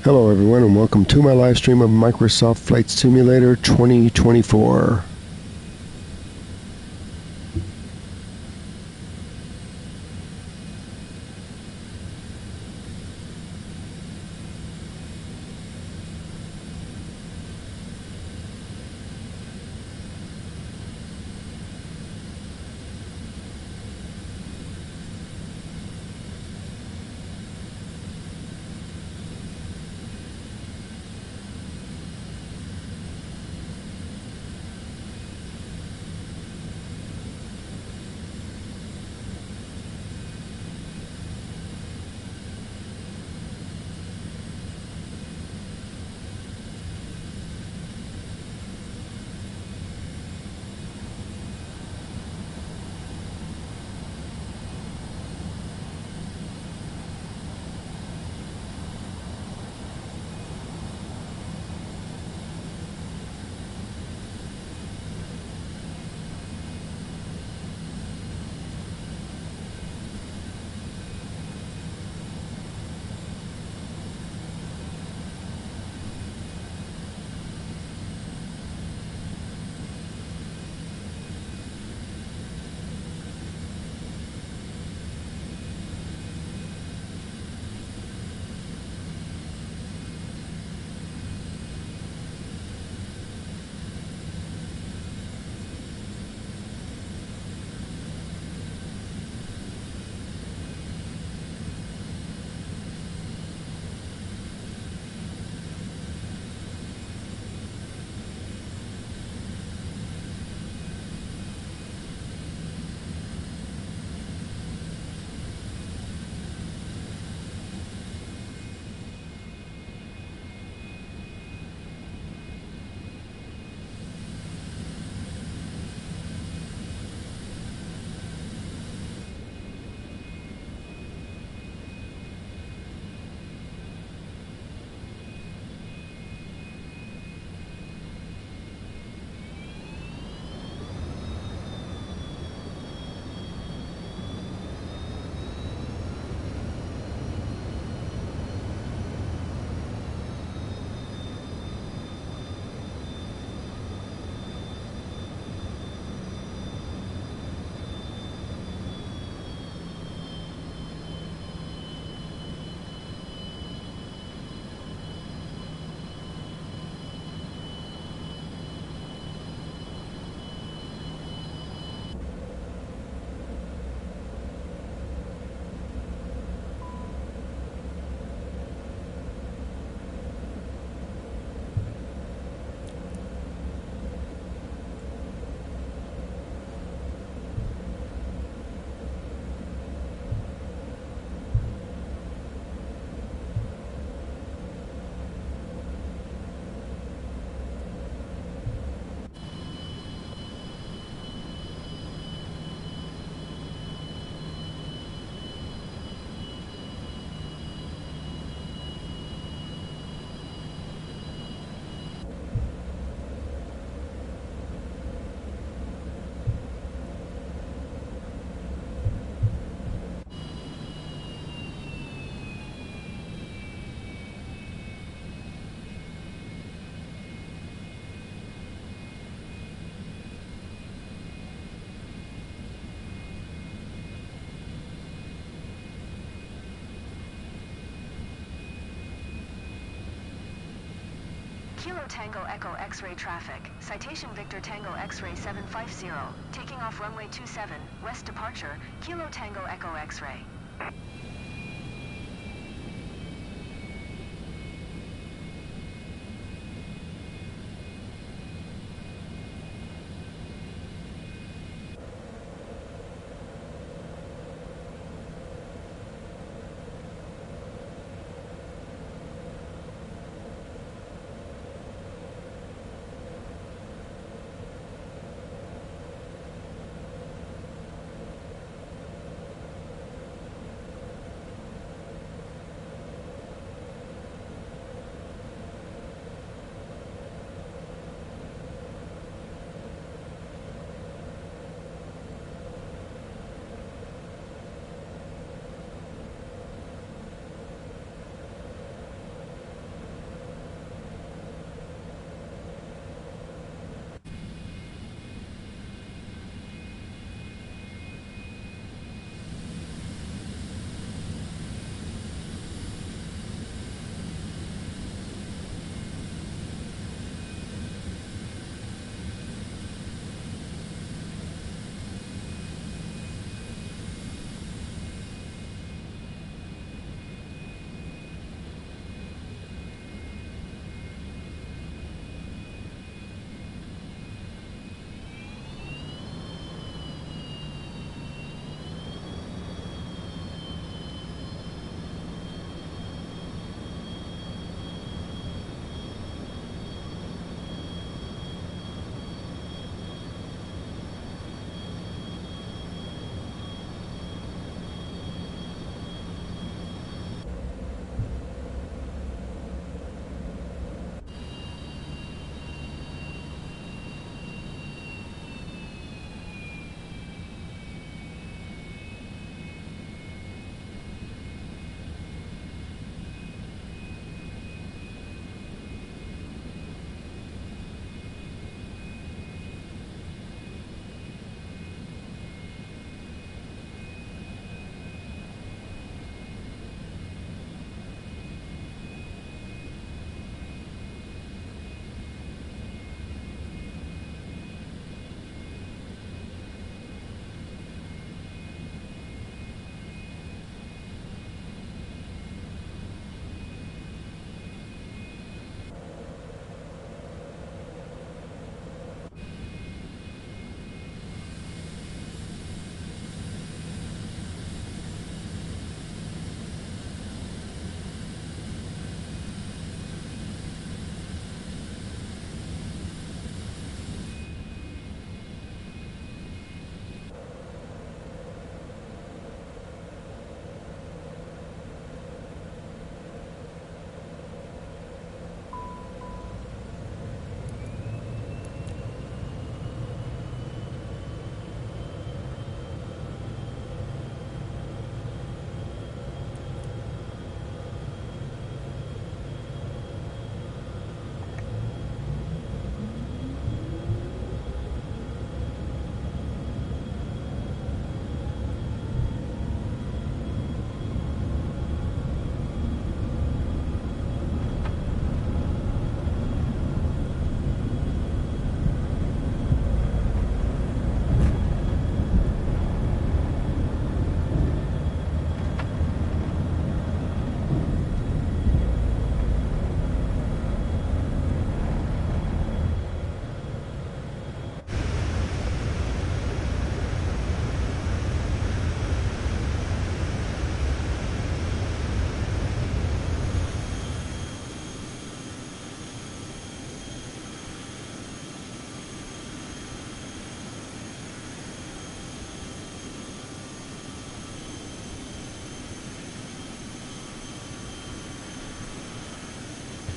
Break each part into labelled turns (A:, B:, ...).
A: Hello everyone and welcome to my live stream of Microsoft Flight Simulator 2024.
B: Kilo Tango Echo X-ray traffic. Citation Victor Tango X-ray 750. Taking off runway 27, west departure, Kilo Tango Echo X-ray.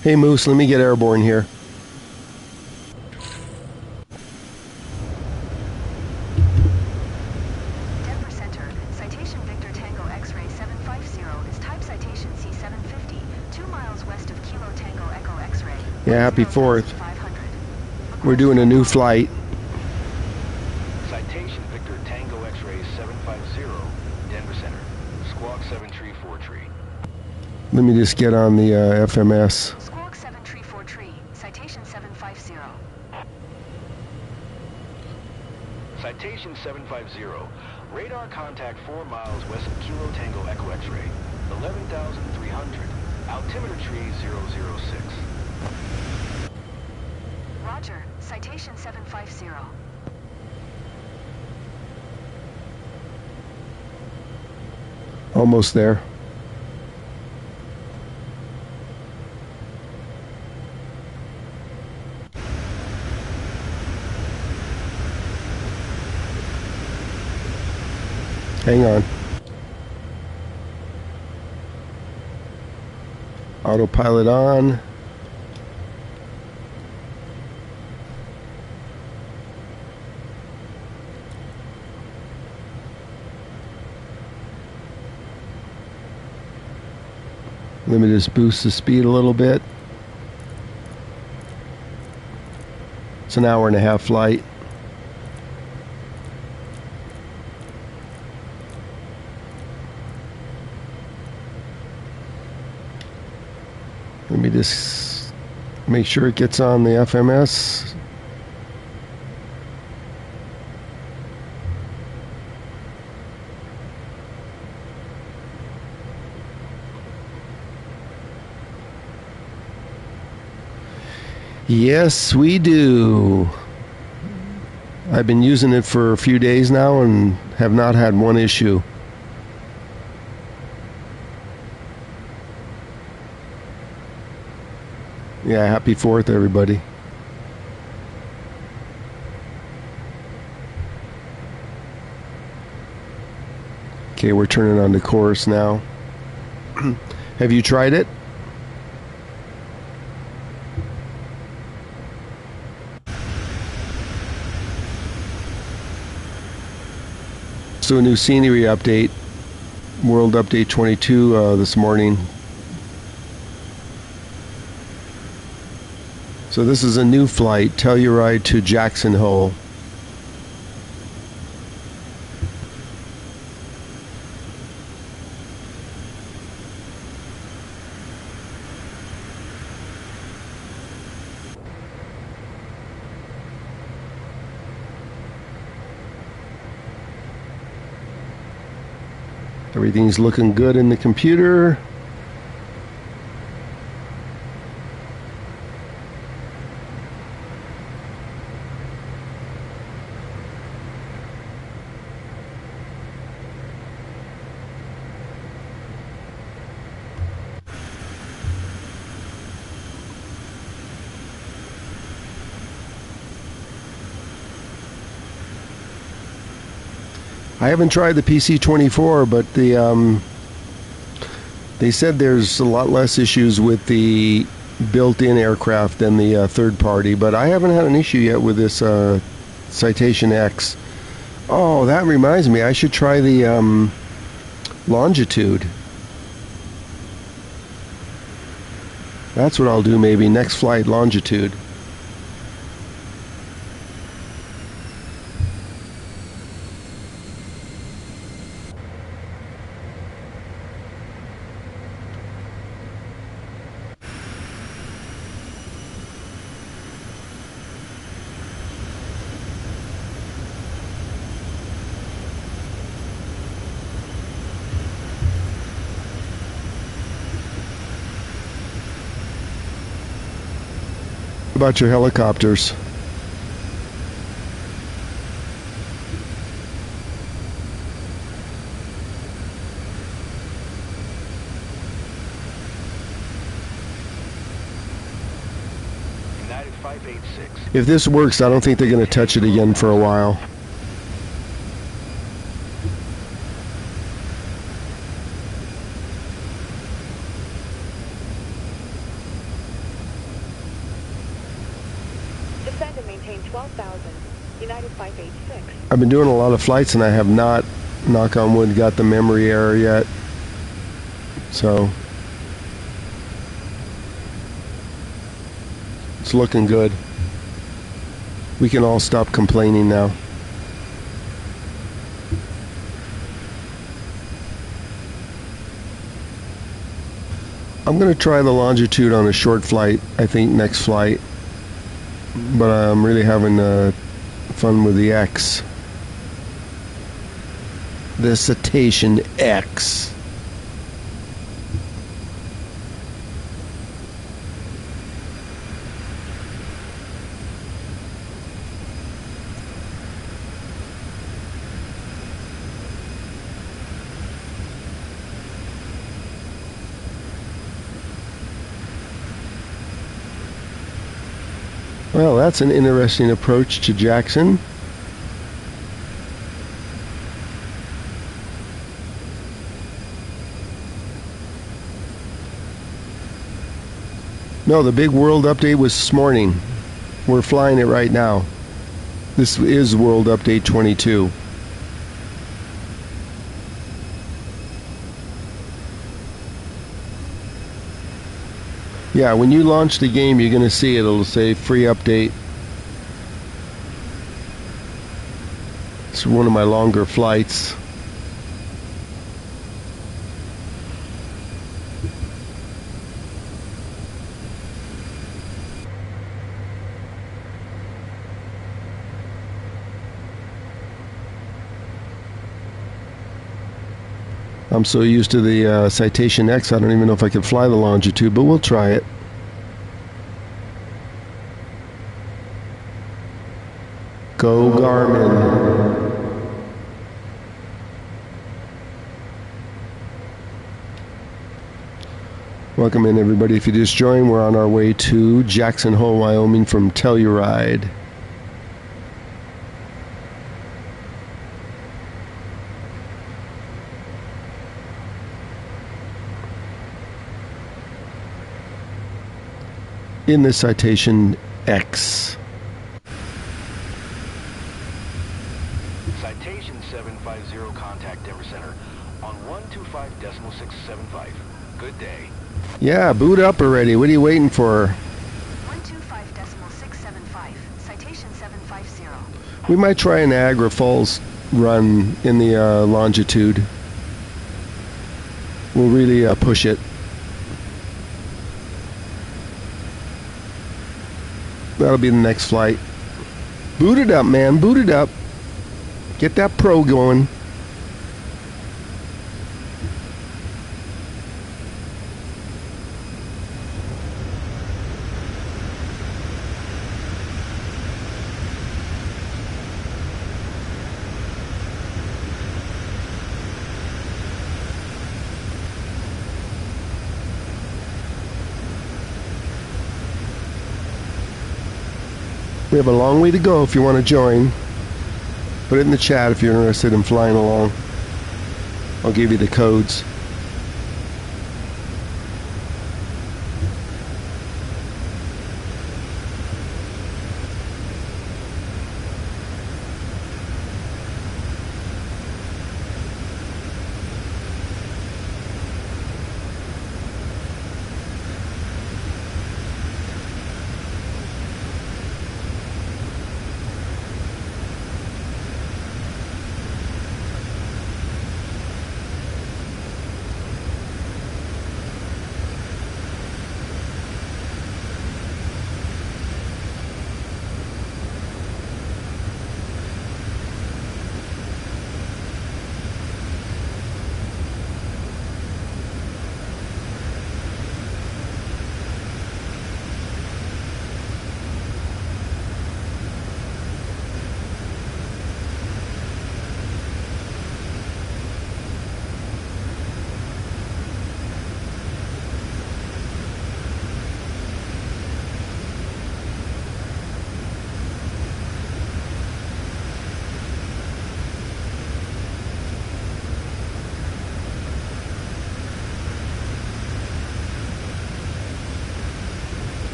A: Hey Moose, let me get airborne here.
B: Denver Center, citation Victor Tango X-ray 750 is type citation C750, 2 miles west of Kilo Tango Echo X-ray.
A: Yeah, happy 4th.
B: 500.
A: We're doing a new flight.
C: Citation Victor Tango X-ray 750, Denver Center, Squawk 7343.
A: Let me just get on the FMS.
B: Squawk 7343, citation 750.
C: Citation 750, radar contact 4 miles west of Kilo Tango Echo X-ray, 11,300, altimeter tree 006.
B: Roger, citation 750.
A: Almost there. Hang on. Autopilot on. Let me just boost the speed a little bit. It's an 1.5-hour flight. Let me just make sure it gets on the FMS. Yes, we do. I've been using it for a few days now and have not had one issue. Yeah, happy 4th, everybody. Okay, we're turning on the course now. Have you tried it? So a new scenery update, World Update 22 this morning. So this is a new flight, Telluride to Jackson Hole. Everything's looking good in the computer. I haven't tried the PC-24, but they said there's a lot less issues with the built-in aircraft than the third party, but I haven't had an issue yet with this Citation X. Oh, that reminds me, I should try the Longitude. That's what I'll do maybe, next flight, Longitude. About your helicopters.
C: United 586.
A: If this works, I don't think they're going to touch it again for a while.
B: 12,000. United 586.
A: I've been doing a lot of flights and I have not, knock on wood, got the memory error yet. So it's looking good. We can all stop complaining now. I'm going to try the longitude on a short flight, I think next flight. But I'm really having fun with the X. The Citation X. Well, that's an interesting approach to Jackson. No, the big world update was this morning. We're flying it right now. This is World Update 22. Yeah, when you launch the game, you're going to see it'll say free update. It's one of my longer flights. I'm so used to the Citation X, I don't even know if I can fly the longitude, but we'll try it. Go Garmin. Welcome in, everybody. If you just joined, we're on our way to Jackson Hole, Wyoming from Telluride. In the Citation X.
C: Citation 750, contact Denver Center on 125.675. Good day.
A: Yeah, boot up already. What are you waiting for?
B: 125.675. Citation 750.
A: We might try a Niagara Falls run in the longitude. We'll really push it. That'll be the next flight. Boot it up, man. Boot it up. Get that pro going. We have a long way to go if you want to join. Put it in the chat if you're interested in flying along. I'll give you the codes.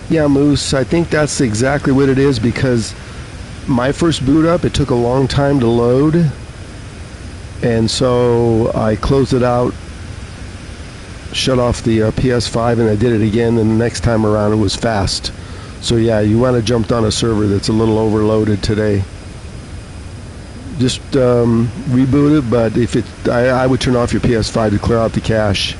A: Yeah, Moose, I think that's exactly what it is, because my first boot up, it took a long time to load, and so I closed it out, shut off the PS5, and I did it again, and the next time around it was fast. So yeah, you want to jump on a server that's a little overloaded today. Just reboot it, but if I would turn off your PS5 to clear out the cache.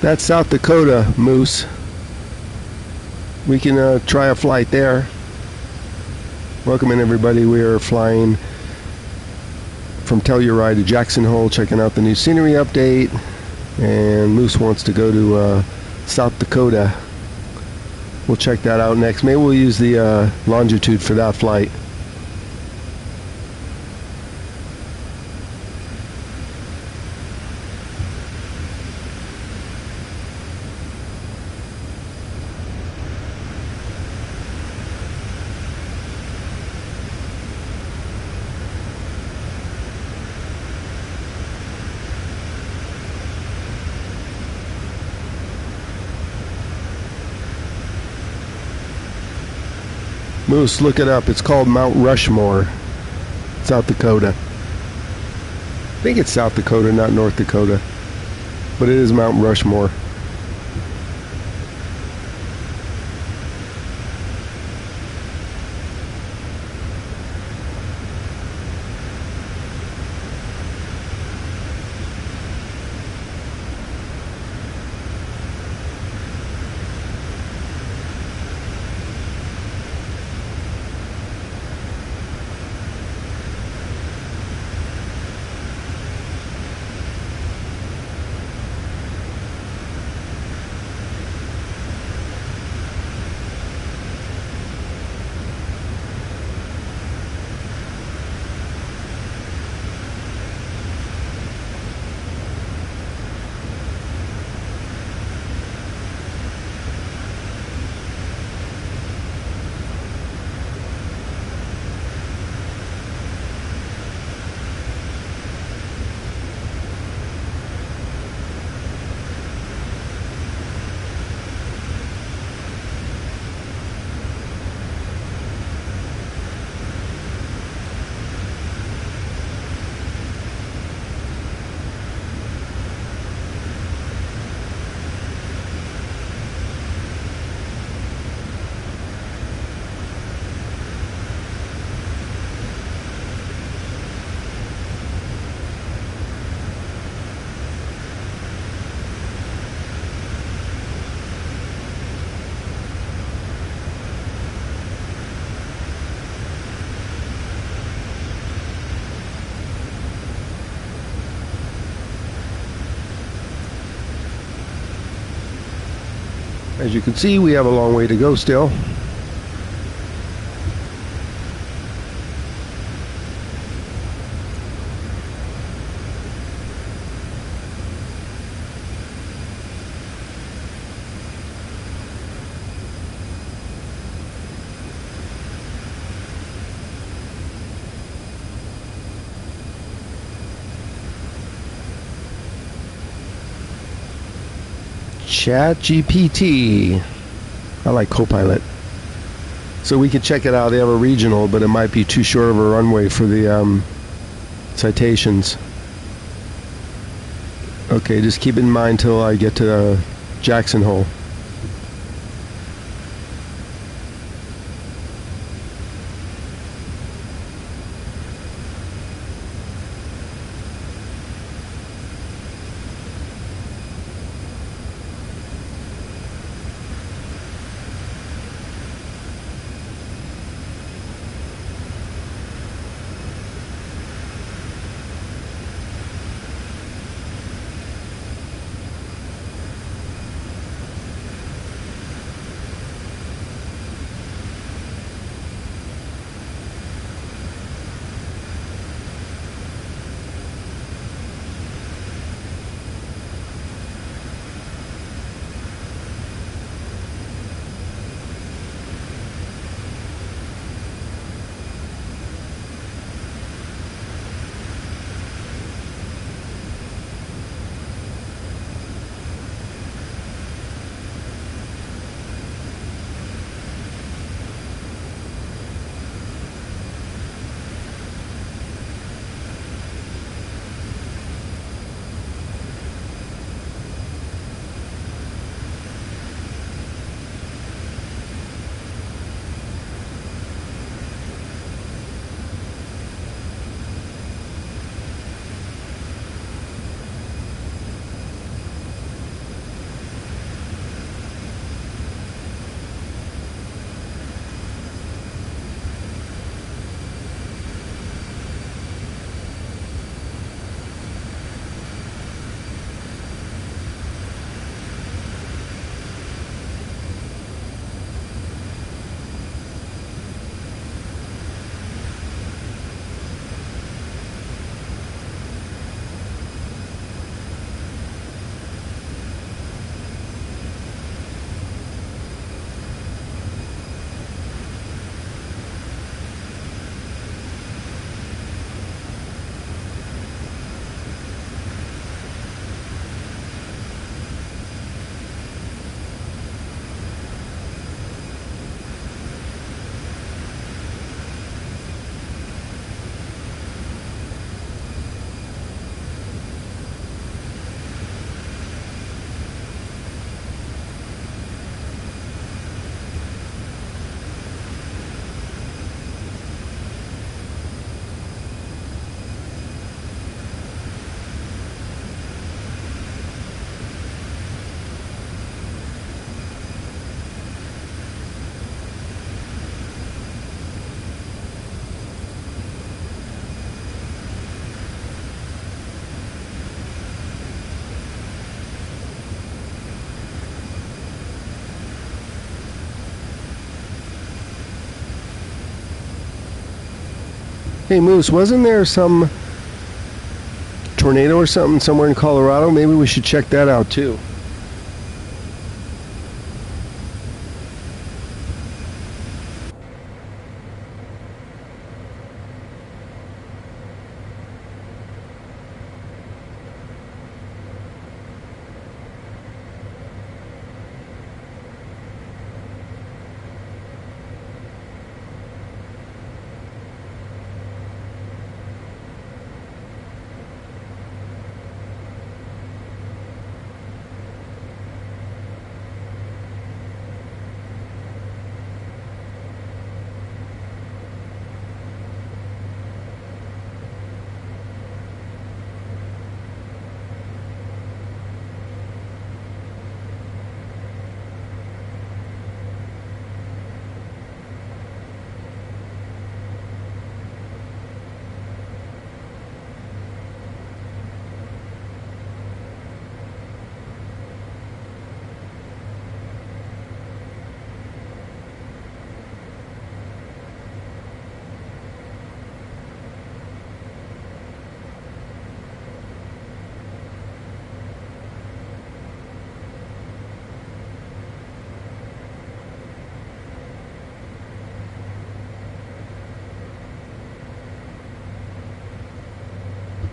A: That's South Dakota, Moose. We can try a flight there. Welcome in, everybody. We are flying from Telluride to Jackson Hole, checking out the new scenery update. And Moose wants to go to South Dakota. We'll check that out next. Maybe we'll use the longitude for that flight. Moose, look it up. It's called Mount Rushmore, South Dakota. I think it's South Dakota, not North Dakota. But it is Mount Rushmore. As you can see, we have a long way to go still. ChatGPT. I like Copilot. So we can check it out. They have a regional, but it might be too short of a runway for the citations. Okay, just keep it in mind till I get to Jackson Hole. Hey Moose, wasn't there some tornado or something somewhere in Colorado? Maybe we should check that out too.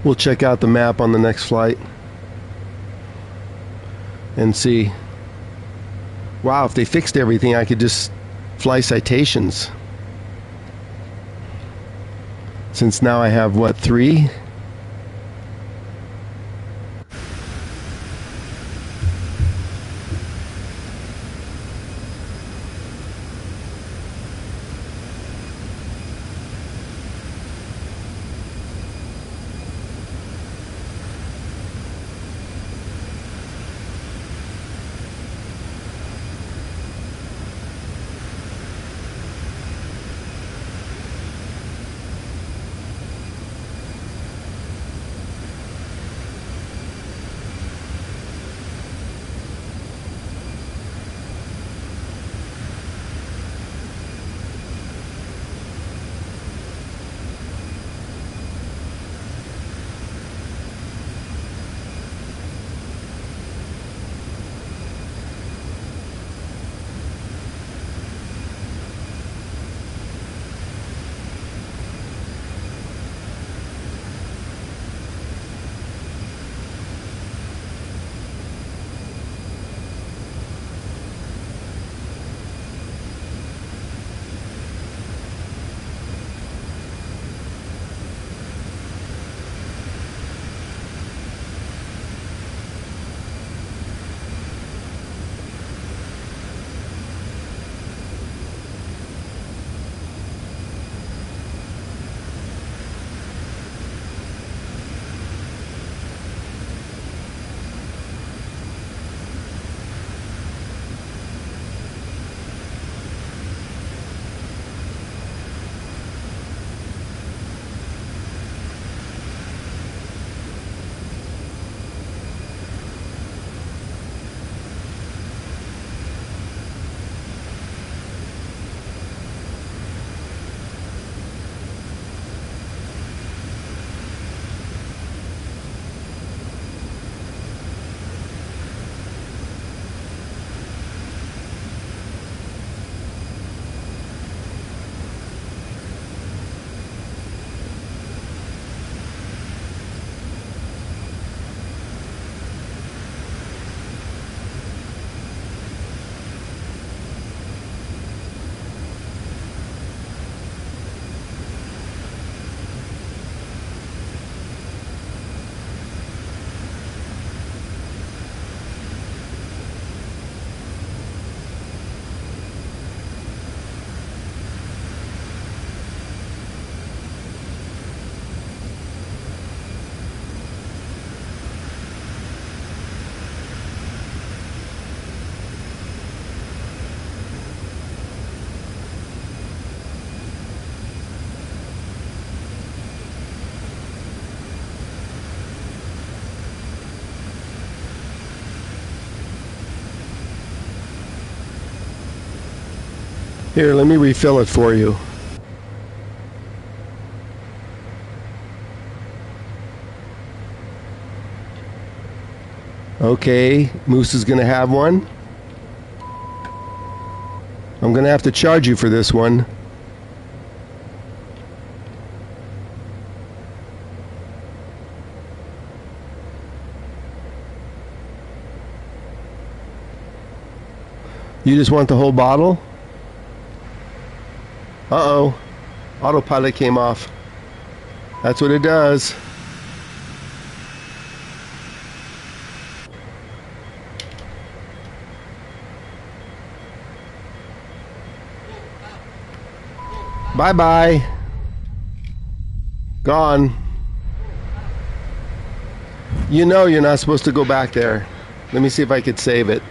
A: We'll check out the map on the next flight and see. Wow, if they fixed everything, I could just fly Citations. Since now I have, what, 3? Here, let me refill it for you. Okay, Moose is going to have one. I'm going to have to charge you for this one. You just want the whole bottle? Uh-oh. Autopilot came off. That's what it does. Bye-bye. Gone. You know you're not supposed to go back there. Let me see if I could save it.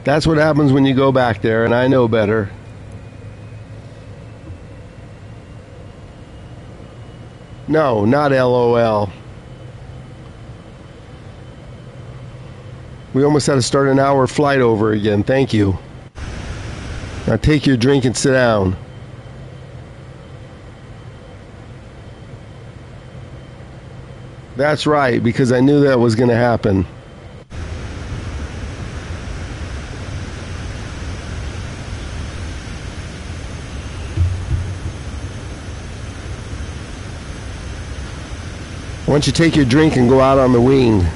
A: That's what happens when you go back there, and I know better. No, not LOL. We almost had to start an hour flight over again. Thank you. Now take your drink and sit down. That's right, because I knew that was going to happen. Why don't you take your drink and go out on the wing?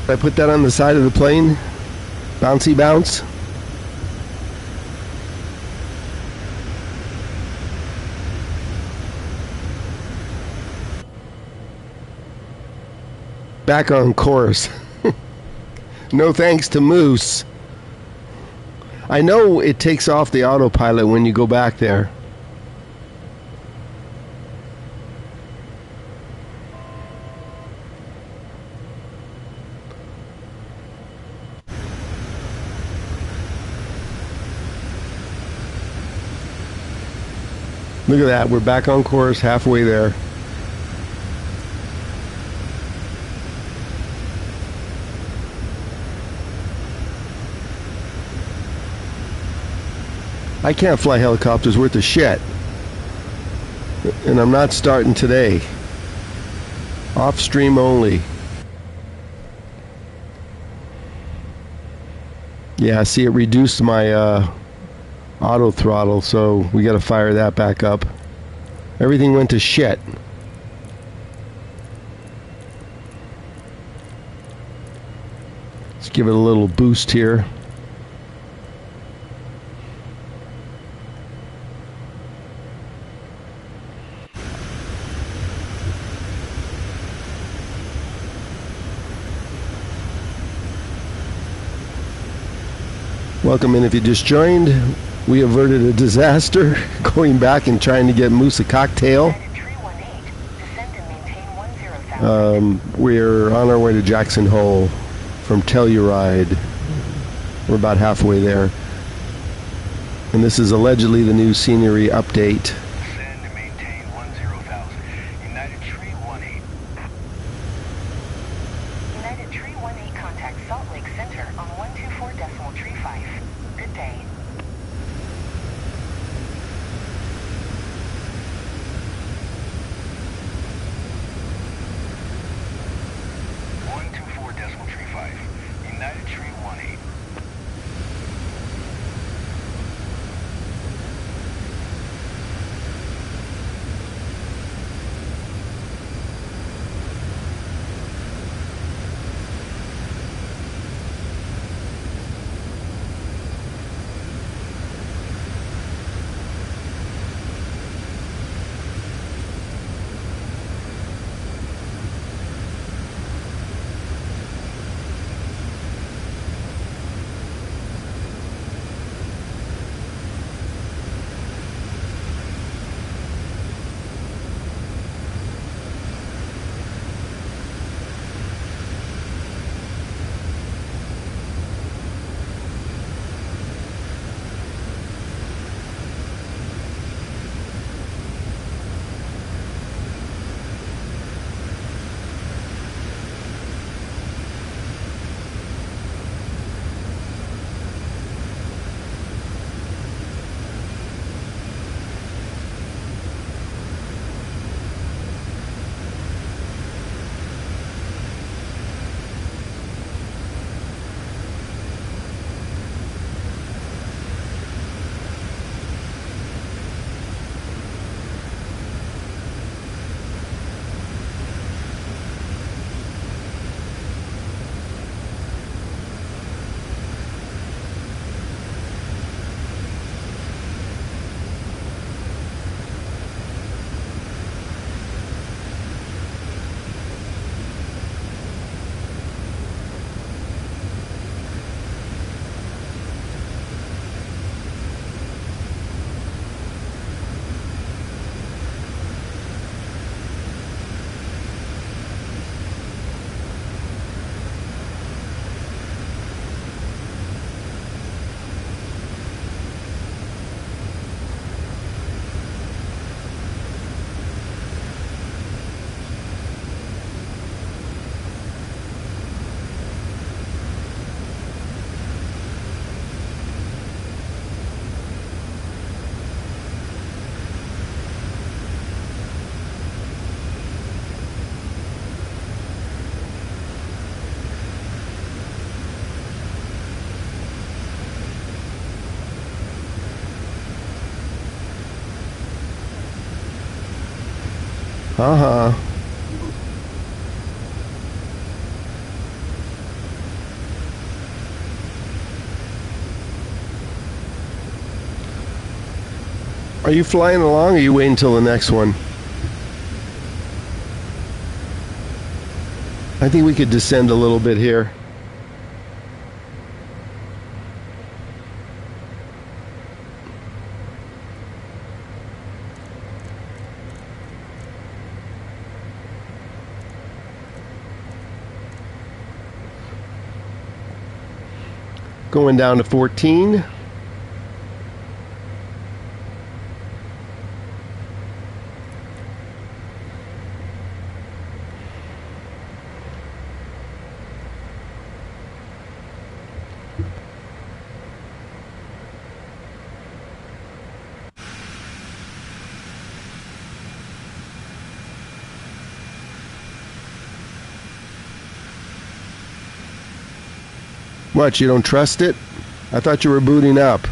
A: I put that on the side of the plane. Bouncy bounce. Back on course. No thanks to Moose. I know it takes off the autopilot when you go back there. Look at that, we're back on course, halfway there. I can't fly helicopters worth of shit. And I'm not starting today. Off stream only. Yeah, see, it reduced my auto throttle, so we got to fire that back up. Everything went to shit. Let's give it a little boost here. Welcome in if you just joined. We averted a disaster going back and trying to get Moose a cocktail. We're on our way to Jackson Hole from Telluride. We're about halfway there. And this is allegedly the new scenery update.
C: Descend and maintain 10,000. United Tree 18.
B: United Tree 18 contact Salt Lake Center on 124.35. Good day.
C: United Tree 18.
A: Uh-huh. Are you flying along or are you waiting until the next one? I think we could descend a little bit here. Going down to 14. What, you don't trust it? I thought you were booting up.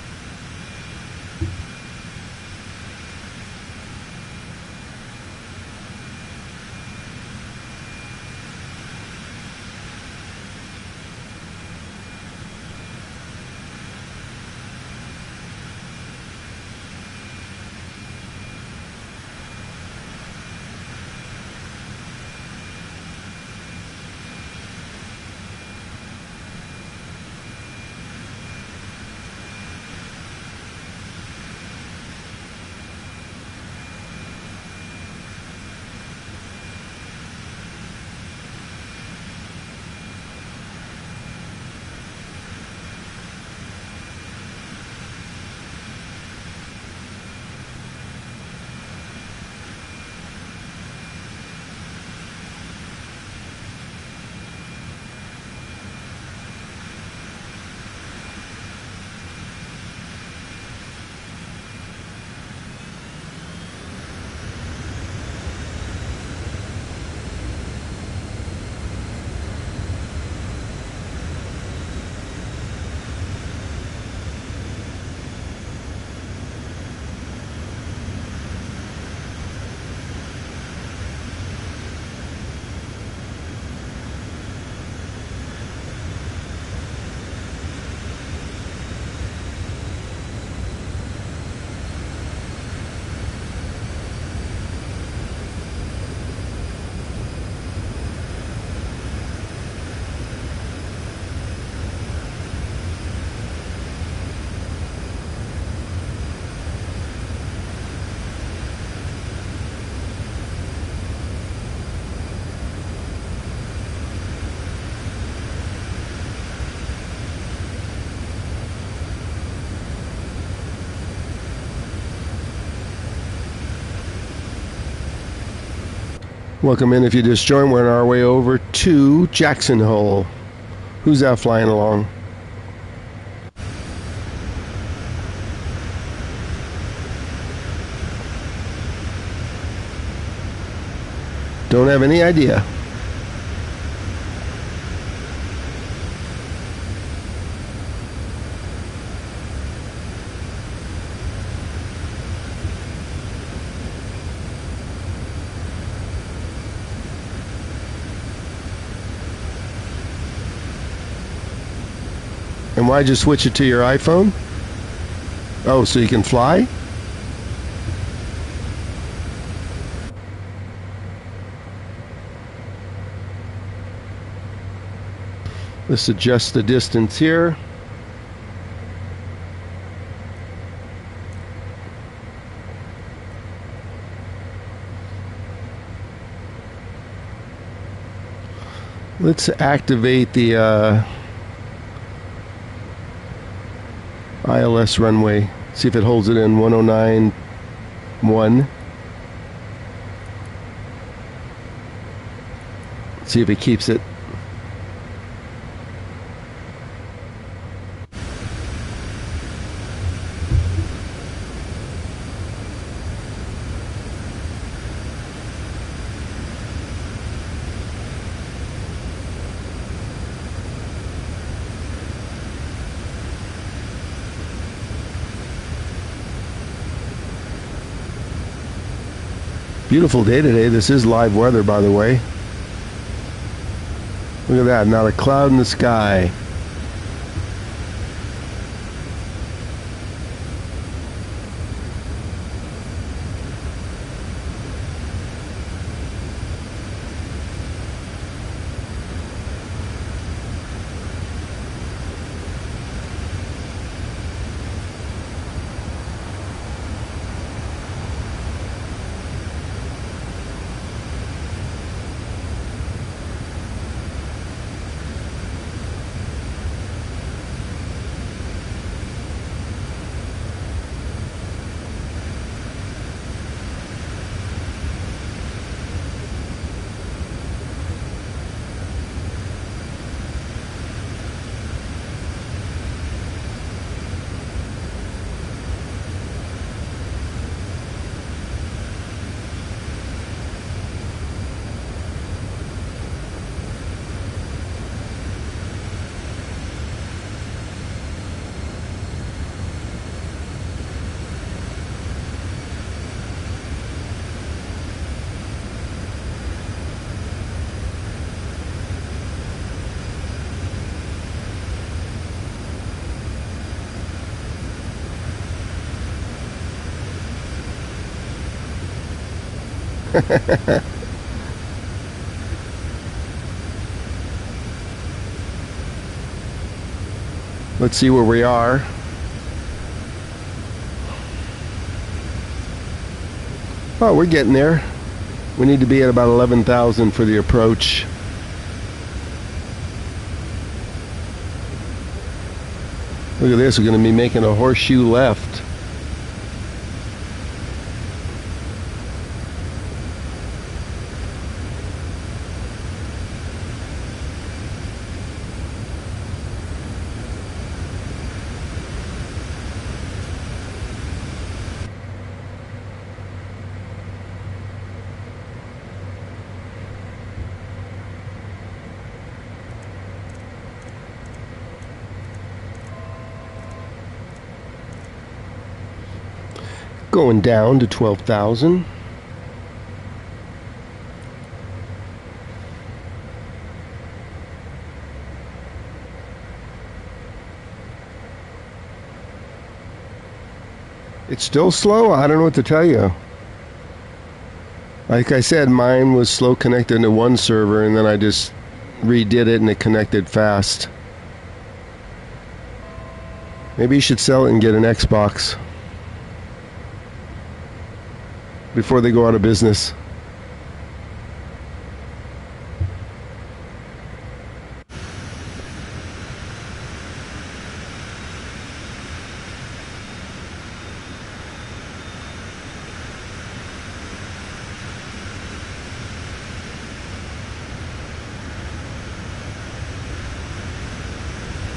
A: Welcome in if you just joined. We're on our way over to Jackson Hole. Who's that flying along? Don't have any idea. And why'd you switch it to your iPhone? Oh, so you can fly? Let's adjust the distance here. Let's activate the ILS runway. See if it holds it in 109.1. See if it keeps it. Beautiful day today. This is live weather, by the way. Look at that, not a cloud in the sky. Let's see where we are. Oh, we're getting there. We need to be at about 11,000 for the approach. Look at this, we're going to be making a horseshoe left. Going down to 12,000. It's still slow? I don't know what to tell you. Like I said, mine was slow connected to one server and then I just redid it and it connected fast. Maybe you should sell it and get an Xbox before they go out of business.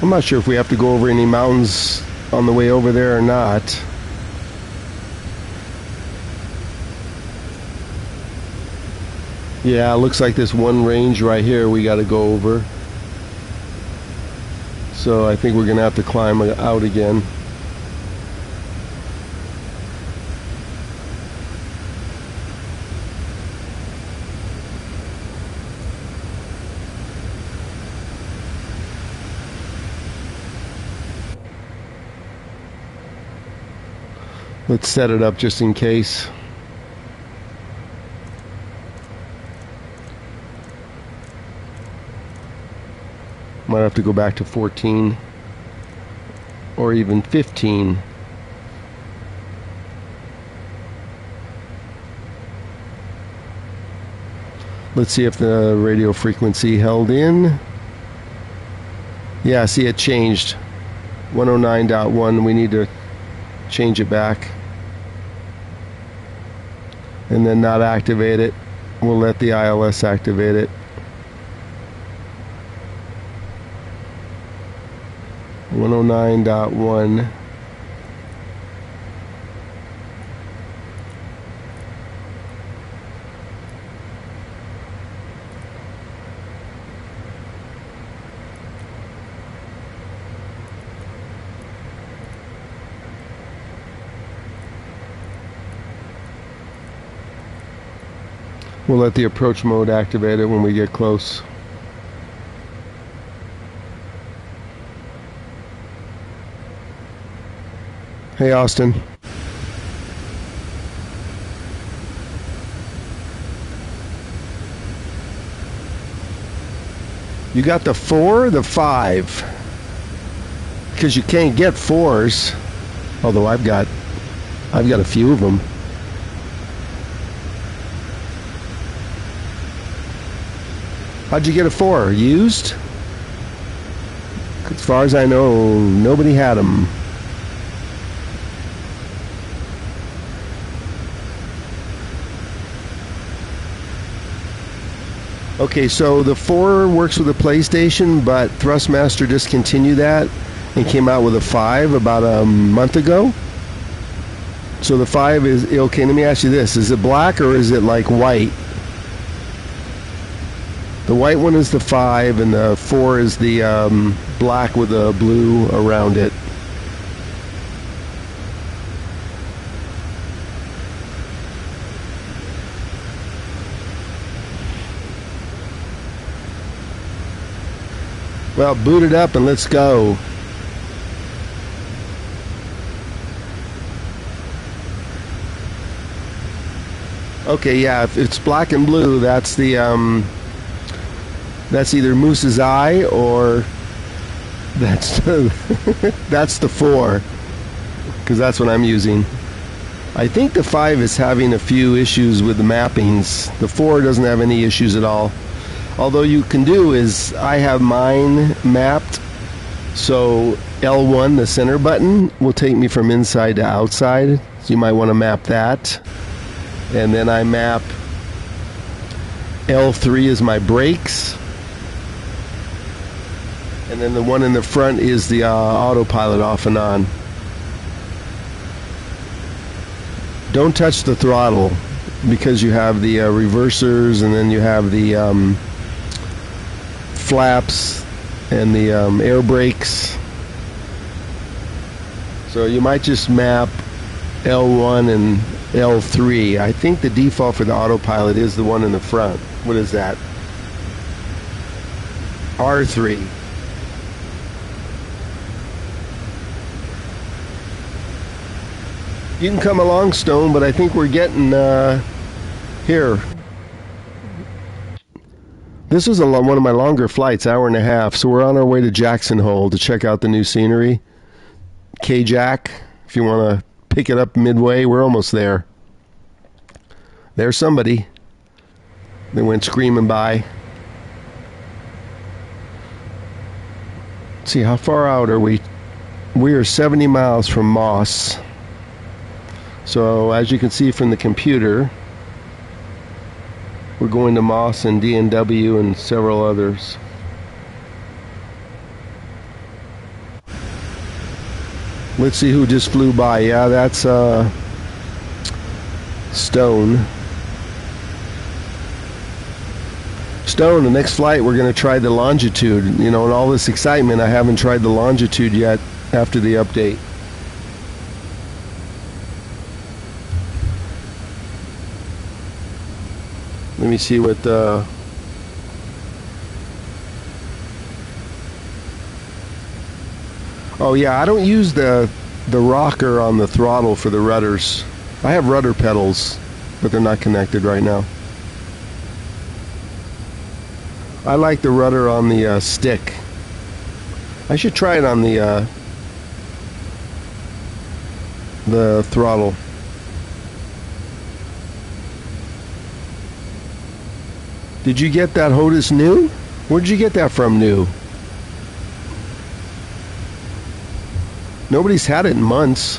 A: I'm not sure if we have to go over any mountains on the way over there or not. Yeah, it looks like this one range right here we got to go over. So I think we're going to have to climb out again. Let's set it up just in case. Might have to go back to 14 or even 15. Let's see if the radio frequency held in. Yeah, see, it changed. 109.1. We need to change it back and then not activate it. We'll let the ILS activate it. 109.1. We'll let the approach mode activate it when we get close. Hey, Austin. You got the 4 or the 5? Because you can't get 4s. Although I've got a few of them. How'd you get a 4? Used? As far as I know, nobody had them. Okay, so the 4 works with the PlayStation, but Thrustmaster discontinued that and came out with a 5 about a month ago. So the 5 is, okay, let me ask you this. Is it black or is it like white? The white one is the 5 and the 4 is the black with a blue around it. Well, boot it up and let's go. Okay, yeah, if it's black and blue, that's the that's either Moose's Eye or that's that's the 4, because that's what I'm using. I think the 5 is having a few issues with the mappings. The 4 doesn't have any issues at all. Although you can do is, I have mine mapped, so L1, the center button, will take me from inside to outside. So you might want to map that. And then I map L3 is my brakes. And then the one in the front is the autopilot off and on. Don't touch the throttle because you have the reversers, and then you have the flaps and the air brakes. So you might just map L1 and L3. I think the default for the autopilot is the one in the front. What is that? R3. You can come along, Stone, but I think we're getting here. This was one of my longer flights, hour and a half, so we're on our way to Jackson Hole to check out the new scenery. K-Jack, if you want to pick it up midway, we're almost there. There's somebody. They went screaming by. Let's see, how far out are we? We are 70 miles from Moss. So as you can see from the computer, we're going to Moss and D&W and several others. Let's see who just flew by. Yeah, that's Stone. Stone, the next flight we're going to try the longitude. You know, in all this excitement, I haven't tried the longitude yet after the update. Let me see what oh yeah, I don't use the rocker on the throttle for the rudders. I have rudder pedals, but they're not connected right now. I like the rudder on the stick. I should try it on the throttle. Did you get that HOTAS new? Where'd you get that from new? Nobody's had it in months.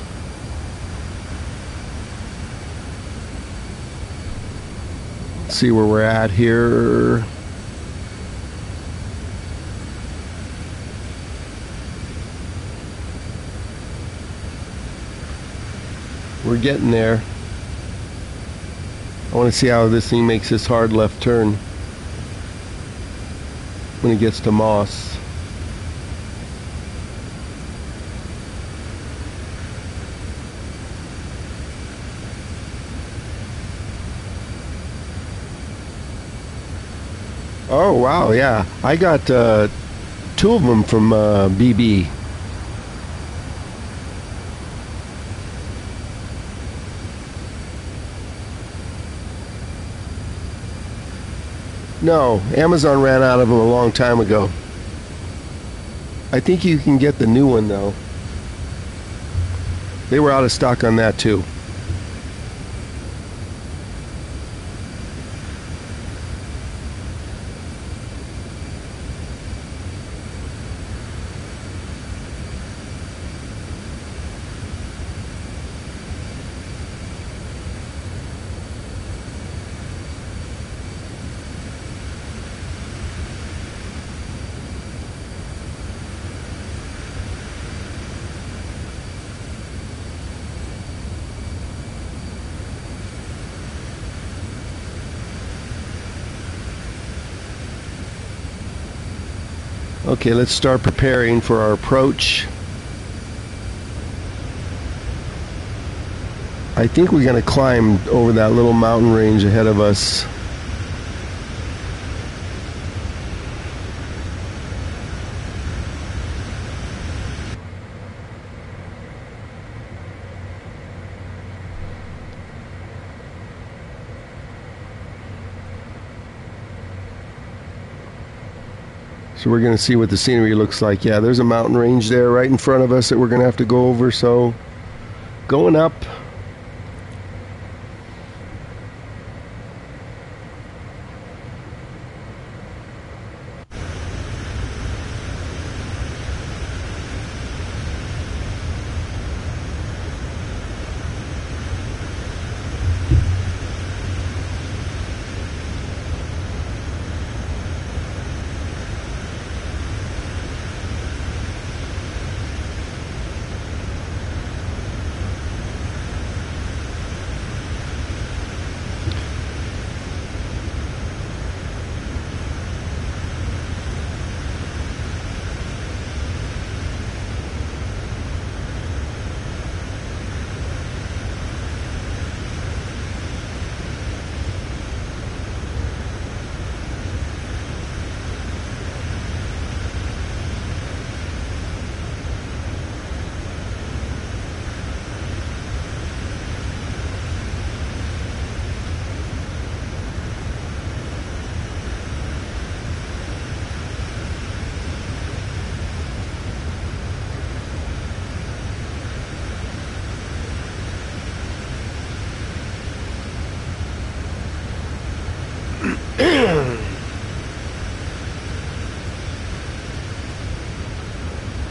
A: Let's see where we're at here. We're getting there. I want to see how this thing makes this hard left turn when it gets to Moss. Oh wow, yeah. I got 2 of them from BB. No, Amazon ran out of them a long time ago. I think you can get the new one though. They were out of stock on that too. Okay, let's start preparing for our approach. I think we're going to climb over that little mountain range ahead of us. So we're going to see what the scenery looks like. Yeah, there's a mountain range there right in front of us that we're going to have to go over. So going up.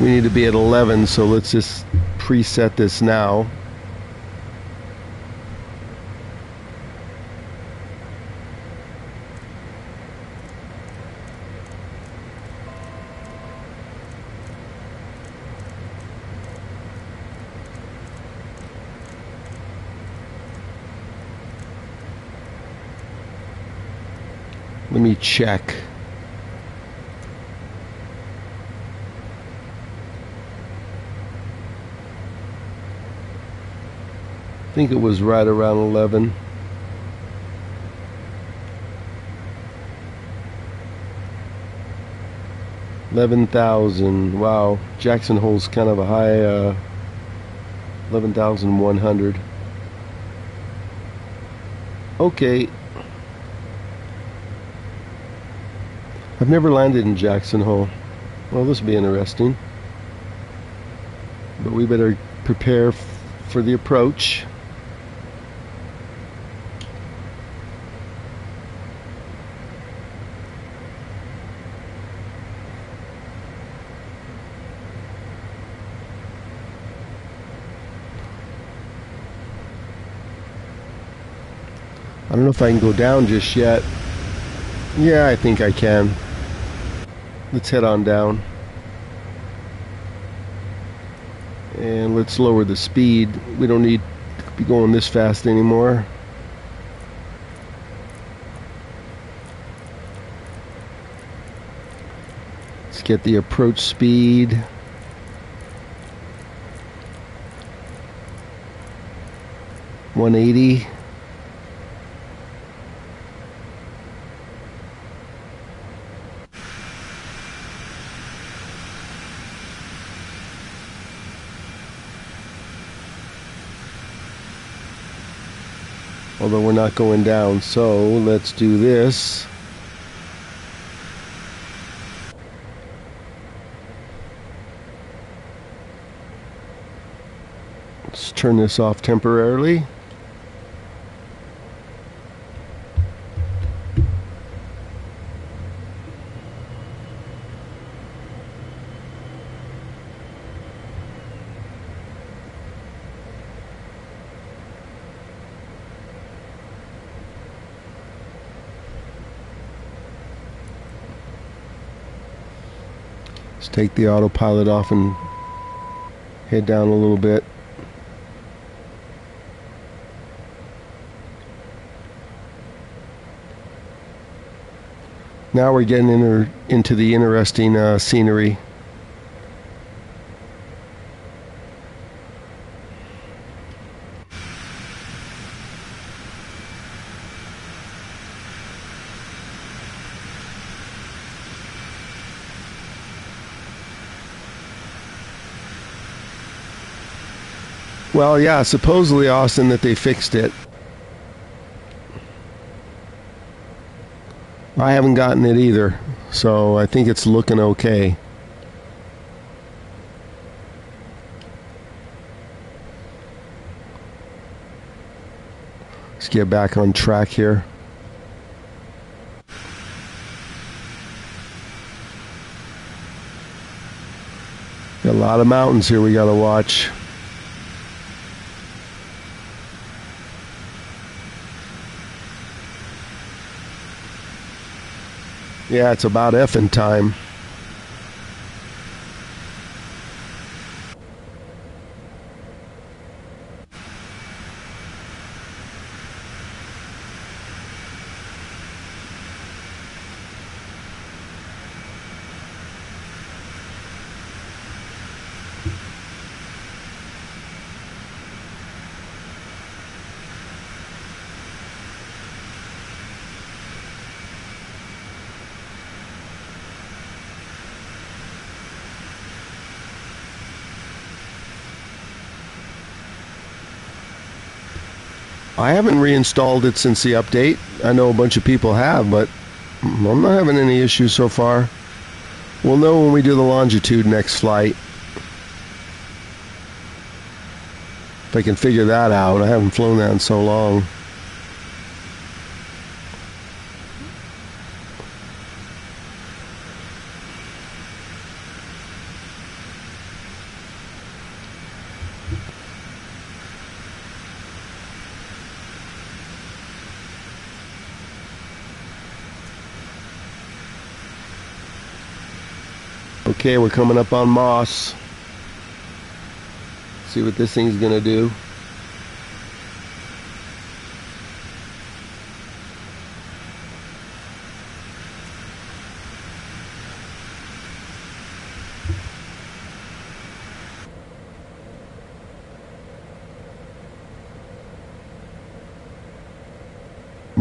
A: We need to be at 11, so let's just preset this now. Let me check. I think it was right around 11. $11,000. Wow, Jackson Hole's kind of a high. 11,100. Okay. I've never landed in Jackson Hole. Well, this will be interesting. But we better prepare for the approach. I don't know if I can go down just yet. Yeah, I think I can. Let's head on down. And let's lower the speed. We don't need to be going this fast anymore. Let's get the approach speed. $180. Although we're not going down, so let's do this. Let's turn this off temporarily. Let's take the autopilot off and head down a little bit. Now we're getting into the interesting scenery. Well, yeah, supposedly, Austin, that they fixed it. I haven't gotten it either, so I think it's looking okay. Let's get back on track here. Got a lot of mountains here we gotta watch. Yeah, it's about effing time. I haven't reinstalled it since the update. I know a bunch of people have, but I'm not having any issues so far. We'll know when we do the longitude next flight. If I can figure that out. I haven't flown that in so long. Okay, we're coming up on Moss. See what this thing's gonna do.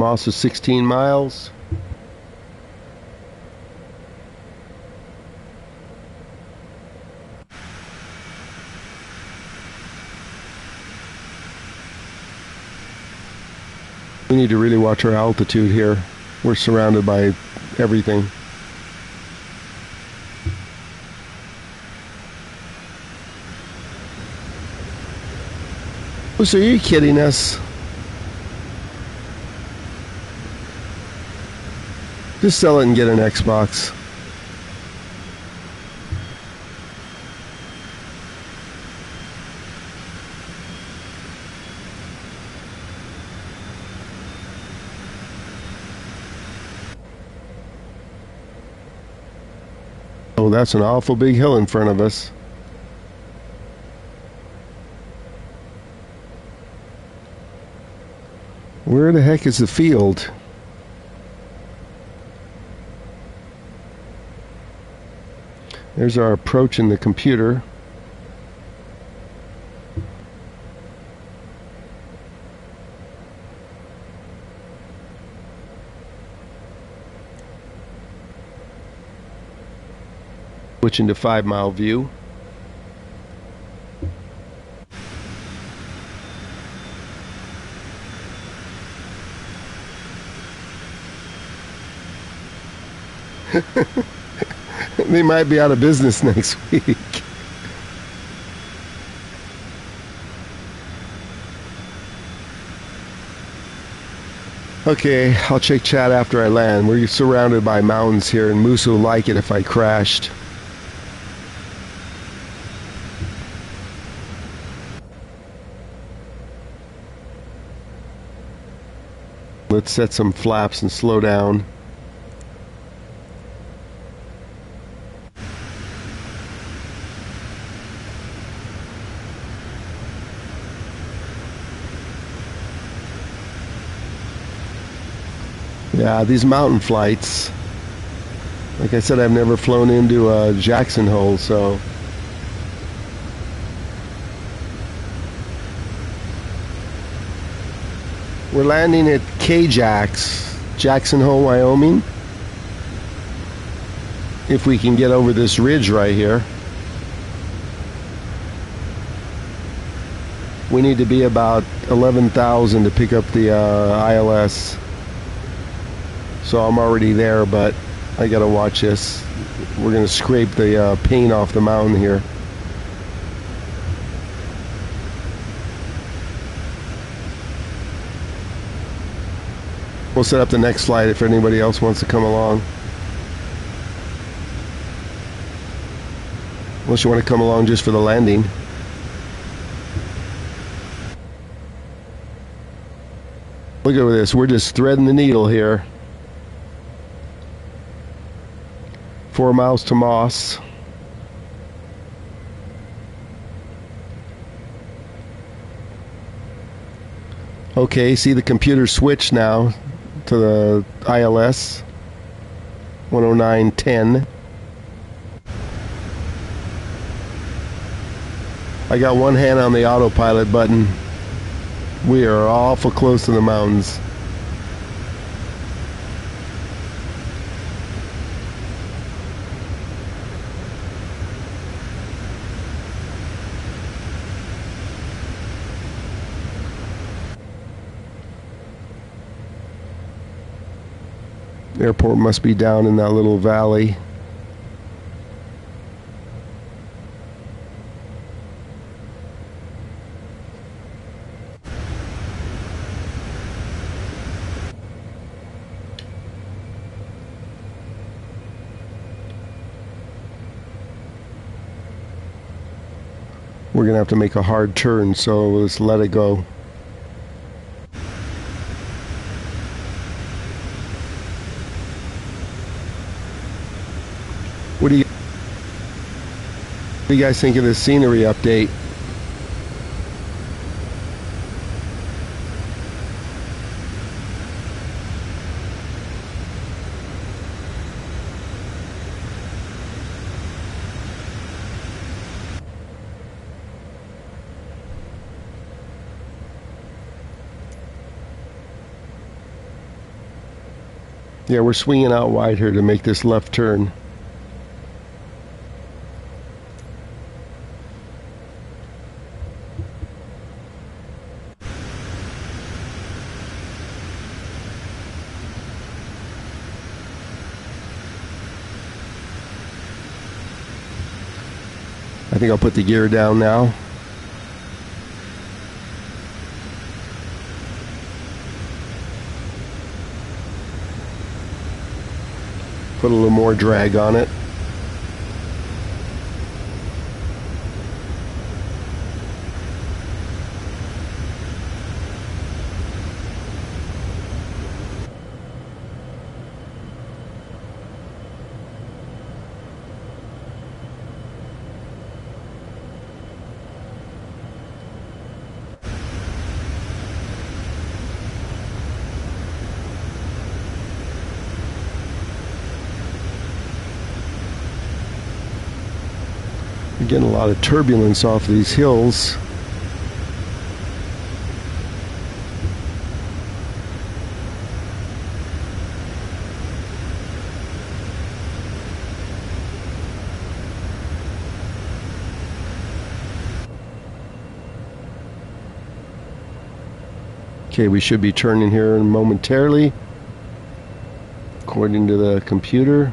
A: Moss is 16 miles. We need to really watch our altitude here. We're surrounded by everything. Oh, so you're kidding us? Just sell it and get an Xbox. Oh, that's an awful big hill in front of us. Where the heck is the field? There's our approach in the computer. Switching to 5 mile view. They might be out of business next week. Okay, I'll check chat after I land. We're surrounded by mountains here, and Moose will like it if I crashed. Let's set some flaps and slow down. Yeah, these mountain flights. Like I said, I've never flown into Jackson Hole, so. We're landing at K-Jax, Jackson Hole, Wyoming. If we can get over this ridge right here. We need to be about 11,000 to pick up the ILS. So I'm already there, but I gotta watch this. We're gonna scrape the paint off the mountain here. We'll set up the next flight if anybody else wants to come along. Unless you want to come along just for the landing. Look at this, we're just threading the needle here. 4 miles to Moss. Okay, see the computer switch now to the ILS 109.10. I got one hand on the autopilot button. We are awful close to the mountains. Airport must be down in that little valley. We're gonna have to make a hard turn, so let's let it go. What do you guys think of this scenery update? Yeah, we're swinging out wide here to make this left turn. I think I'll put the gear down now. Put a little more drag on it. We're getting a lot of turbulence off these hills. Okay, we should be turning here momentarily, according to the computer.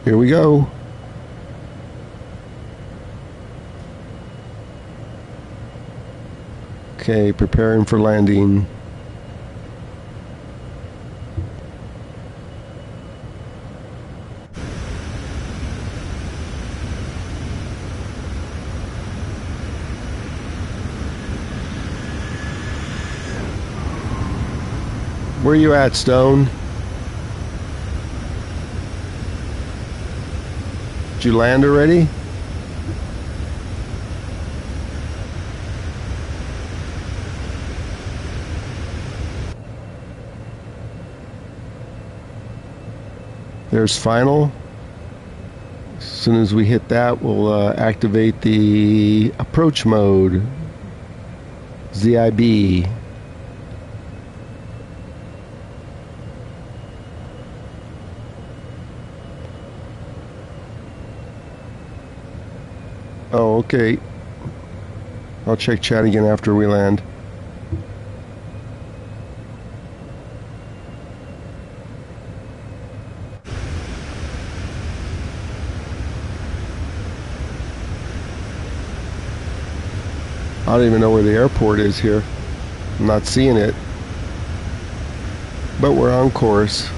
A: Here we go. Okay, preparing for landing. Where you at, Stone? Did you land already? There's final. As soon as we hit that, we'll activate the approach mode. ZIB. Oh, okay. I'll check chat again after we land. I don't even know where the airport is here. I'm not seeing it. But we're on course.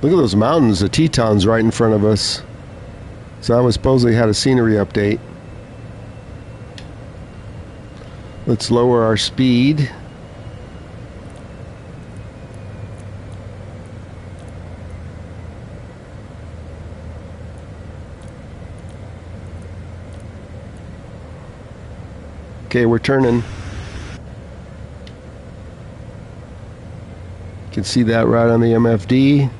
A: Look at those mountains, the Tetons right in front of us. So I supposedly had a scenery update. Let's lower our speed. Okay, we're turning. You can see that right on the MFD.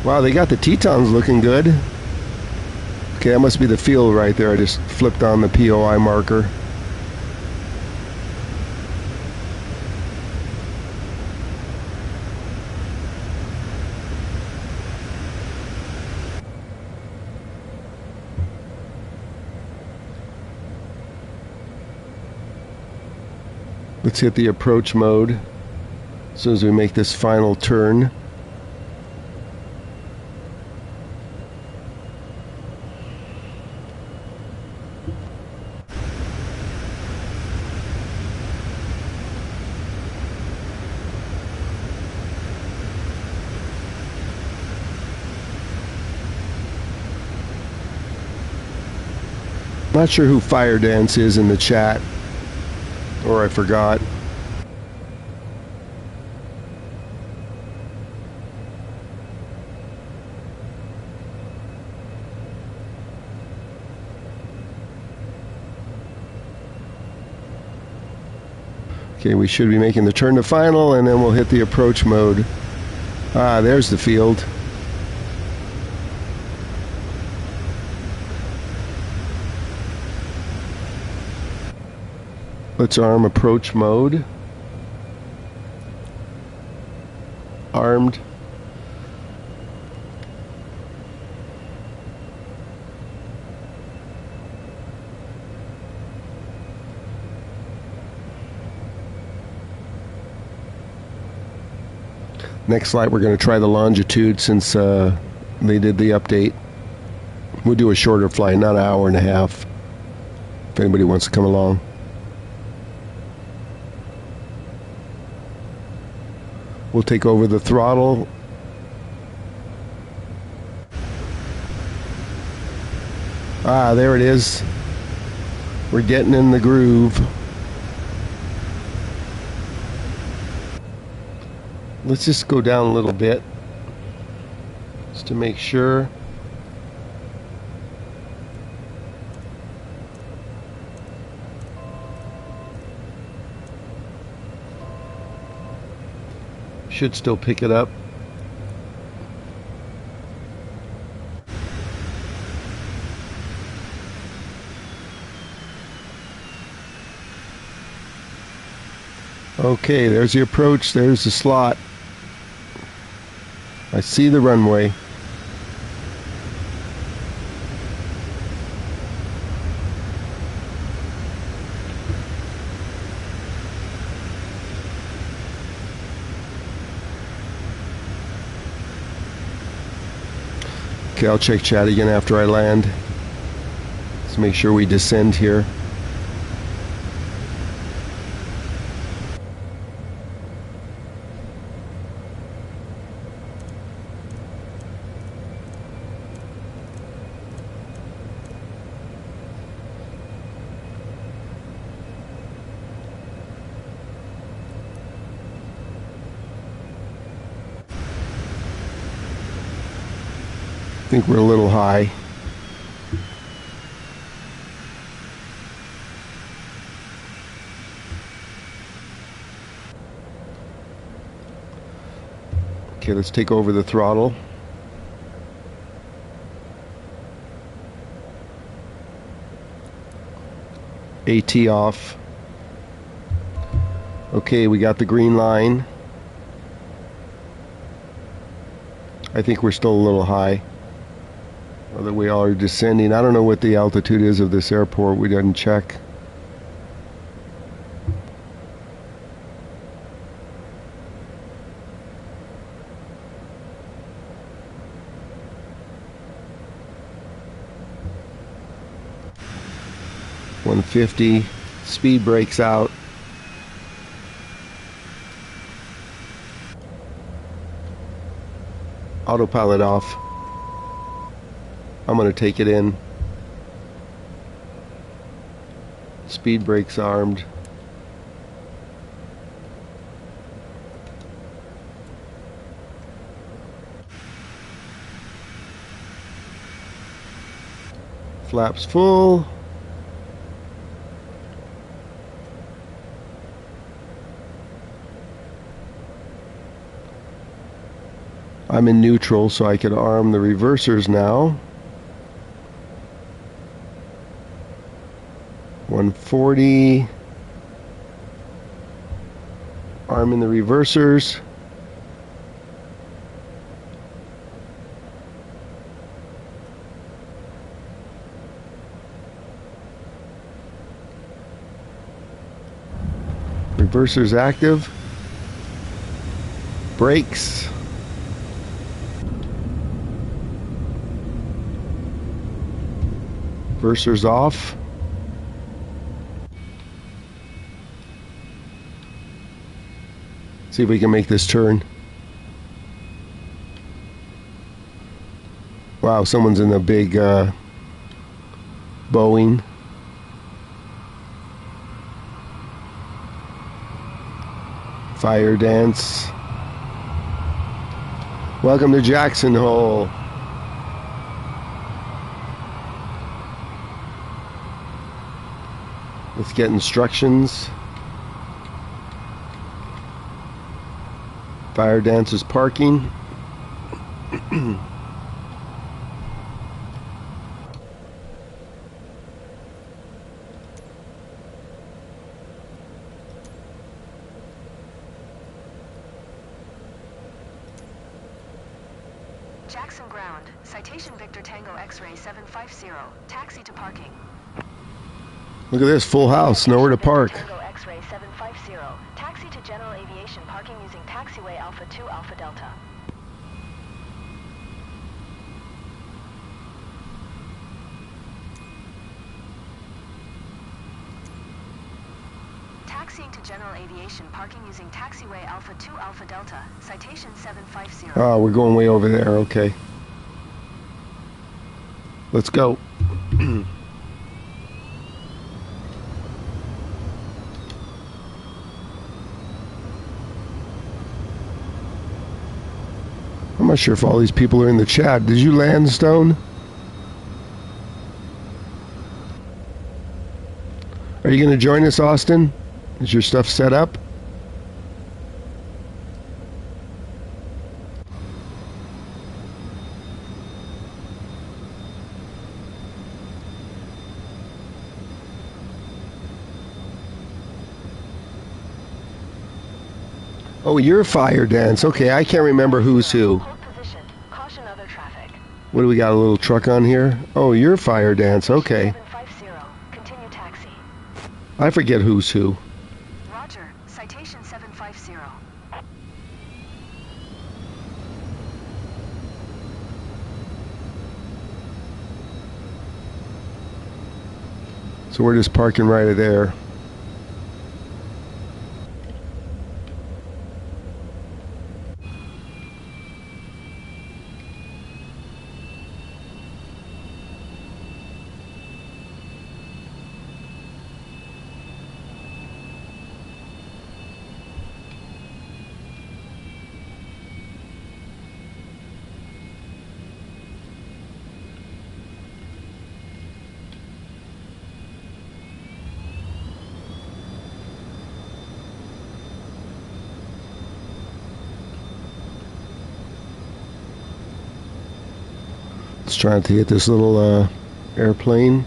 A: Wow, they got the Tetons looking good. Okay, that must be the field right there. I just flipped on the POI marker. Let's hit the approach mode as soon as we make this final turn. Not sure who Fire Dance is in the chat, or I forgot. Okay, we should be making the turn to final, and then we'll hit the approach mode. Ah, there's the field. Let's arm approach mode. Armed. Next flight we're going to try the longitude since they did the update. We'll do a shorter flight, not an hour and a half, if anybody wants to come along. We'll take over the throttle. Ah, there it is. We're getting in the groove. Let's just go down a little bit just to make sure. Should still pick it up. Okay, there's the approach, there's the slot. I see the runway. Okay, I'll check chat again after I land. Let's make sure we descend here. I think we're a little high. Okay, let's take over the throttle. AT off. Okay, we got the green line. I think we're still a little high. Although we are descending. I don't know what the altitude is of this airport. We didn't check. $150. Speed brakes out. Autopilot off. I'm going to take it in. Speed brakes armed. Flaps full. I'm in neutral, so I can arm the reversers now. 140. Arm in the reversers. Reversers active. Brakes. Reversers off. See if we can make this turn. Wow, someone's in a big Boeing. Fire dance. Welcome to Jackson Hole. Let's get instructions. Fire dance is parking.
B: Jackson ground. Citation Victor Tango X-ray 750. Taxi to parking.
A: Look at this, full house, nowhere to park.
B: Tango X-ray 750. Taxi to general aviation parking using taxiway Alpha 2 Alpha Delta. Taxiing to general aviation parking using taxiway Alpha 2 Alpha Delta. Citation 750.
A: Oh, we're going way over there, okay. Let's go. I'm not sure if all these people are in the chat. Did you land, Stone? Are you going to join us, Austin? Is your stuff set up? Oh, you're Fire Dance. Okay, I can't remember who's who.
B: Hold position. Caution other traffic.
A: What do we got, a little truck on here? Oh, you're Fire Dance. Okay.
B: 750. Continue taxi.
A: I forget who's who.
B: Roger. Citation 750.
A: So we're just parking right there. Let's try to get this little airplane.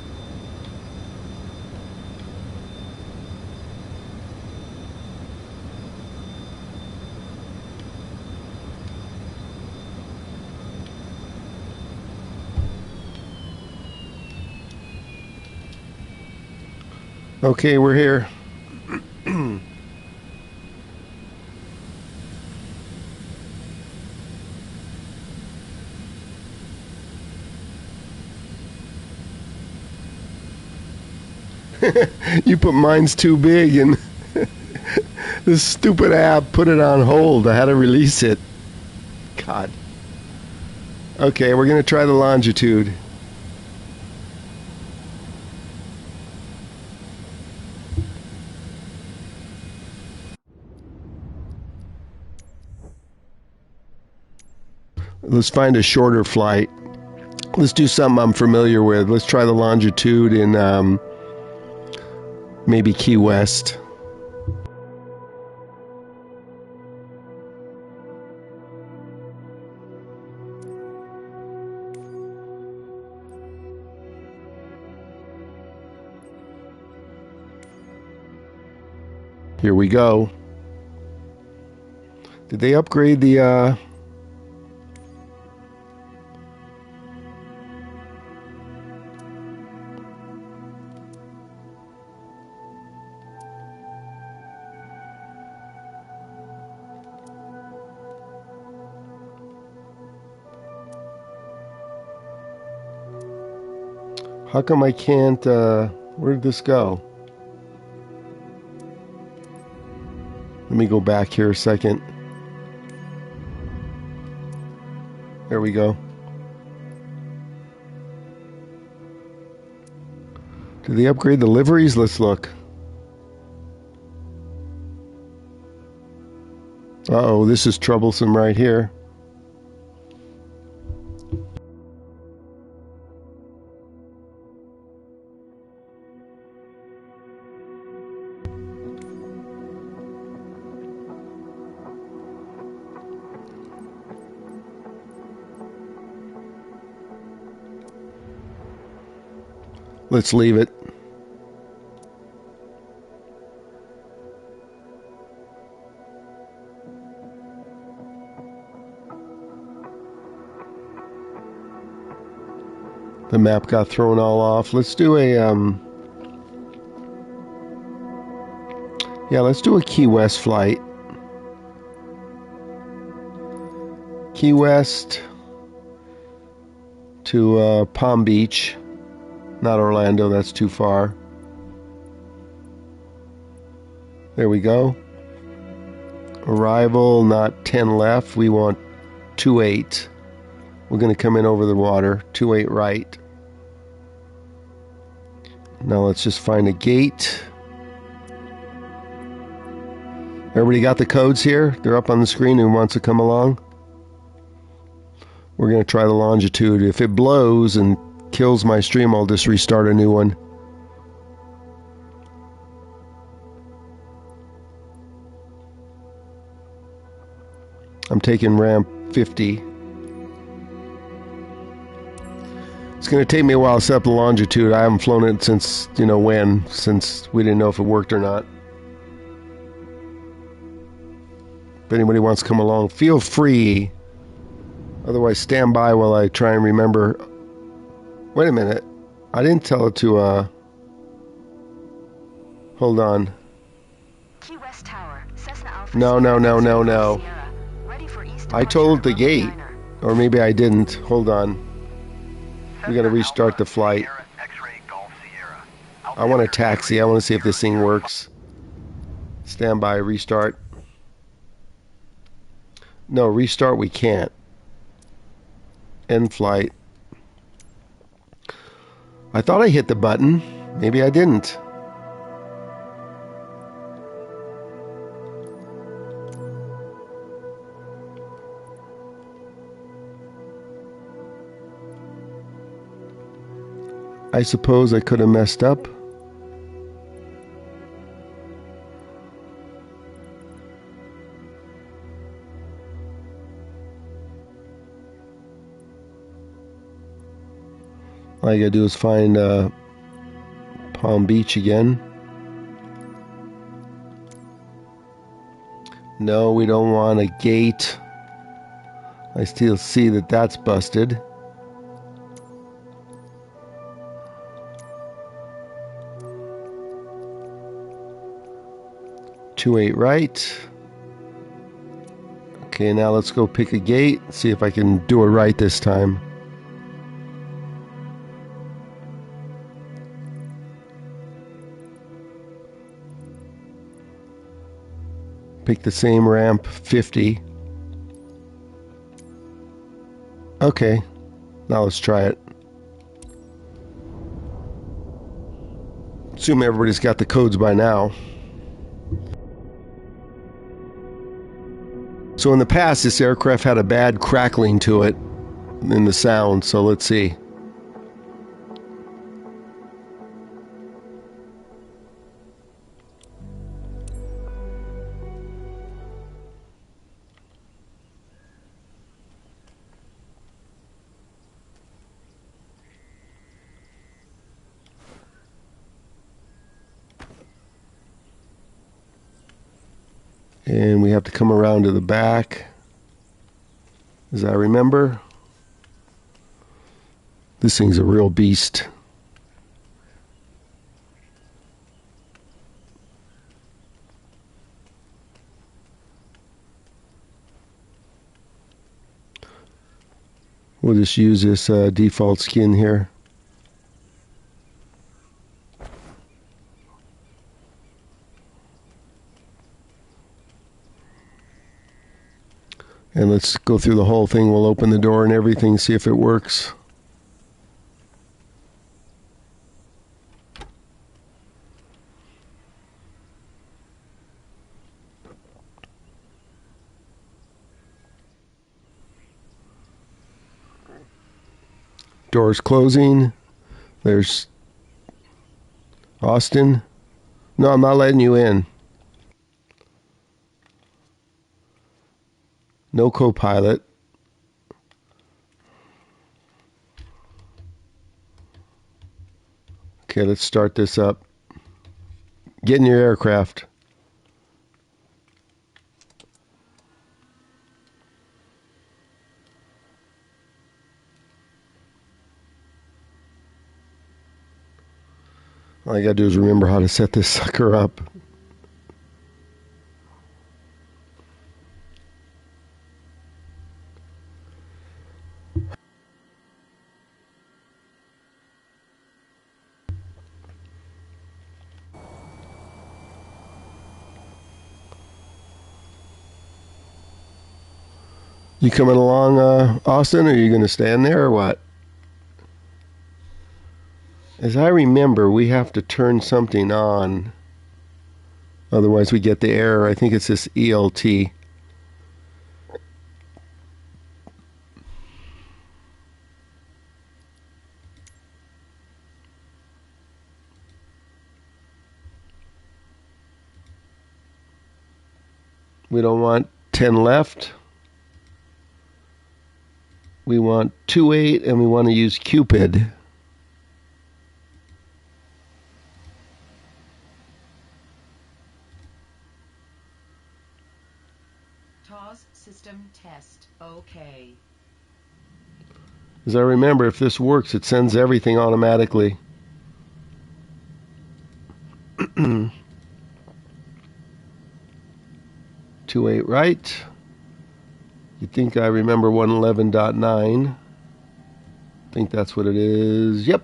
A: Okay, we're here. You put mine's too big and this stupid app put it on hold. I had to release it. God. Okay, we're going to try the longitude. Let's find a shorter flight. Let's do something I'm familiar with. Let's try the longitude in maybe Key West. Here we go. Did they upgrade the how come I can't, where did this go? Let me go back here a second. There we go. Did they upgrade the liveries? Let's look. Uh-oh, this is troublesome right here. Let's leave it. The map got thrown all off. Let's do a, yeah, let's do a Key West flight. Key West to Palm Beach. Not Orlando, that's too far. There we go. Arrival, not 10 left. We want 28. We're going to come in over the water. 28 right. Now let's just find a gate. Everybody got the codes here? They're up on the screen. Who wants to come along? We're going to try the longitude. If it blows and kills my stream, I'll just restart a new one. I'm taking ramp 50. It's going to take me a while to set up the longitude. I haven't flown it since, since we didn't know if it worked or not. If anybody wants to come along, feel free. Otherwise, stand by while I try and remember. Wait a minute. I didn't tell it to, hold on.
B: Key West Tower, Cessna Alpha
A: No.
B: Sierra, ready for east
A: I told the
B: departure
A: gate.
B: Diner.
A: Or maybe I didn't. Hold on. We gotta restart the flight. I want a taxi. I want to see if this thing works. Stand by, restart. No, restart we can't. End flight. I thought I hit the button. Maybe I didn't. I suppose I could have messed up. All I gotta do is find Palm Beach again. No, we don't want a gate. I still see that that's busted. Two 8 right. Okay, now let's go pick a gate. See if I can do it right this time. Pick the same ramp, 50. Okay, now let's try it. Assume everybody's got the codes by now. So in the past, this aircraft had a bad crackling to it in the sound, so let's see. And we have to come around to the back, as I remember. This thing's a real beast. We'll just use this default skin here. And let's go through the whole thing. We'll open the door and everything, see if it works. Doors closing. There's Austin. No, I'm not letting you in. No co-pilot. Okay, let's start this up. Get in your aircraft. All I gotta do is remember how to set this sucker up. You coming along, Austin, or are you going to stand there or what? As I remember, we have to turn something on. Otherwise we get the error. I think it's this ELT. We don't want 10 left. We want 2.8 and we want to use Cupid.
D: TOS system test. Okay.
A: As I remember, if this works, it sends everything automatically. 2.8 right. You think I remember 111.9. I think that's what it is. Yep.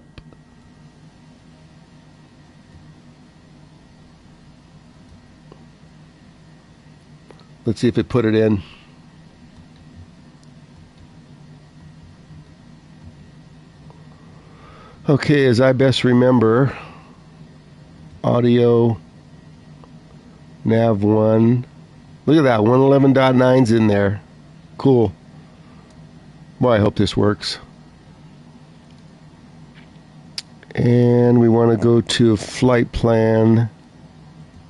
A: Let's see if it put it in. Okay, as I best remember, audio, nav 1. Look at that, 111.9's in there. Cool. Well, I hope this works. And we want to go to flight plan,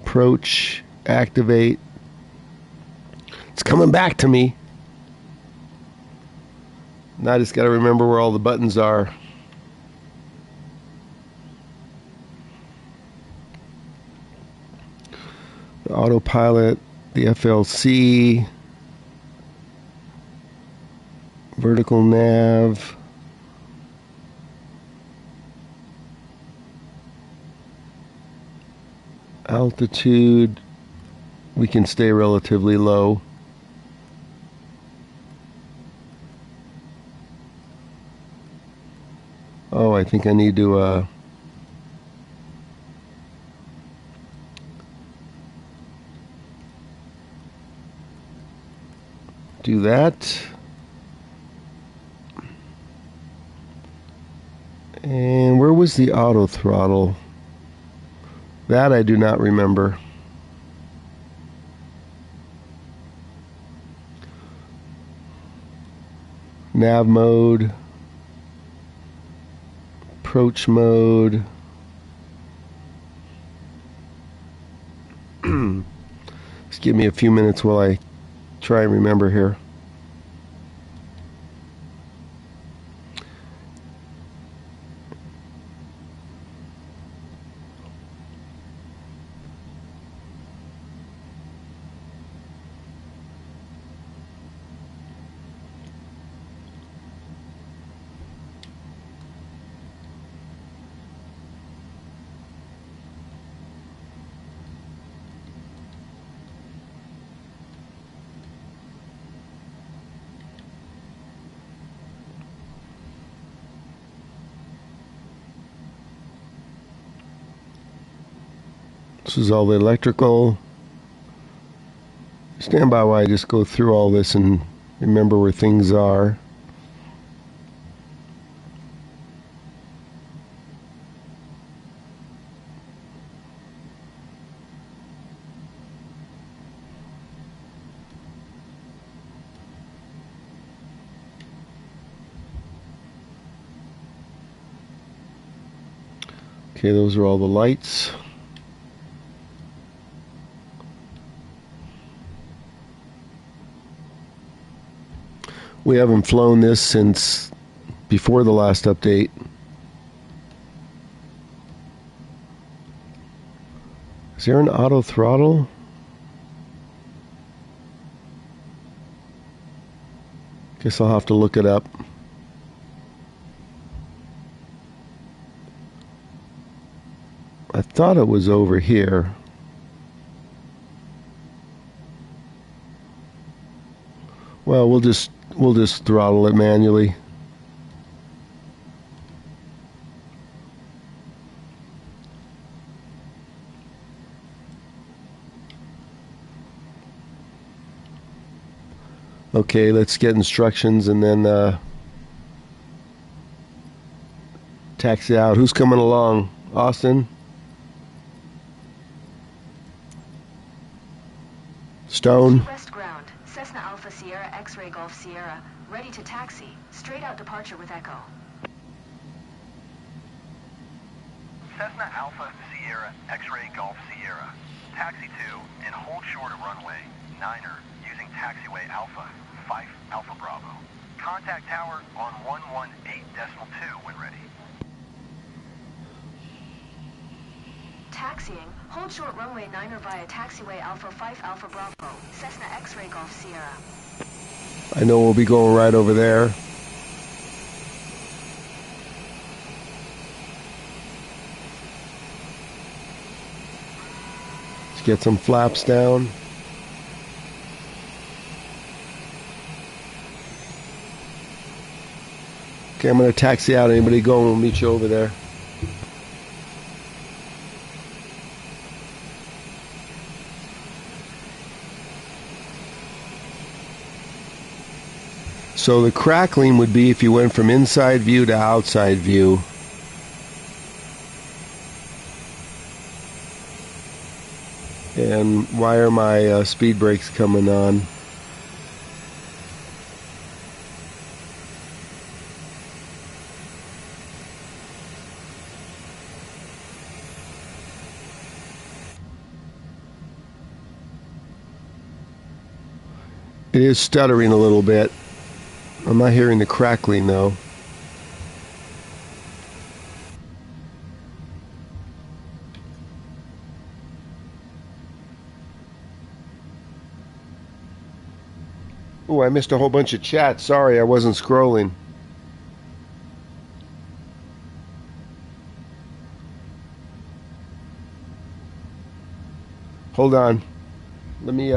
A: approach, activate. It's coming back to me. Now I just got to remember where all the buttons are. The autopilot, the FLC, vertical nav, altitude, we can stay relatively low. Oh, I think I need to do that. And where was the auto throttle? That I do not remember. Nav mode, approach mode. Just give me a few minutes while I try and remember here. This is all the electrical. Stand by while I just go through all this and remember where things are. Okay, those are all the lights. We haven't flown this since before the last update. Is there an auto throttle? Guess I'll have to look it up. I thought it was over here. Well, we'll just throttle it manually. Okay, let's get instructions and then taxi out. Who's coming along? Austin? Stone?
B: West ground. Cessna Alpha Sierra X-Ray Golf Sierra. Ready to taxi. Straight out departure with Echo.
C: Cessna Alpha Sierra X-Ray Golf Sierra. Taxi to and hold short of runway 9er using taxiway Alpha 5 Alpha Bravo. Contact tower on 118.2 when ready.
B: Taxiing. Hold short runway 9er via taxiway Alpha 5 Alpha Bravo. Cessna X-Ray Golf Sierra.
A: I know we'll be going right over there. Let's get some flaps down. Okay, I'm going to taxi out. Anybody going? We'll meet you over there. So the crackling would be if you went from inside view to outside view. And why are my speed brakes coming on? It is stuttering a little bit. I'm not hearing the crackling though. Oh, I missed a whole bunch of chat. Sorry, I wasn't scrolling. Hold on. Let me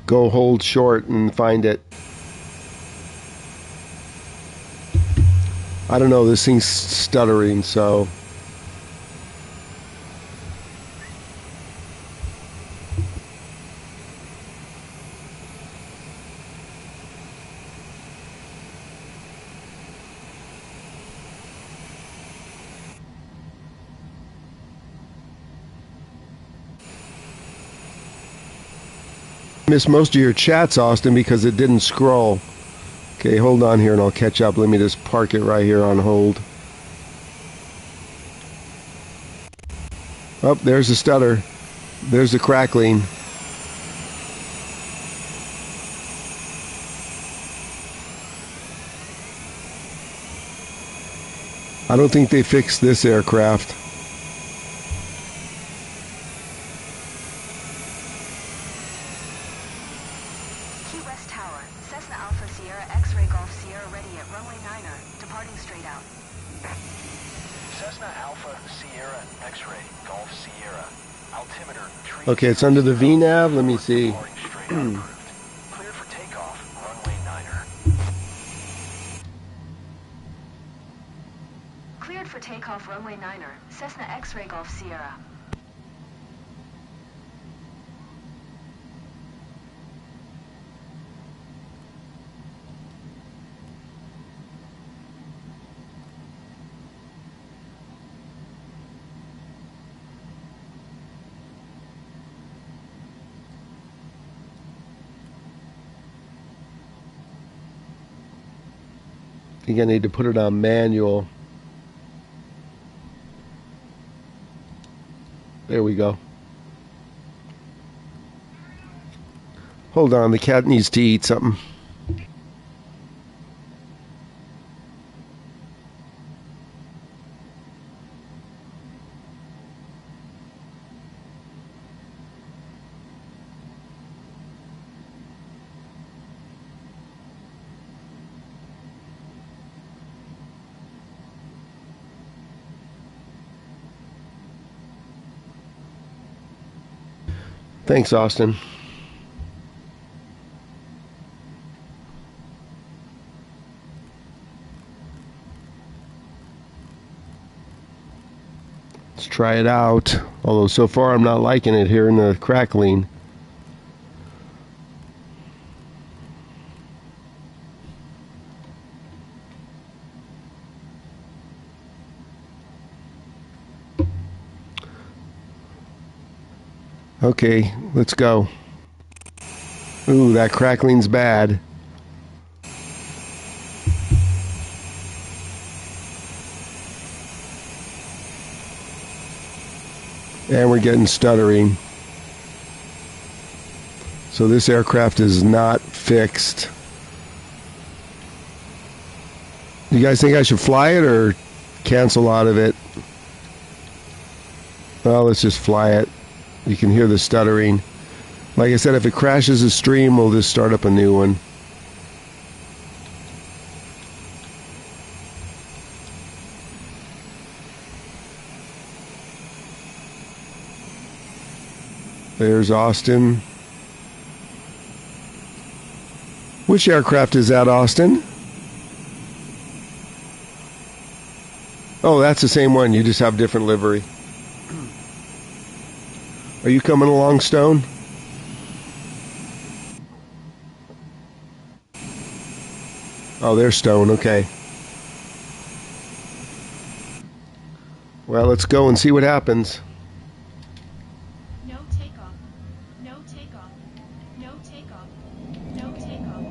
A: go hold short and find it. I don't know, this thing's stuttering, so. Missed most of your chats, Austin, because it didn't scroll. Okay, hold on here and I'll catch up. Let me just park it right here on hold. Oh, there's the stutter. There's the crackling. I don't think they fixed this aircraft.
B: Key West Tower. Cessna Alpha Sierra X-Ray Golf Sierra ready at runway 9er. Departing straight out.
C: Cessna Alpha Sierra X-Ray Golf Sierra. Altimeter tree.
A: Okay, it's under the VNAV. Let me see.
C: Cleared for takeoff. Runway 9er.
B: Cleared for takeoff runway 9er. Cessna X-Ray Golf Sierra.
A: think I need to put it on manual. There we go. Hold on, the cat needs to eat something. Thanks, Austin. Let's try it out. Although so far I'm not liking it here in the crackling. Okay, let's go. Ooh, that crackling's bad. And we're getting stuttering. So this aircraft is not fixed. You guys think I should fly it or cancel out of it? Well, let's just fly it. You can hear the stuttering. Like I said, if it crashes the stream, we'll just start up a new one. There's Austin. Which aircraft is that, Austin? Oh, that's the same one. You just have different livery. Are you coming along, Stone? Oh, there's Stone. Okay. Well, let's go and see what happens.
E: No takeoff. No takeoff. No takeoff. No takeoff.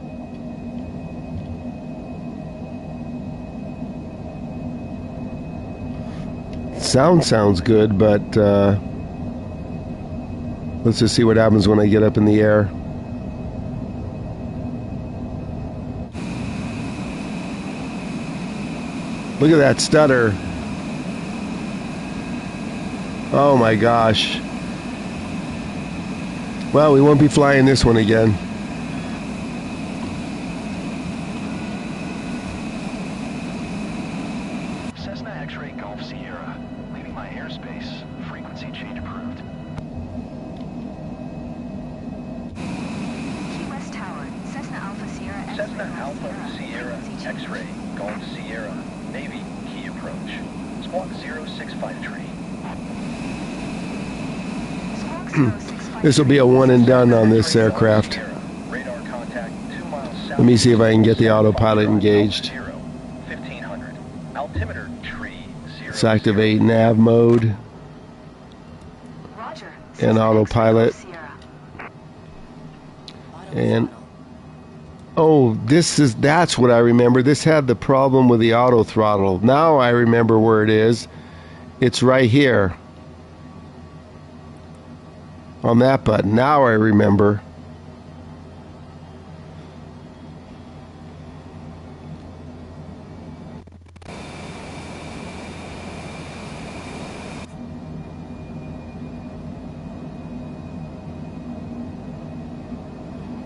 A: Sounds good, but let's just see what happens when I get up in the air. Look at that stutter. Oh my gosh. Well, we won't be flying this one again.
C: Cessna X-ray Golf Sierra. Leaving my airspace. Frequency change approved.
B: Key West Tower, Cessna Alpha Sierra X-ray.
C: Cessna Alpha Sierra X-ray Golf Sierra. Navy key approach. Squawk 065 tree.
B: Squawk 065.
A: This will be a one and done on this aircraft.
C: Radar contact 2 miles south.
A: Let me see if I can get the autopilot engaged.
C: 1500. Altimeter tree 0.
A: Let's activate nav mode
B: Roger.
A: and
B: Cessna
A: autopilot.
B: X-ray Golf Sierra.
A: And oh, that's what I remember. This had the problem with the auto throttle. Now I remember where it is. It's right here on that button. Now I remember.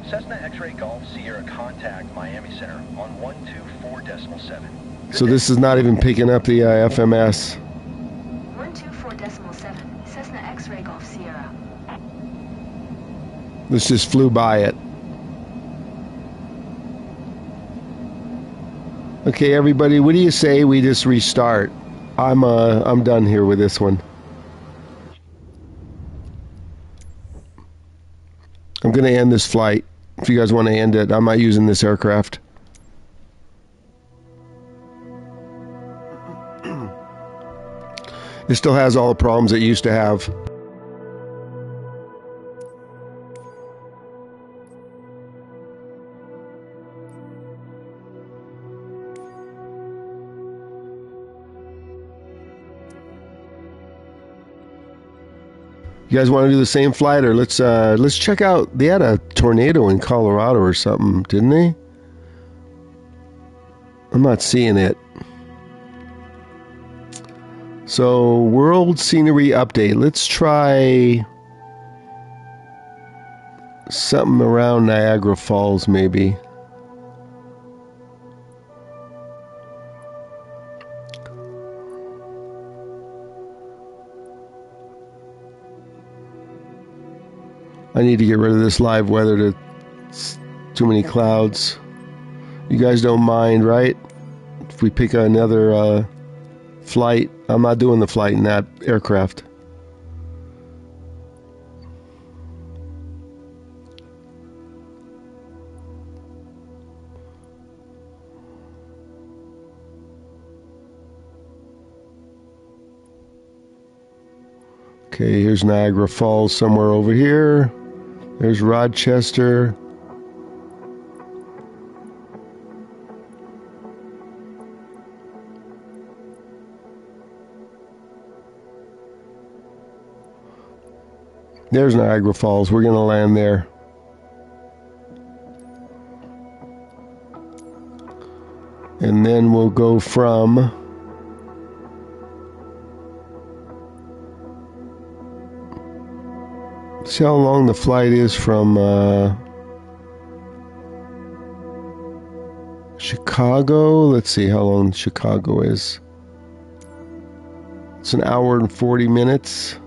C: Cessna X-ray Golf Sierra contact Miami Center on 124.7.
A: So this is not even picking up the FMS.
B: 124.7, Cessna X-ray Golf Sierra.
A: This just flew by it. Okay, everybody, what do you say we just restart? I'm done here with this one. I'm going to end this flight. If you guys want to end it, I'm not using this aircraft. It still has all the problems it used to have. You guys want to do the same flight, or let's check out? They had a tornado in Colorado or something, didn't they? I'm not seeing it. So, world scenery update. Let's try something around Niagara Falls, maybe. I need to get rid of this live weather. It's too many clouds. You guys don't mind, right? If we pick another flight. I'm not doing the flight in that aircraft. Okay, here's Niagara Falls somewhere over here. There's Rochester. There's Niagara Falls. We're going to land there. And then we'll go from... See how long the flight is from Chicago. Let's see how long Chicago is. It's an hour and 40 minutes.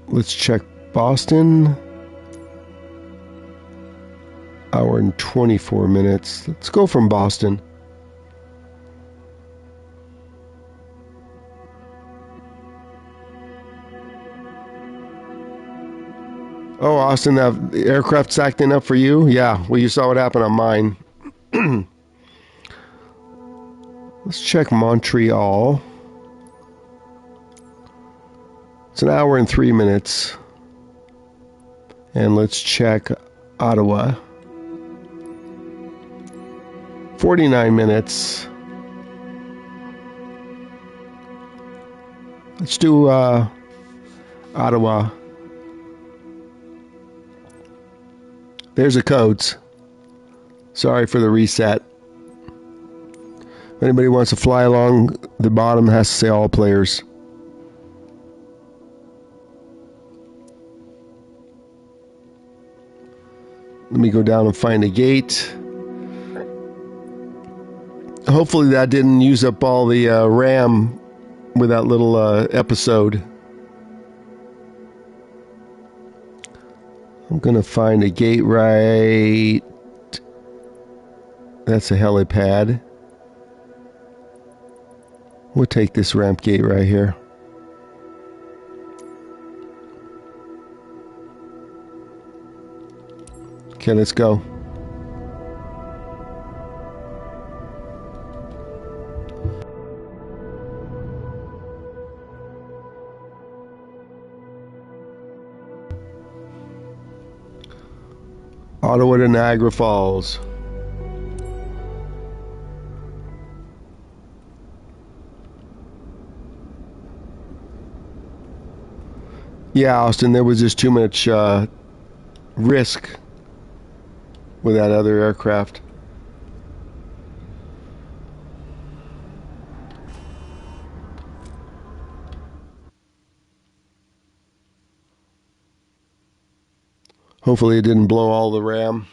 A: Let's check Boston. Hour and 24 minutes. Let's go from Boston. Oh, Austin, that aircraft's acting up for you? Yeah, well, you saw what happened on mine. Let's check Montreal. It's an hour and 3 minutes. And let's check Ottawa. 49 minutes. Let's do Ottawa. There's the codes. Sorry for the reset. If anybody wants to fly along, the bottom has to say all players. Let me go down and find a gate. Hopefully that didn't use up all the RAM with that little episode. I'm going to find a gate right... That's a helipad. We'll take this ramp gate right here. Okay, let's go. Ottawa to Niagara Falls. Yeah, Austin, there was just too much risk with that other aircraft. Hopefully it didn't blow all the RAM.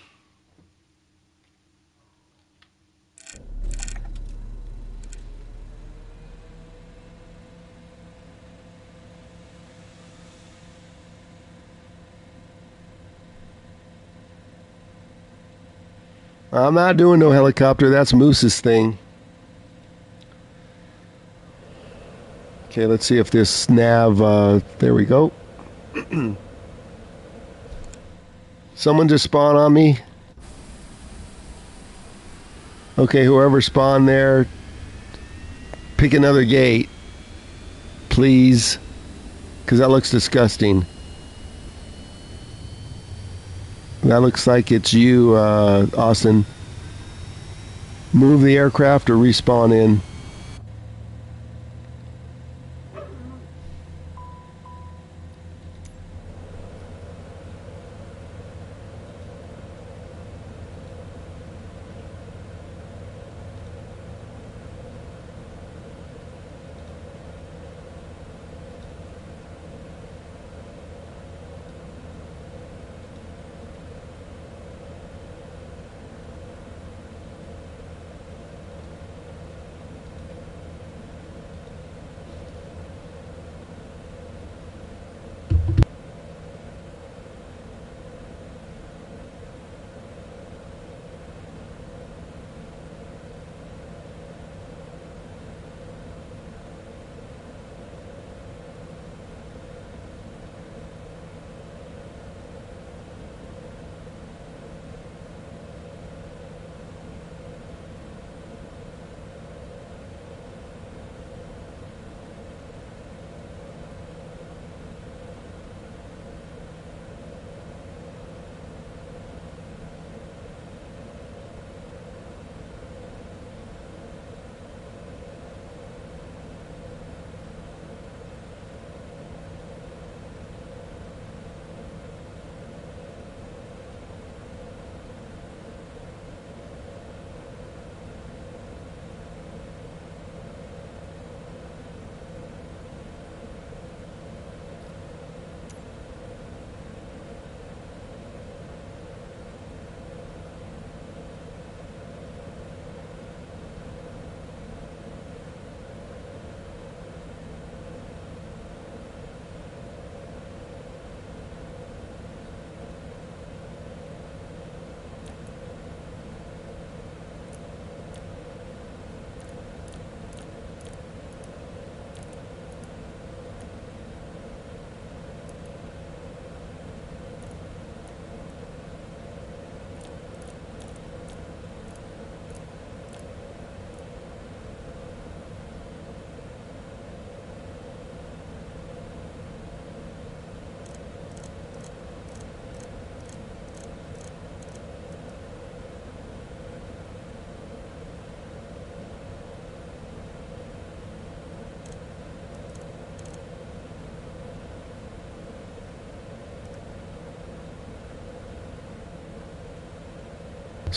A: I'm not doing no helicopter. That's Moose's thing. Okay, let's see if this nav... there we go. Someone just spawned on me. Okay, whoever spawned there, pick another gate, please, because that looks disgusting. That looks like it's you, Austin. Move the aircraft or respawn in.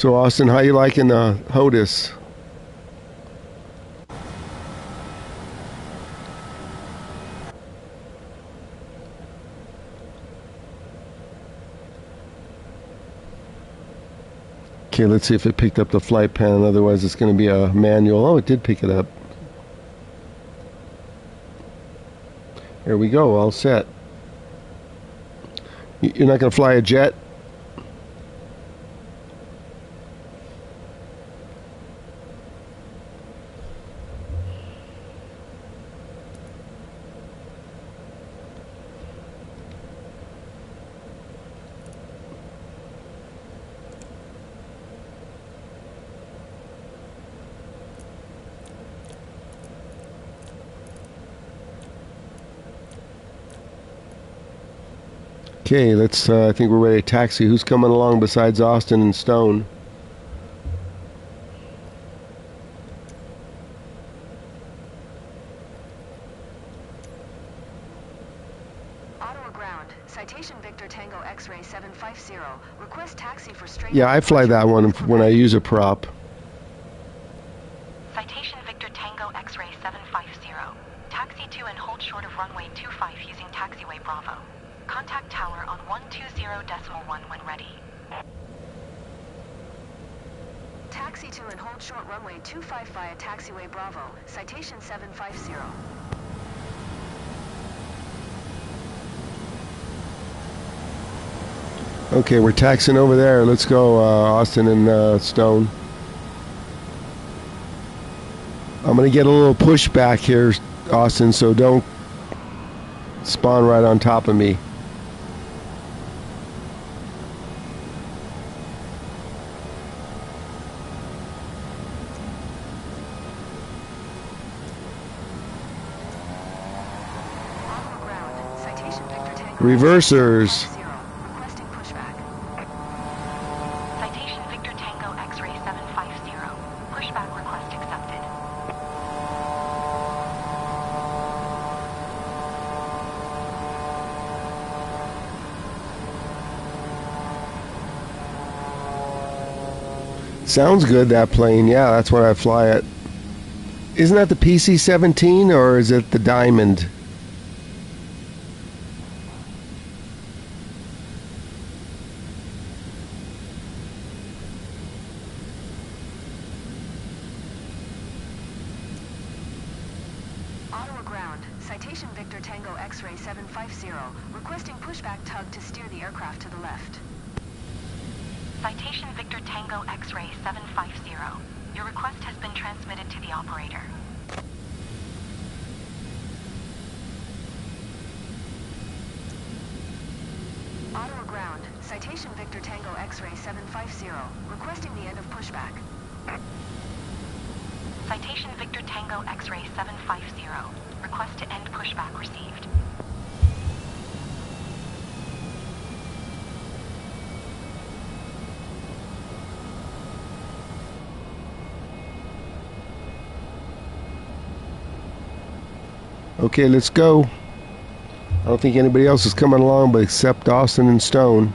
A: So Austin, how you liking the HOTUS? Okay, let's see if it picked up the flight pan. Otherwise, it's going to be a manual. Oh, it did pick it up. Here we go, all set. You're not going to fly a jet? Okay, let's. I think we're ready to taxi. Who's coming along besides Austin and Stone?
B: Ottawa ground. Citation Victor Tango X-ray 750. Request taxi for straight.
A: Yeah, I fly that one when I use a prop.
F: Citation Victor Tango X-ray 750. Taxi to and hold short of runway 25 using taxiway Bravo. Contact tower on 120.1 when ready.
B: Taxi to and hold short runway 25 via taxiway Bravo. Citation 750.
A: Okay, we're taxiing over there. Let's go, Austin and Stone. I'm going to get a little pushback here, Austin, so don't spawn right on top of me.
B: Ottawa ground. Citation Victor Tango
A: Reversers.
B: Requesting pushback.
F: Citation Victor Tango X-ray 750. Pushback request accepted.
A: Sounds good, that plane. Yeah, that's what I fly at. Isn't that the PC-17 or is it the Diamond?
B: Ottawa ground. Citation Victor Tango X-ray 750. Requesting pushback tug to steer the aircraft to the left.
F: Citation Victor Tango X-ray 750. Your request has been transmitted to the operator.
B: Ottawa ground. Citation Victor Tango X-ray 750. Requesting the end of pushback.
F: Citation Victor Tango X-ray 750. Request to end pushback received.
A: Okay, let's go. I don't think anybody else is coming along but except Austin and Stone.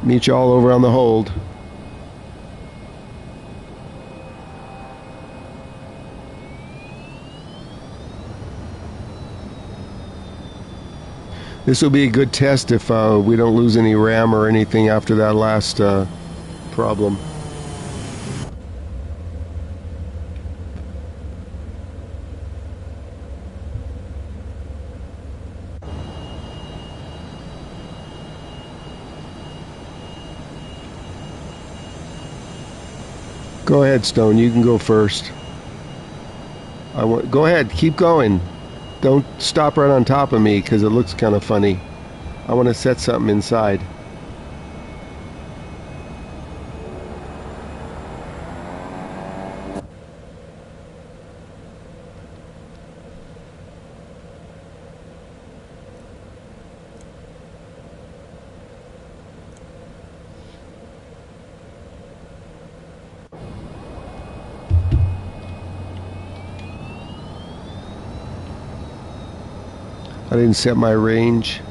A: Meet you all over on the hold. This will be a good test if we don't lose any RAM or anything after that last problem. Go ahead, Stone. You can go first. Go ahead. Keep going. Don't stop right on top of me because it looks kind of funny. I want to set something inside. I didn't set my range.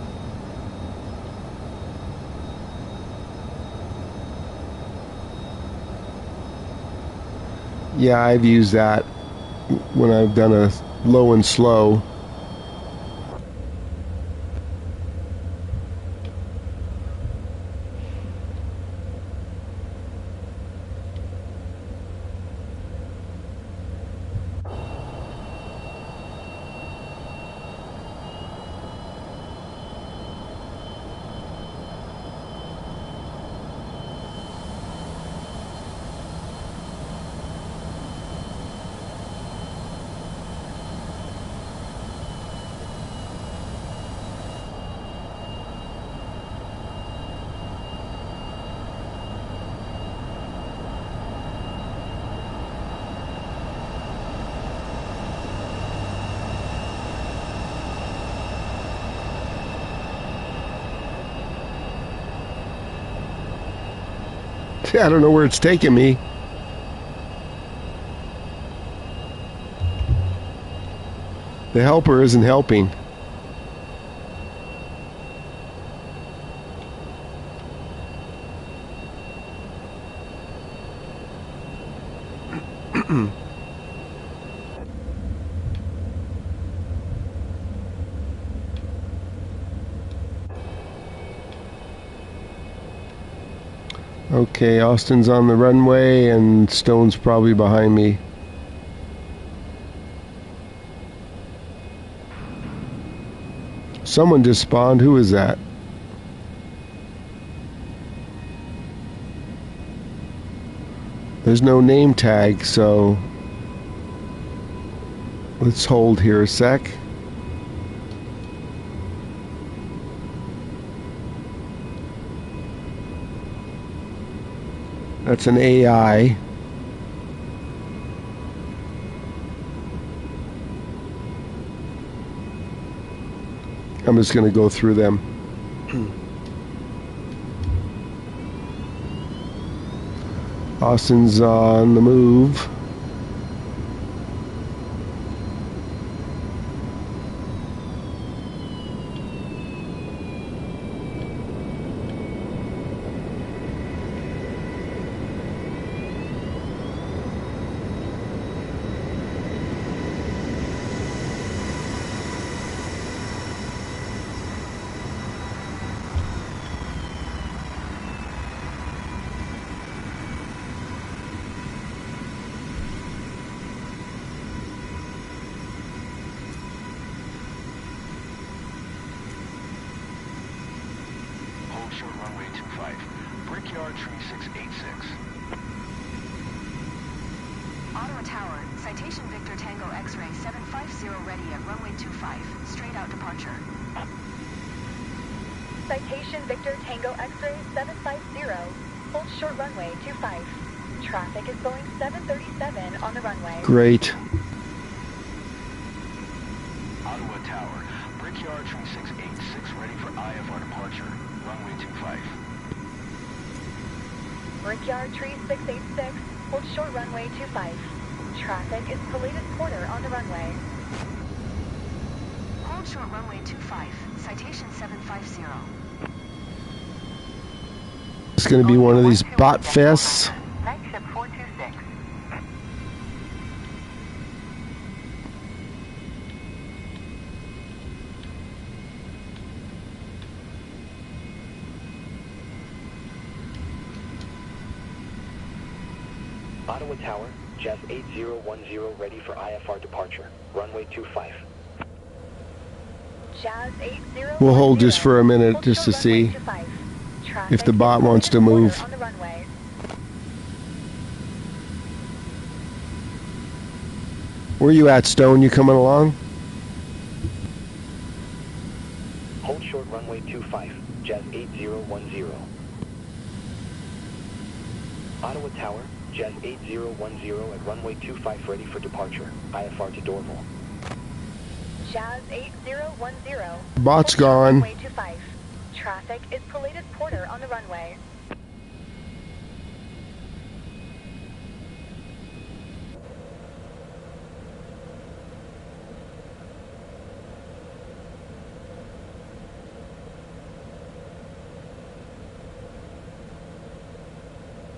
A: Yeah, I've used that when I've done a low and slow. I don't know where it's taking me. The helper isn't helping. Okay, Austin's on the runway and Stone's probably behind me. Someone just spawned. Who is that? There's no name tag, so let's hold here a sec. That's an AI. I'm just going to go through them. Austin's on the move.
C: Short runway 25. Brickyard tree 686.
B: Ottawa Tower, citation Victor Tango X-ray 750 ready at runway 25, straight out departure.
F: Citation Victor Tango X-ray 750. Hold short runway 25. Traffic is going 737 on the runway.
A: Great.
C: Ottawa Tower, Brickyard tree 686 ready for IFR departure. Runway 25.
F: Brickyard tree 686. Hold short runway 25. Traffic is Palladius Corner on the runway.
B: Hold short runway 25, citation 750.
A: It's going to be one of these bot fests.
F: Night ship 426.
G: Ottawa Tower, Jazz 8010 ready for IFR departure. Runway 25.
F: Jazz 8010.
A: We'll hold just for a minute just to see if the bot wants to move.
F: On the runway.
A: Where you at, Stone? You coming along?
G: Hold short runway 25. Jazz 8010. Ottawa Tower, Jazz 8010 at runway 25 ready for departure. IFR to Dorval.
F: Jazz 8010.
A: Bot's
F: Hold short
A: gone.
F: Runway 25. Traffic is Palladius Porter on the runway.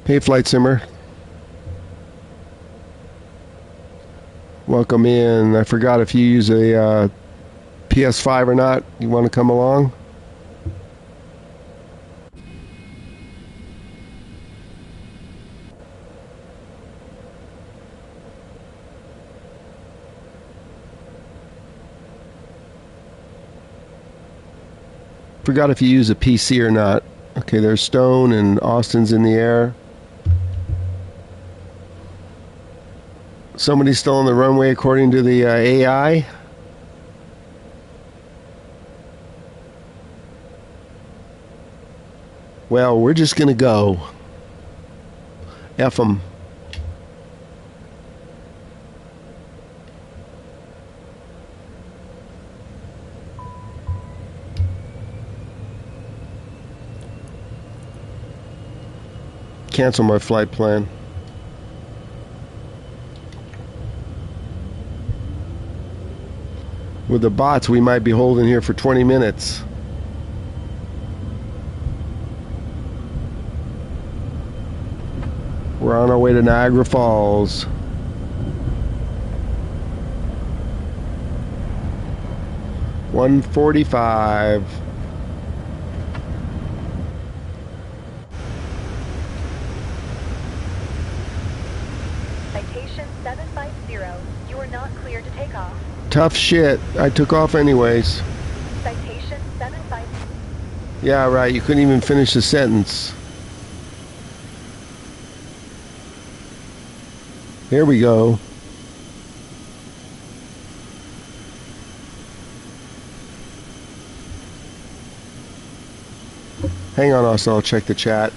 A: Hey, Flight Simmer. Welcome in. I forgot if you use a PS5 or not. You want to come along? Forgot if you use a PC or not. Okay, there's Stone and Austin's in the air. Somebody's still on the runway according to the AI. Well, we're just going to go. F them. Cancel my flight plan. With the bots, we might be holding here for 20 minutes. We're on our way to Niagara Falls. $1:45.
F: Citation 750. You are not clear to take off.
A: Tough shit. I took off anyways.
F: Citation 750.
A: Yeah, right. You couldn't even finish the sentence. Here we go. Hang on, Austin. I'll check the chat.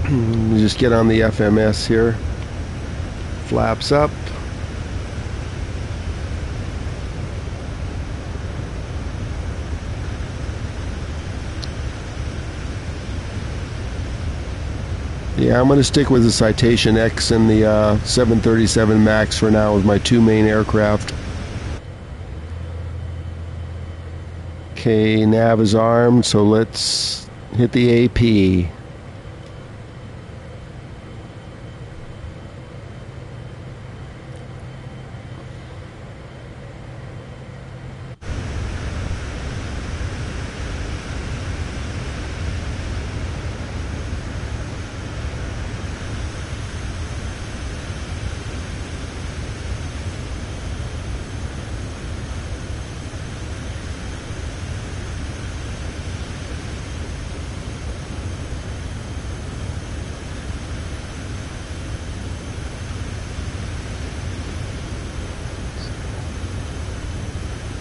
A: Let me just get on the FMS here. Flaps up. Yeah, I'm going to stick with the Citation X and the 737 MAX for now with my two main aircraft. Okay, nav is armed, so let's hit the AP.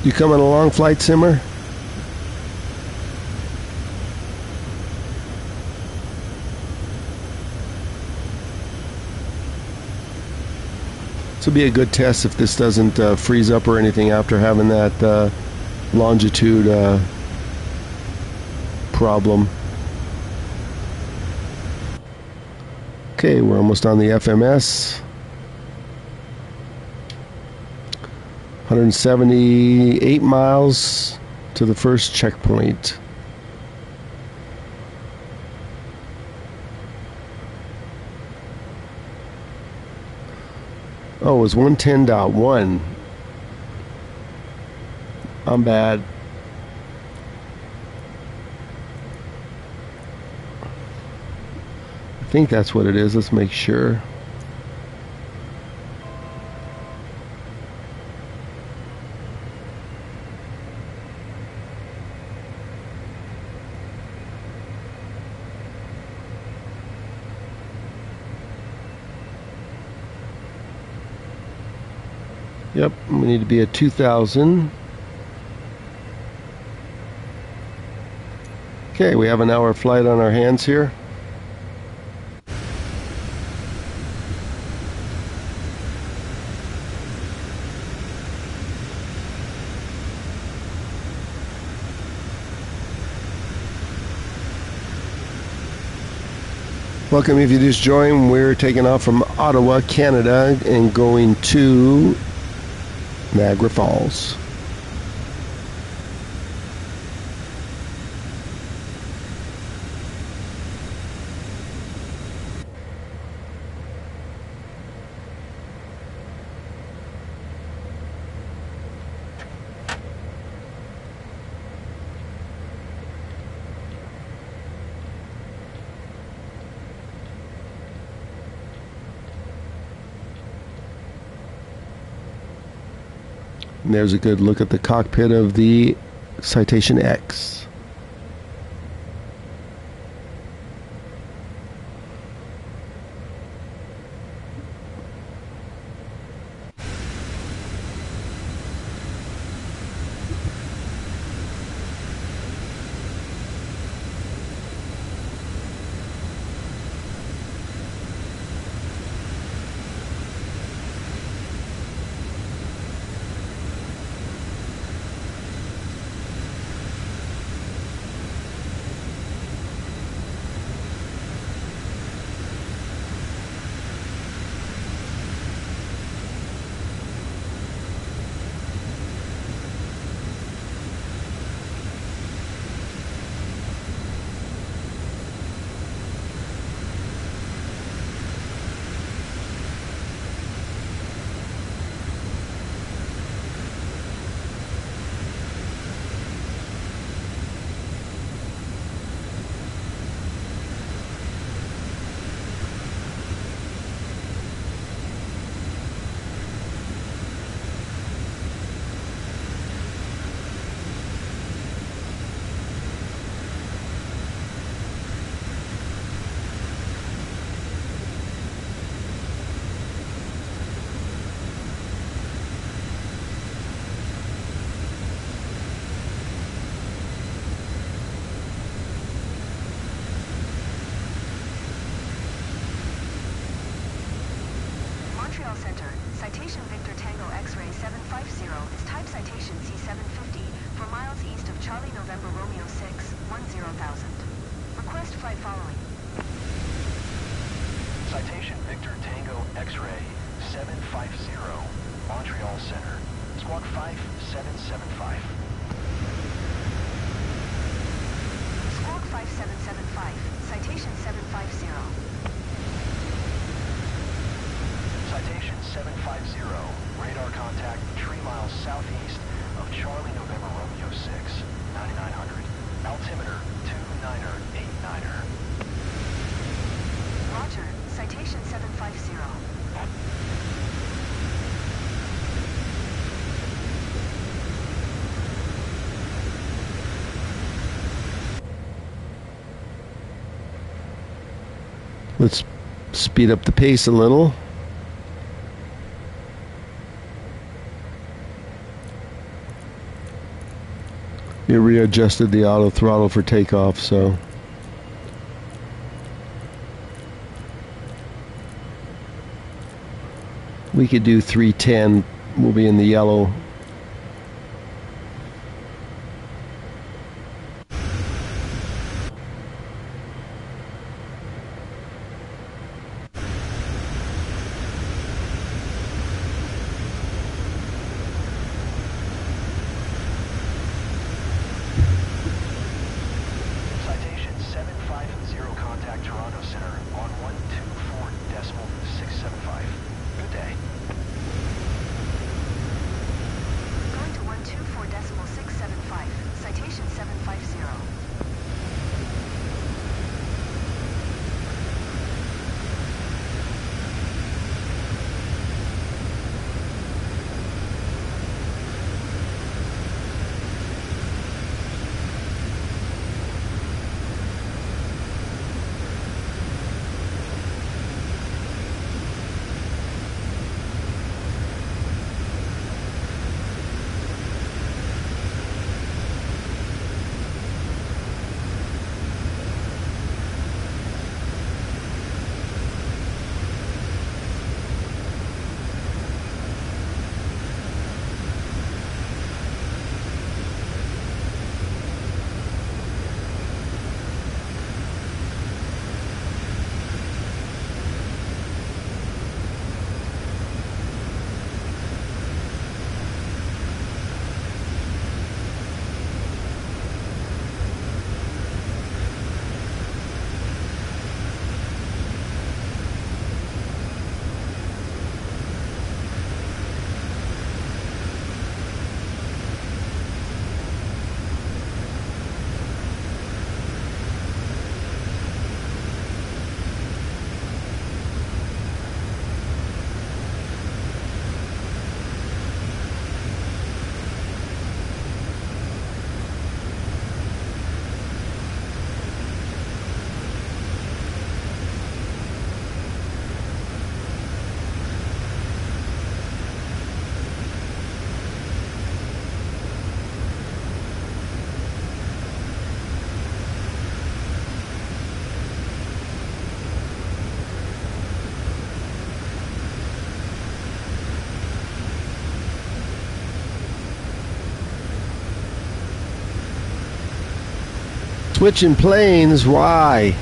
A: You coming along, Flight Simmer? This will be a good test if this doesn't freeze up or anything after having that longitude problem. Okay, we're almost on the FMS. 178 miles to the first checkpoint. Oh, it was 110.1. I'm bad. I think that's what it is. Let's make sure. Yep, we need to be at 2,000. Okay, we have an hour flight on our hands here. Welcome if you just joined. We're taking off from Ottawa, Canada, and going to Niagara Falls. And there's a good look at the cockpit of the Citation X.
B: Montreal Center, Citation Victor Tango X-Ray 750 is type citation C750 for miles east of Charlie November Romeo 6, 10,000. Request flight following.
C: Citation Victor Tango X-Ray 750, Montreal Center, Squawk 5775.
B: Squawk 5775, citation 750.
C: Citation 750, radar contact 3 miles southeast of Charlie November Romeo 6, 9900. Altimeter 29er89er.
B: Roger, citation 750.
A: Let's speed up the pace a little. You readjusted the auto throttle for takeoff, so we could do 310. We'll be in the yellow.
C: Citation 750, contact Toronto Center on 124.675. Good day.
A: Switching planes, why?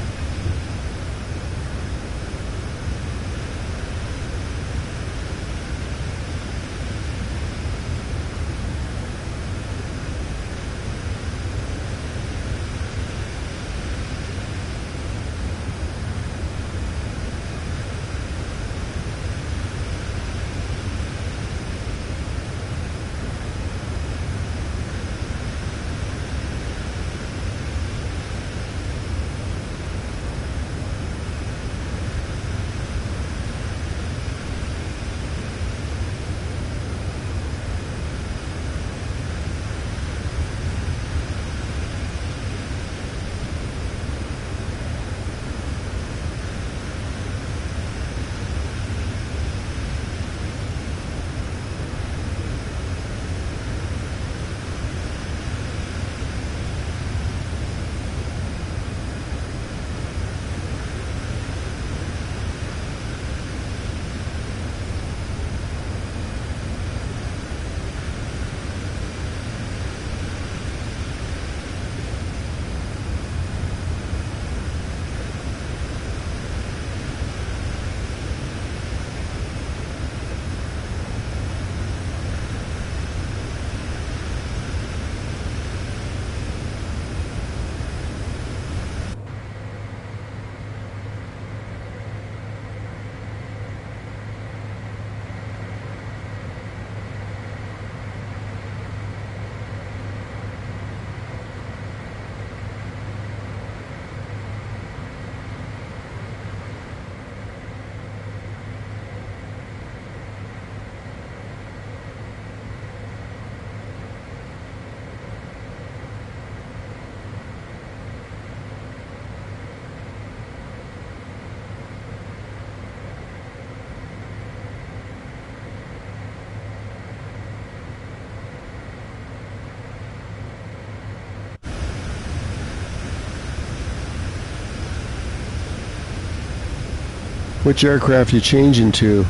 A: Which aircraft you changing to?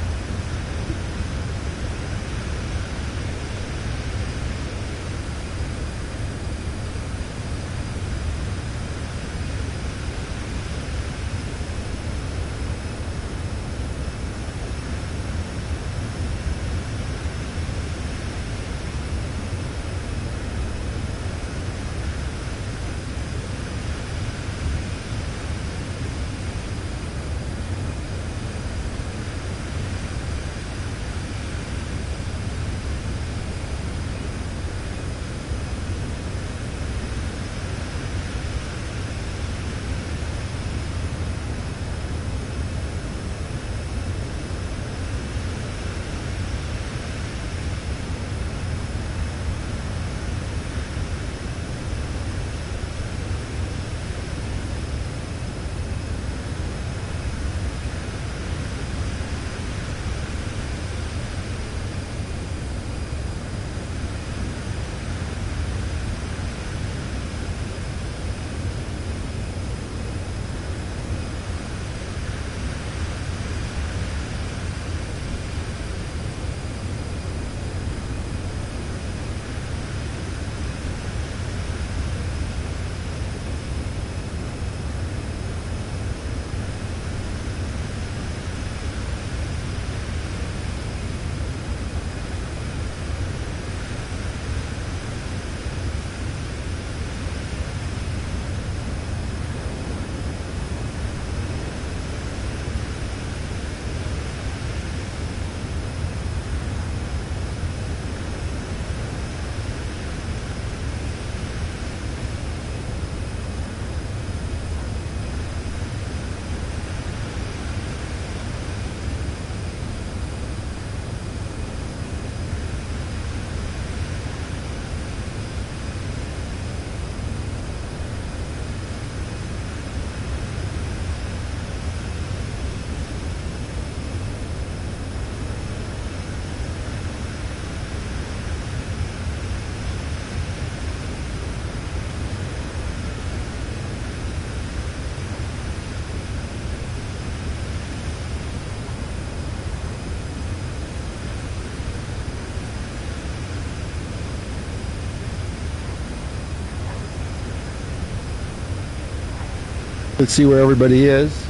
A: Let's see where everybody is.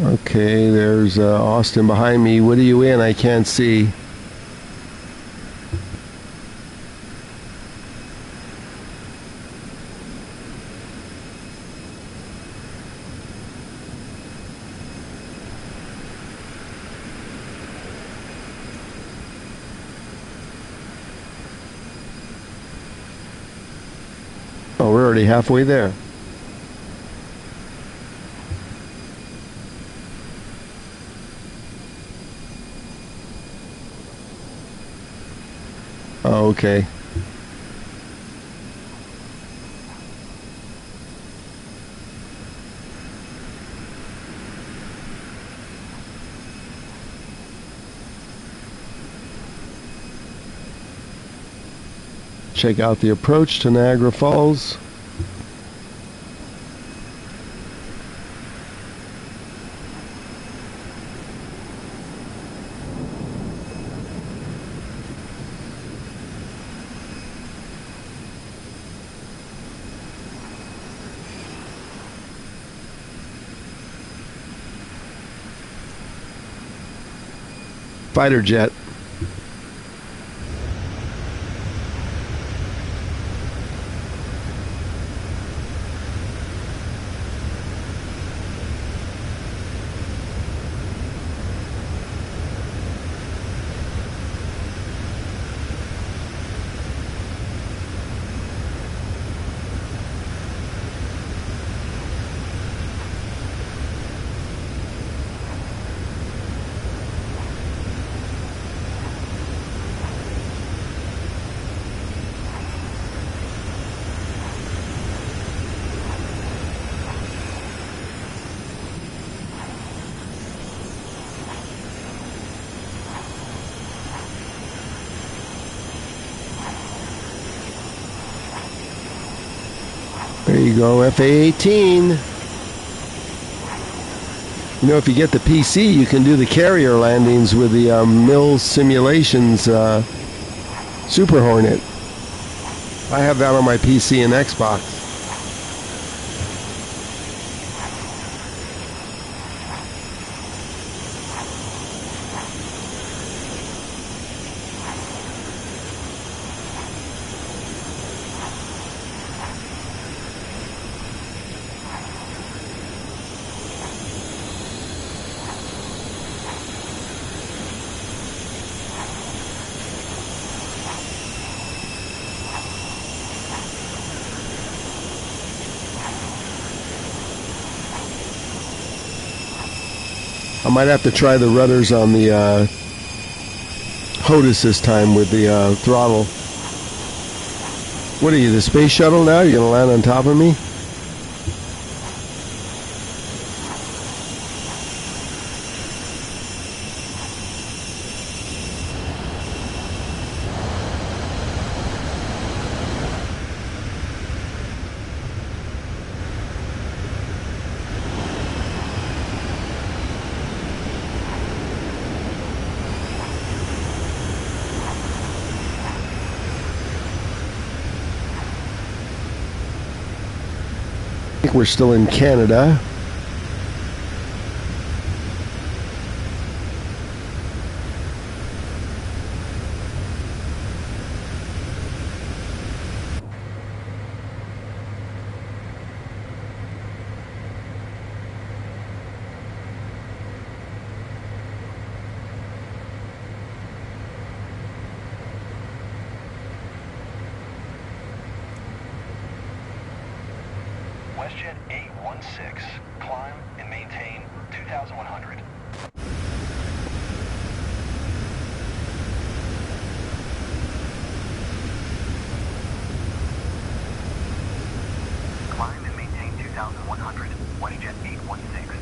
A: Okay, there's Austin behind me. What are you in? I can't see. Oh, we're already halfway there. Oh, okay. Check out the approach to Niagara Falls. Fighter jet. There you go, FA-18. You know, if you get the PC, you can do the carrier landings with the Mills Simulations Super Hornet. I have that on my PC and Xbox. I might have to try the rudders on the HOTUS this time with the throttle. What are you, the space shuttle now? You're going to land on top of me? I think we're still in Canada.
C: WestJet 816, climb and maintain 2,100. Climb and maintain 2,100, WestJet 816.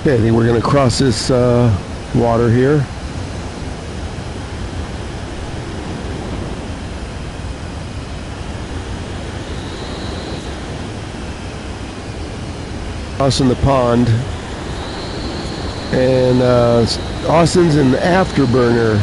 A: Okay, I think we're going to cross this water here. Crossing the pond. And Austin's an afterburner.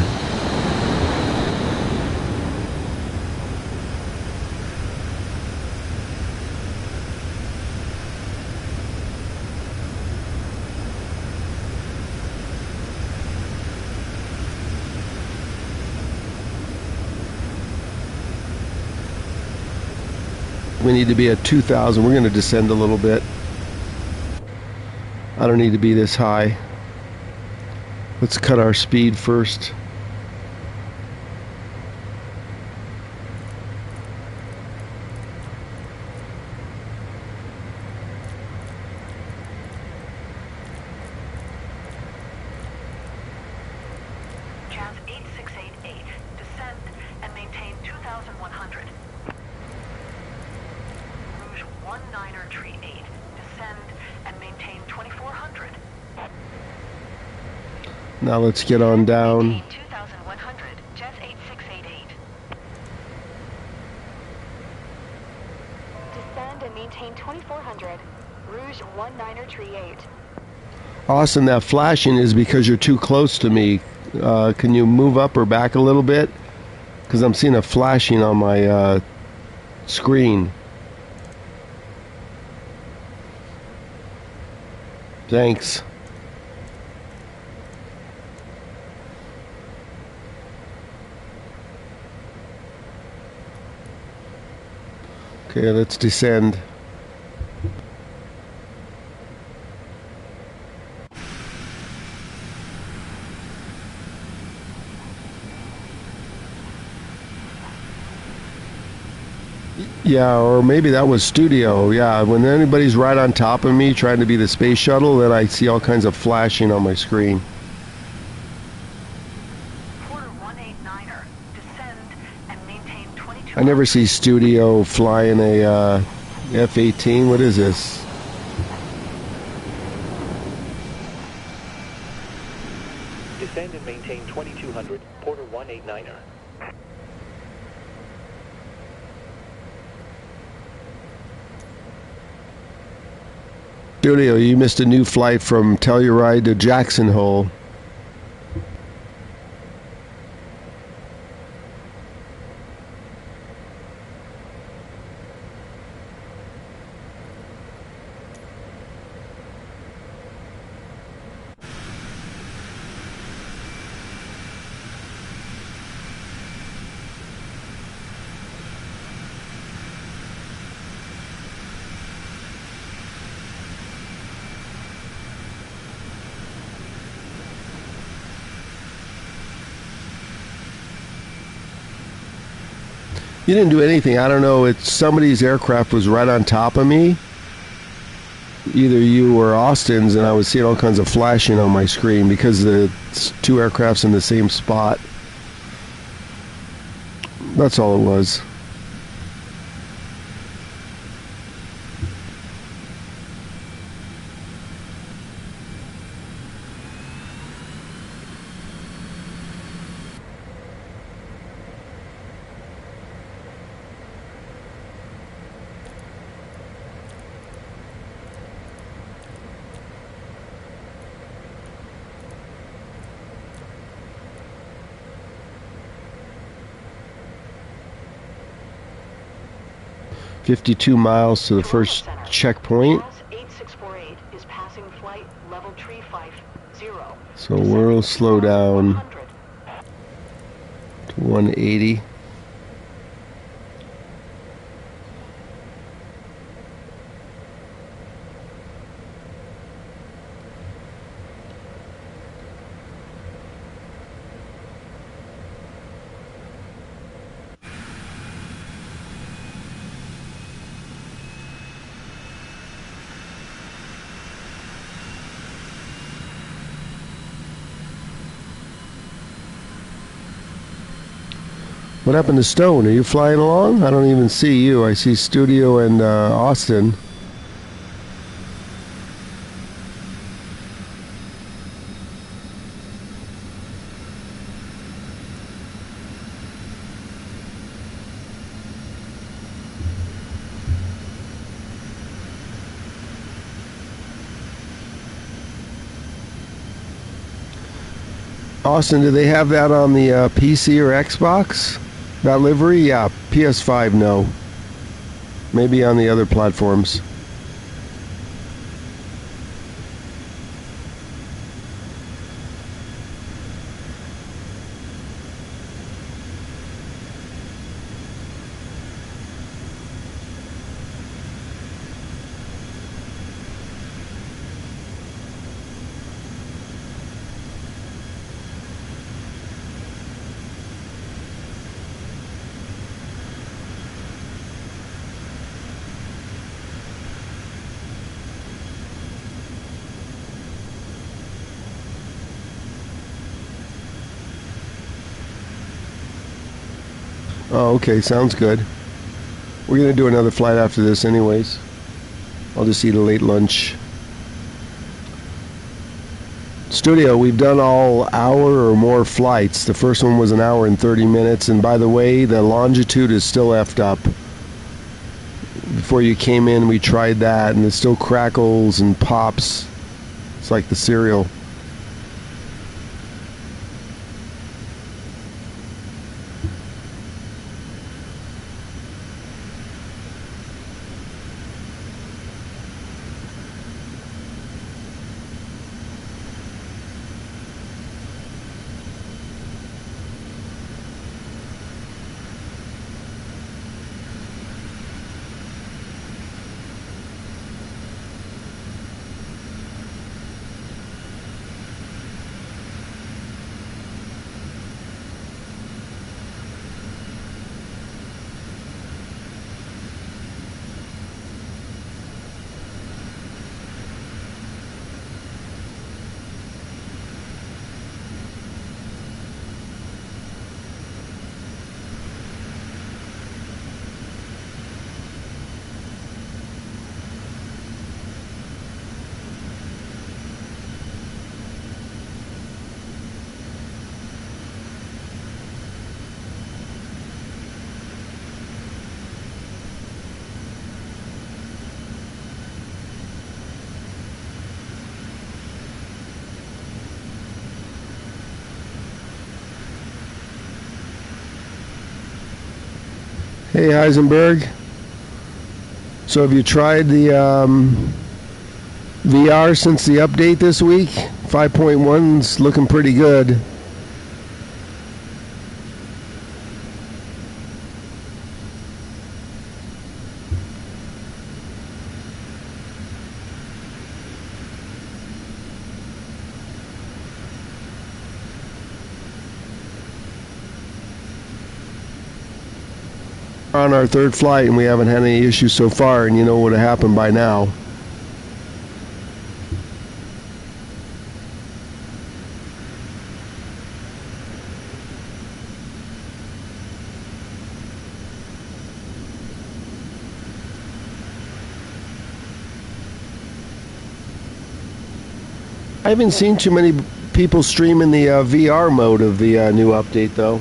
A: We need to be at 2,000. We're going to descend a little bit. I don't need to be this high. Let's cut our speed first.
F: Jazz 8688, descend and maintain 2,100. Rouge 19er tree 8, descend and maintain 2,400.
A: Now let's get on down.
F: Maintain 2,100, Jazz 8688.
B: Descend and maintain 2400. Rouge 19er tree 8.
A: Austin, that flashing is because you're too close to me. Can you move up or back a little bit? Because I'm seeing a flashing on my screen. Thanks. Okay, let's descend. Yeah, or maybe that was studio. Yeah, when anybody's right on top of me trying to be the space shuttle, then I see all kinds of flashing on my screen.
F: Porter 189er, descend and maintain 22.
A: I never see studio flying a F-18. What is this?
G: Descend and maintain 2,200. Porter 189er.
A: Studio, you missed a new flight from Telluride to Jackson Hole. You didn't do anything. I don't know. It's somebody's aircraft was right on top of me. Either you or Austin's, and I was seeing all kinds of flashing on my screen because the two aircrafts in the same spot. That's all it was. "52 miles to the first checkpoint."
F: Jazz 8648 is passing flight level tree 50.
A: So we'll slow down
F: 100.
A: to 180. What happened to Stone? Are you flying along? I don't even see you. I see Studio and Austin. Austin, do they have that on the PC or Xbox? That livery? Yeah. PS5, no. Maybe on the other platforms. Oh, okay, sounds good. We're going to do another flight after this anyways. I'll just eat a late lunch. Studio, we've done all hour or more flights. The first one was an hour and 30 minutes, and by the way, the longitude is still effed up. Before you came in, we tried that, and it still crackles and pops. It's like the cereal. Hey Heisenberg, so have you tried the VR since the update this week? 5.1's looking pretty good. On our third flight and we haven't had any issues so far, and you know what would have happened by now. I haven't seen too many people streaming the VR mode of the new update though.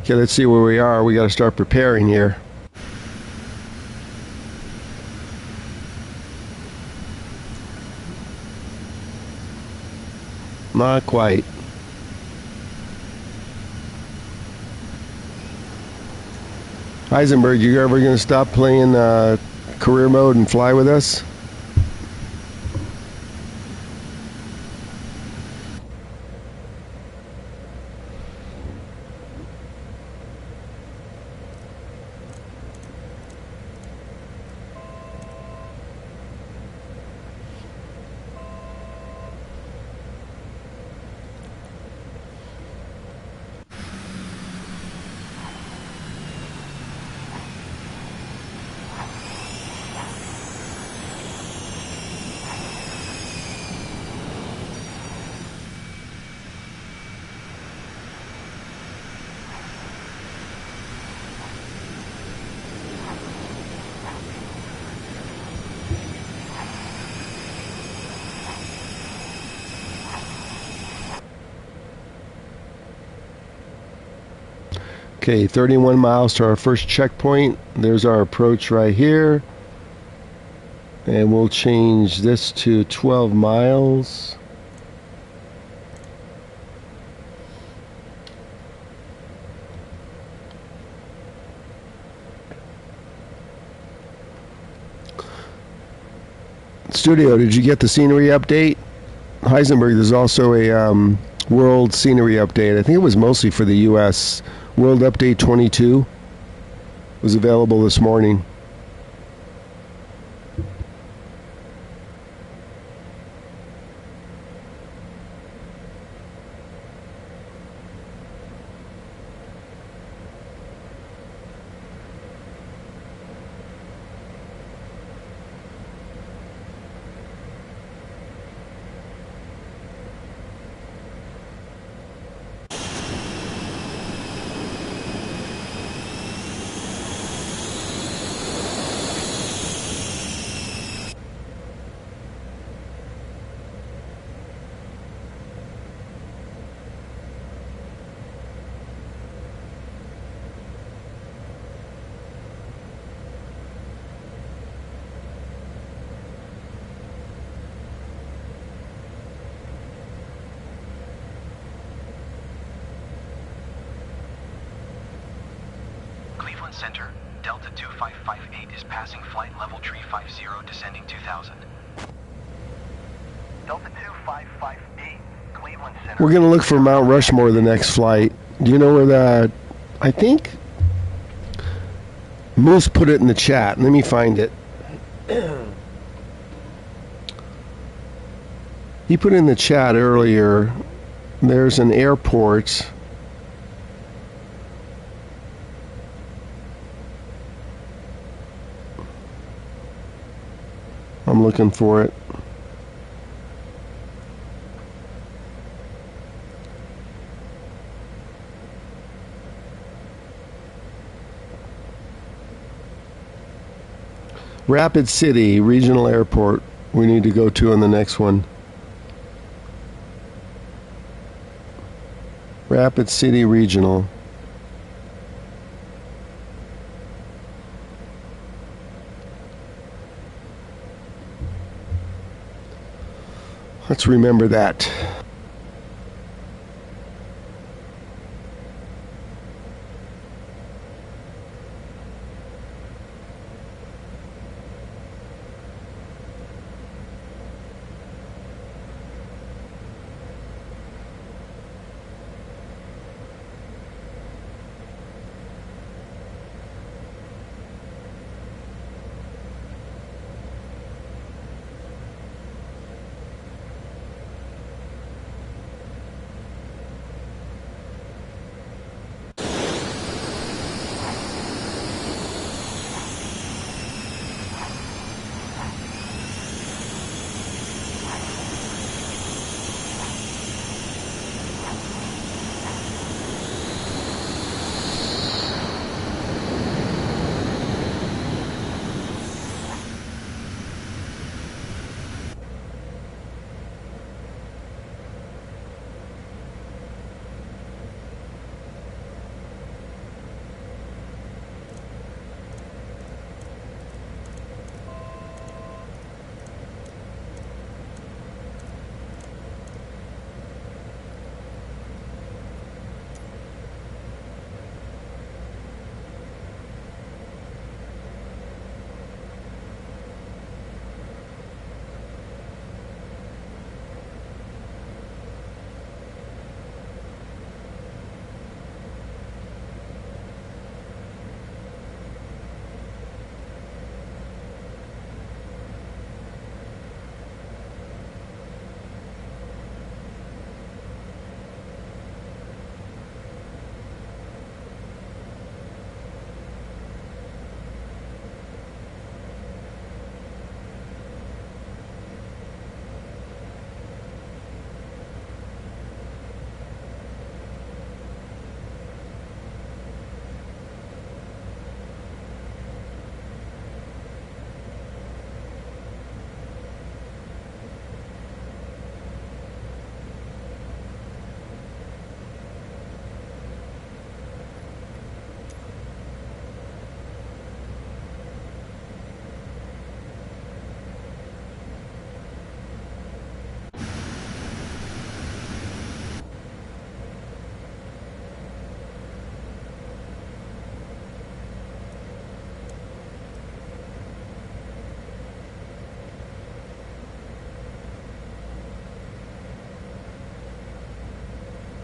A: Okay, let's see where we are. We got to start preparing here. Not quite. Heisenberg, you ever going to stop playing career mode and fly with us? Okay, 31 miles to our first checkpoint. There's our approach right here. And we'll change this to 12 miles. Studio, did you get the scenery update? Heisenberg, there's also a world scenery update. I think it was mostly for the U.S. World Update 22 was available this morning.
C: Center, Delta 2558 is passing flight level 350, descending 2000. Delta 2558, Cleveland Center.
A: We're going to look for Mount Rushmore the next flight. Do you know where that... I think Moose put it in the chat. Let me find it. He put in the chat earlier. There's an airport... I'm looking for it. Rapid City Regional Airport we need to go to on the next one. Rapid City Regional. Let's remember that.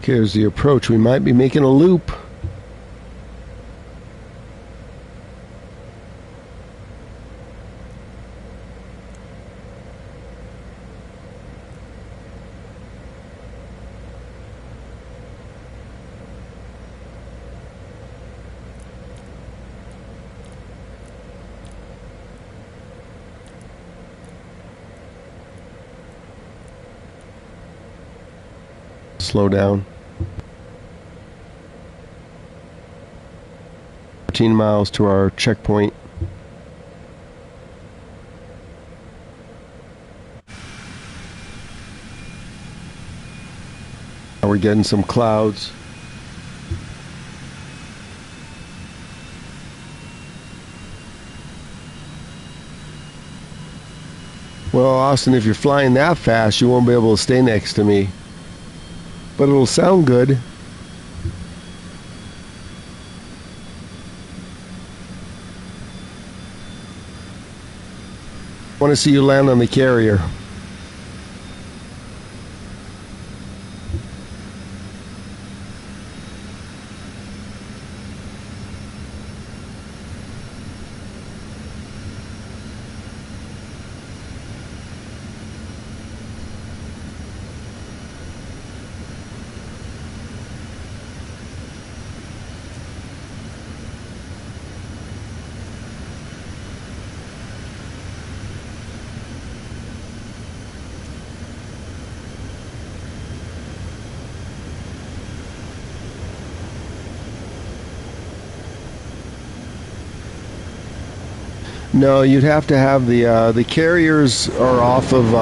A: Okay, there's the approach. We might be making a loop. Slow down. 14 miles to our checkpoint. Now we're getting some clouds. Well, Austin, if you're flying that fast, you won't be able to stay next to me. But it'll sound good. Want to see you land on the carrier. No, you'd have to have the carriers are off of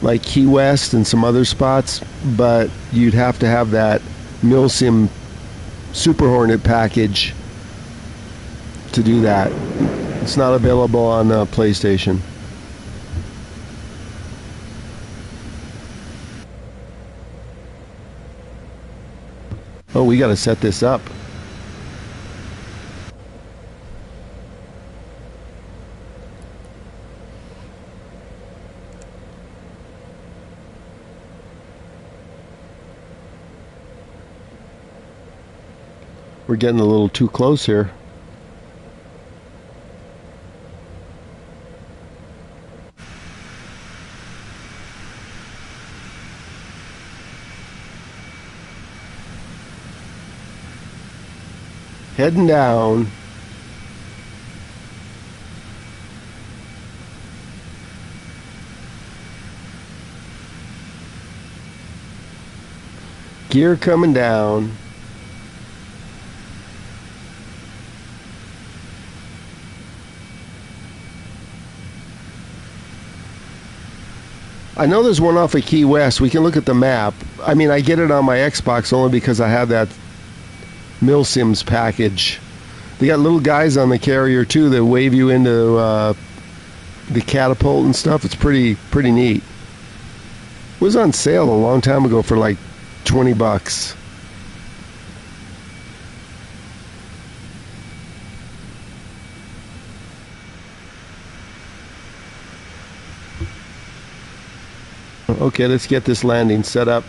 A: like Key West and some other spots, but you'd have to have that Milsim Super Hornet package to do that. It's not available on PlayStation. Oh, we got to set this up. We're getting a little too close here. Heading down. Gear coming down. I know there's one off of Key West. We can look at the map. I mean, I get it on my Xbox only because I have that Milsims package. They got little guys on the carrier too that wave you into the catapult and stuff. It's pretty neat. It was on sale a long time ago for like $20. Okay, let's get this landing set up.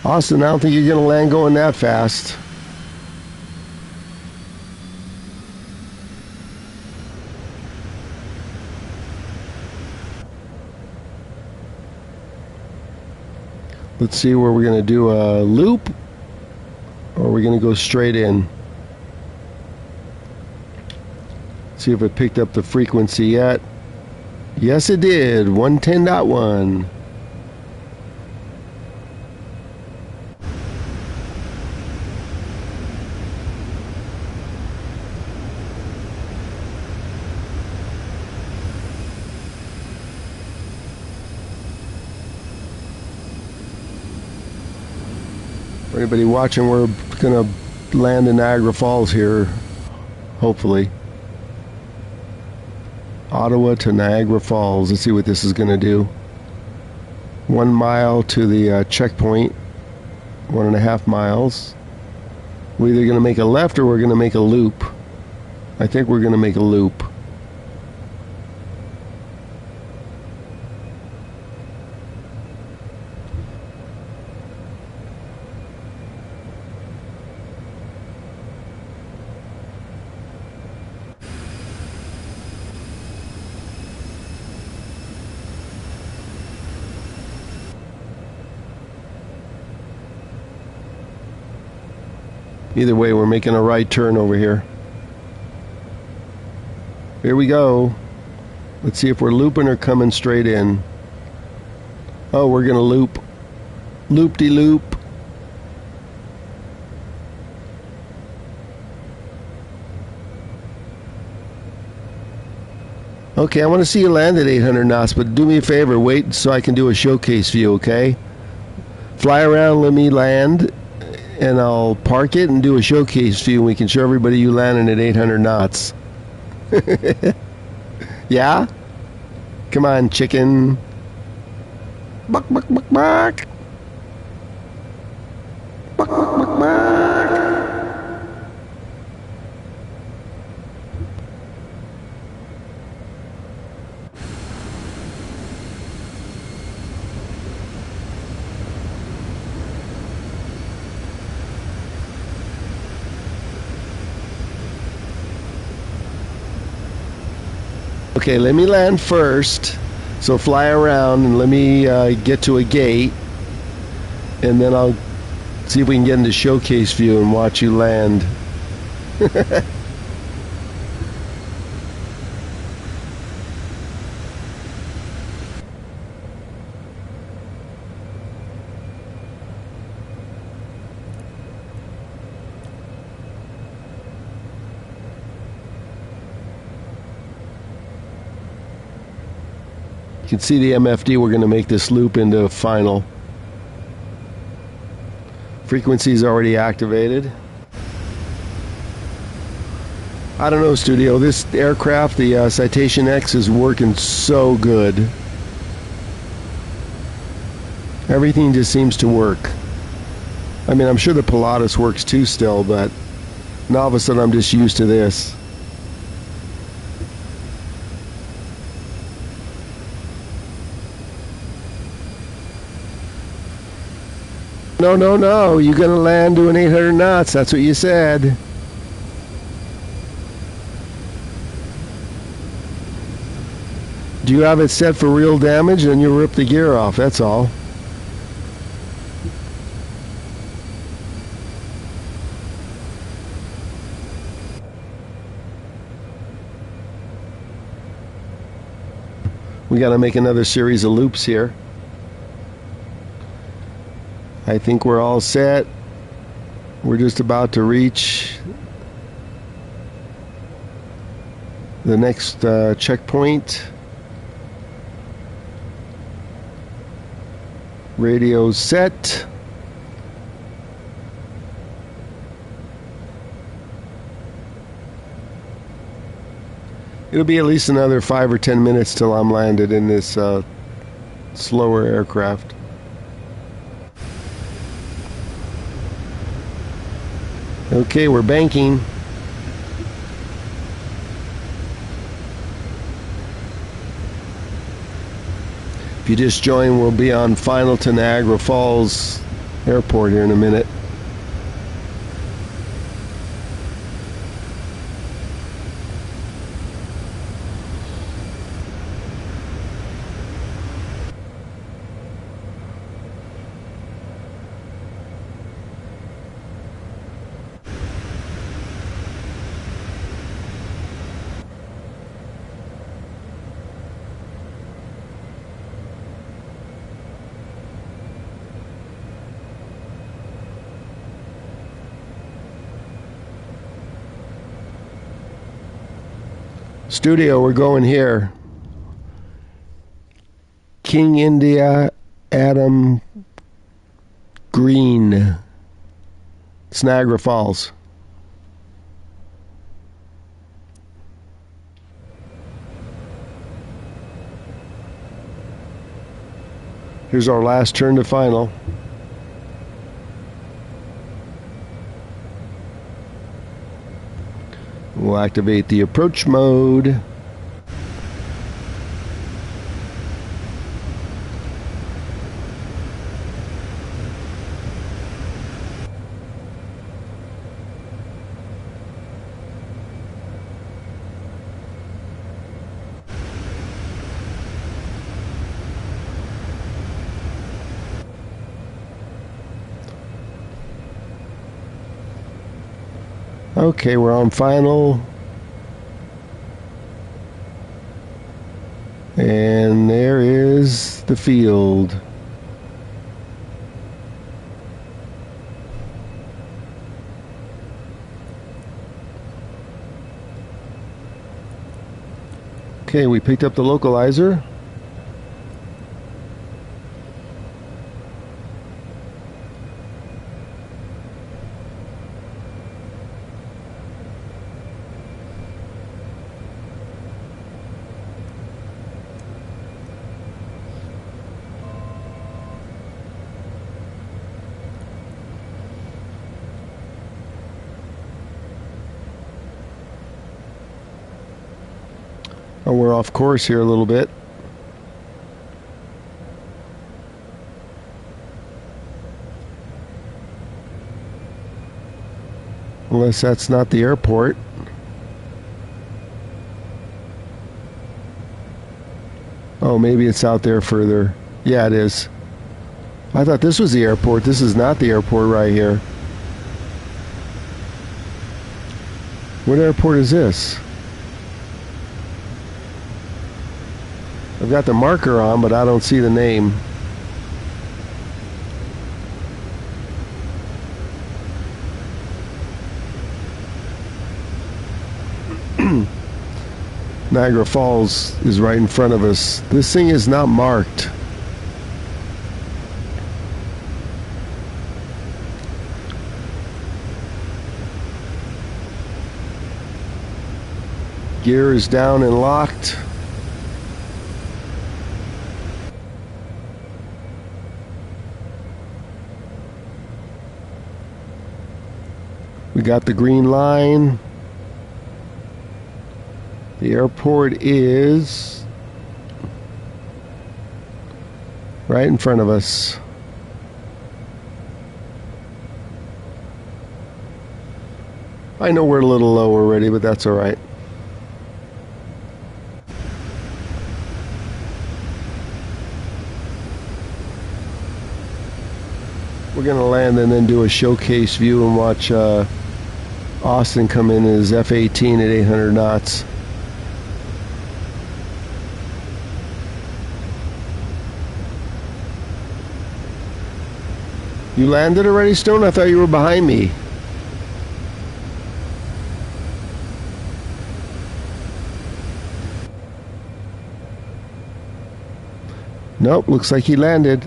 A: Austin, I don't think you're going to land going that fast. Let's see where we're going to do a loop, or we're going to go straight in. See if it picked up the frequency yet. Yes, it did. 110.1. For anybody watching, we're going to land in Niagara Falls here, hopefully. Ottawa to Niagara Falls. Let's see what this is going to do. 1 mile to the checkpoint. 1.5 miles. We're either going to make a left or we're going to make a loop. I think we're going to make a loop. Either way, we're making a right turn over here. Here we go. Let's see if we're looping or coming straight in. Oh, we're going to loop. Loop-de-loop. Okay, I want to see you land at 800 knots, but do me a favor, wait so I can do a showcase view, okay? Fly around, let me land, and I'll park it and do a showcase view, and we can show everybody you landing at 800 knots. Yeah? Come on, chicken. Buck, buck, buck, buck. Buck, buck, buck, buck. Okay, let me land first. So fly around and let me get to a gate. And then I'll see if we can get into showcase view and watch you land. You can see the MFD. We're going to make this loop into final. Frequency is already activated. I don't know, Studio. This aircraft, the Citation X, is working so good. Everything just seems to work. I mean, I'm sure the Pilatus works too still, but now all of a sudden I'm just used to this. No, no, no. You're going to land doing 800 knots. That's what you said. Do you have it set for real damage? Then you rip the gear off. That's all. We got to make another series of loops here. I think we're all set. We're just about to reach the next checkpoint. Radio set. It'll be at least another 5 or 10 minutes till I'm landed in this slower aircraft. Okay, we're banking. If you just joined, we'll be on final to Niagara Falls Airport here in a minute. Studio, we're going here. King India, Adam Green, it's Niagara Falls. Here's our last turn to final. We'll activate the approach mode. Okay, we're on final. And there is the field. Okay, we picked up the localizer. Oh, we're off course here a little bit. Unless that's not the airport. Oh, maybe it's out there further. Yeah, it is. I thought this was the airport. This is not the airport right here. What airport is this? I've got the marker on, but I don't see the name. Niagara Falls is right in front of us. This thing is not marked. Gear is down and locked. We got the green line. The airport is right in front of us. I know we're a little low already, but that's all right. We're going to land and then do a showcase view and watch Austin come in his F-18 at 800 knots. You landed already, Stone? I thought you were behind me. Nope, looks like he landed.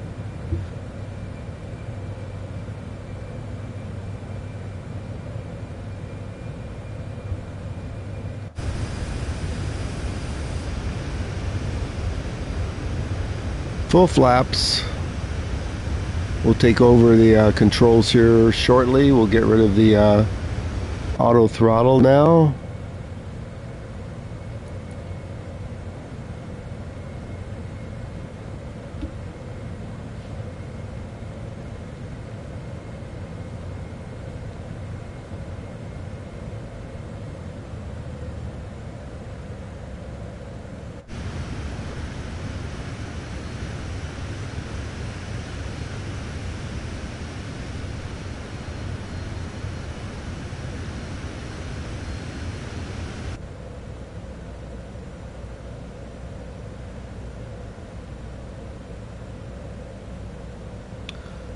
A: Full flaps. We'll take over the controls here shortly. We'll get rid of the auto throttle now.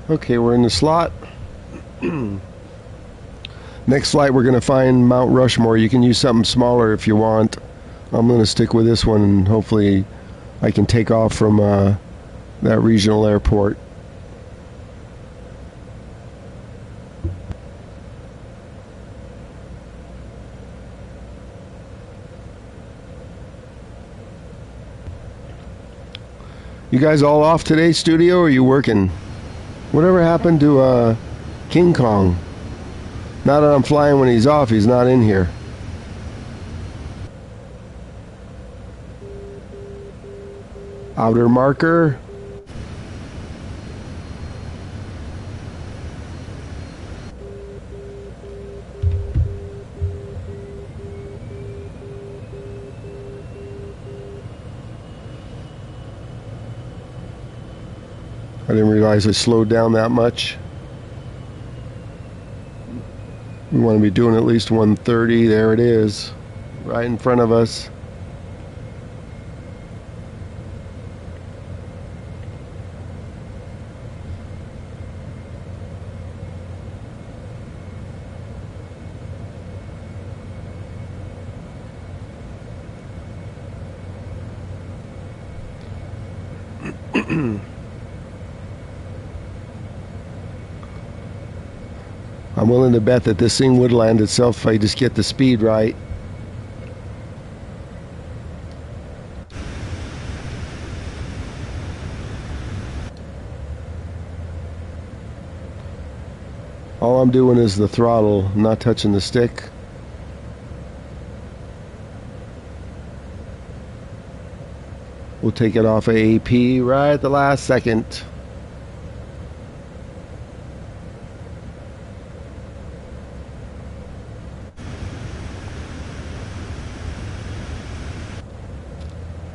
A: Okay, we're in the slot. Next flight, we're going to find Mount Rushmore. You can use something smaller if you want. I'm going to stick with this one, and hopefully I can take off from that regional airport. You guys all off today, studio, or are you working? Whatever happened to King Kong? Now that I'm flying when he's off, he's not in here. Outer marker. I didn't realize it slowed down that much. We want to be doing at least 130. There it is, right in front of us. I'm willing to bet that this thing would land itself if I just get the speed right. All I'm doing is the throttle, I'm not touching the stick. We'll take it off of AP right at the last second.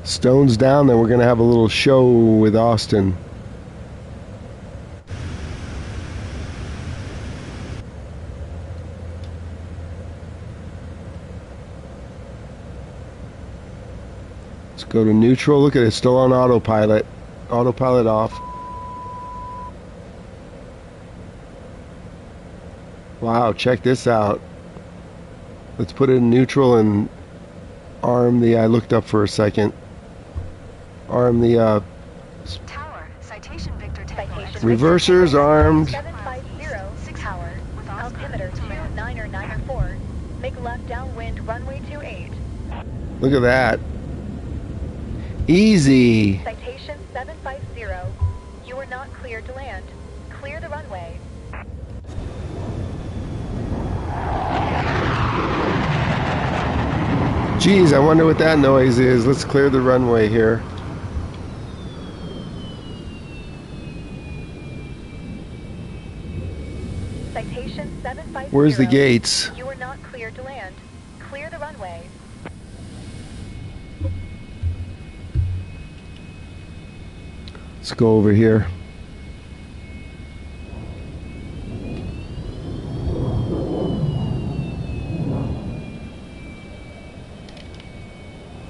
A: Stone's down, then we're going to have a little show with Austin. Let's go to neutral. Look at it, still on autopilot. Autopilot off. Wow, check this out. Let's put it in neutral and arm the, I looked up for a second. Arm the
B: Tower, citation Victor Tango X-ray
A: reversers armed.
F: 750, tower, altimeter 299er4, make left downwind runway 28.
A: Look at that. Easy.
F: Citation 750, you are not cleared to land. Clear the runway.
A: Geez, I wonder what that noise is. Let's clear the runway here.
F: Citation 750.
A: Where's the gates?
F: You are not cleared to land. Clear the runway.
A: Let's go over here.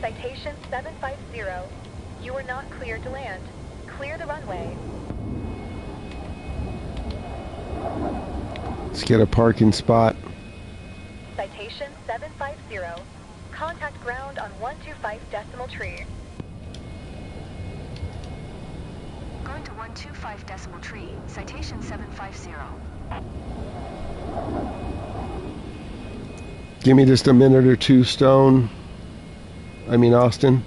F: Citation 750. You are not cleared to land. Clear the runway.
A: Let's get a parking spot.
F: Citation 750. Contact ground on 125 decimal tree.
B: Going to 125 decimal tree, citation 750.
A: Give me just a minute or two, Stone. I mean Austin.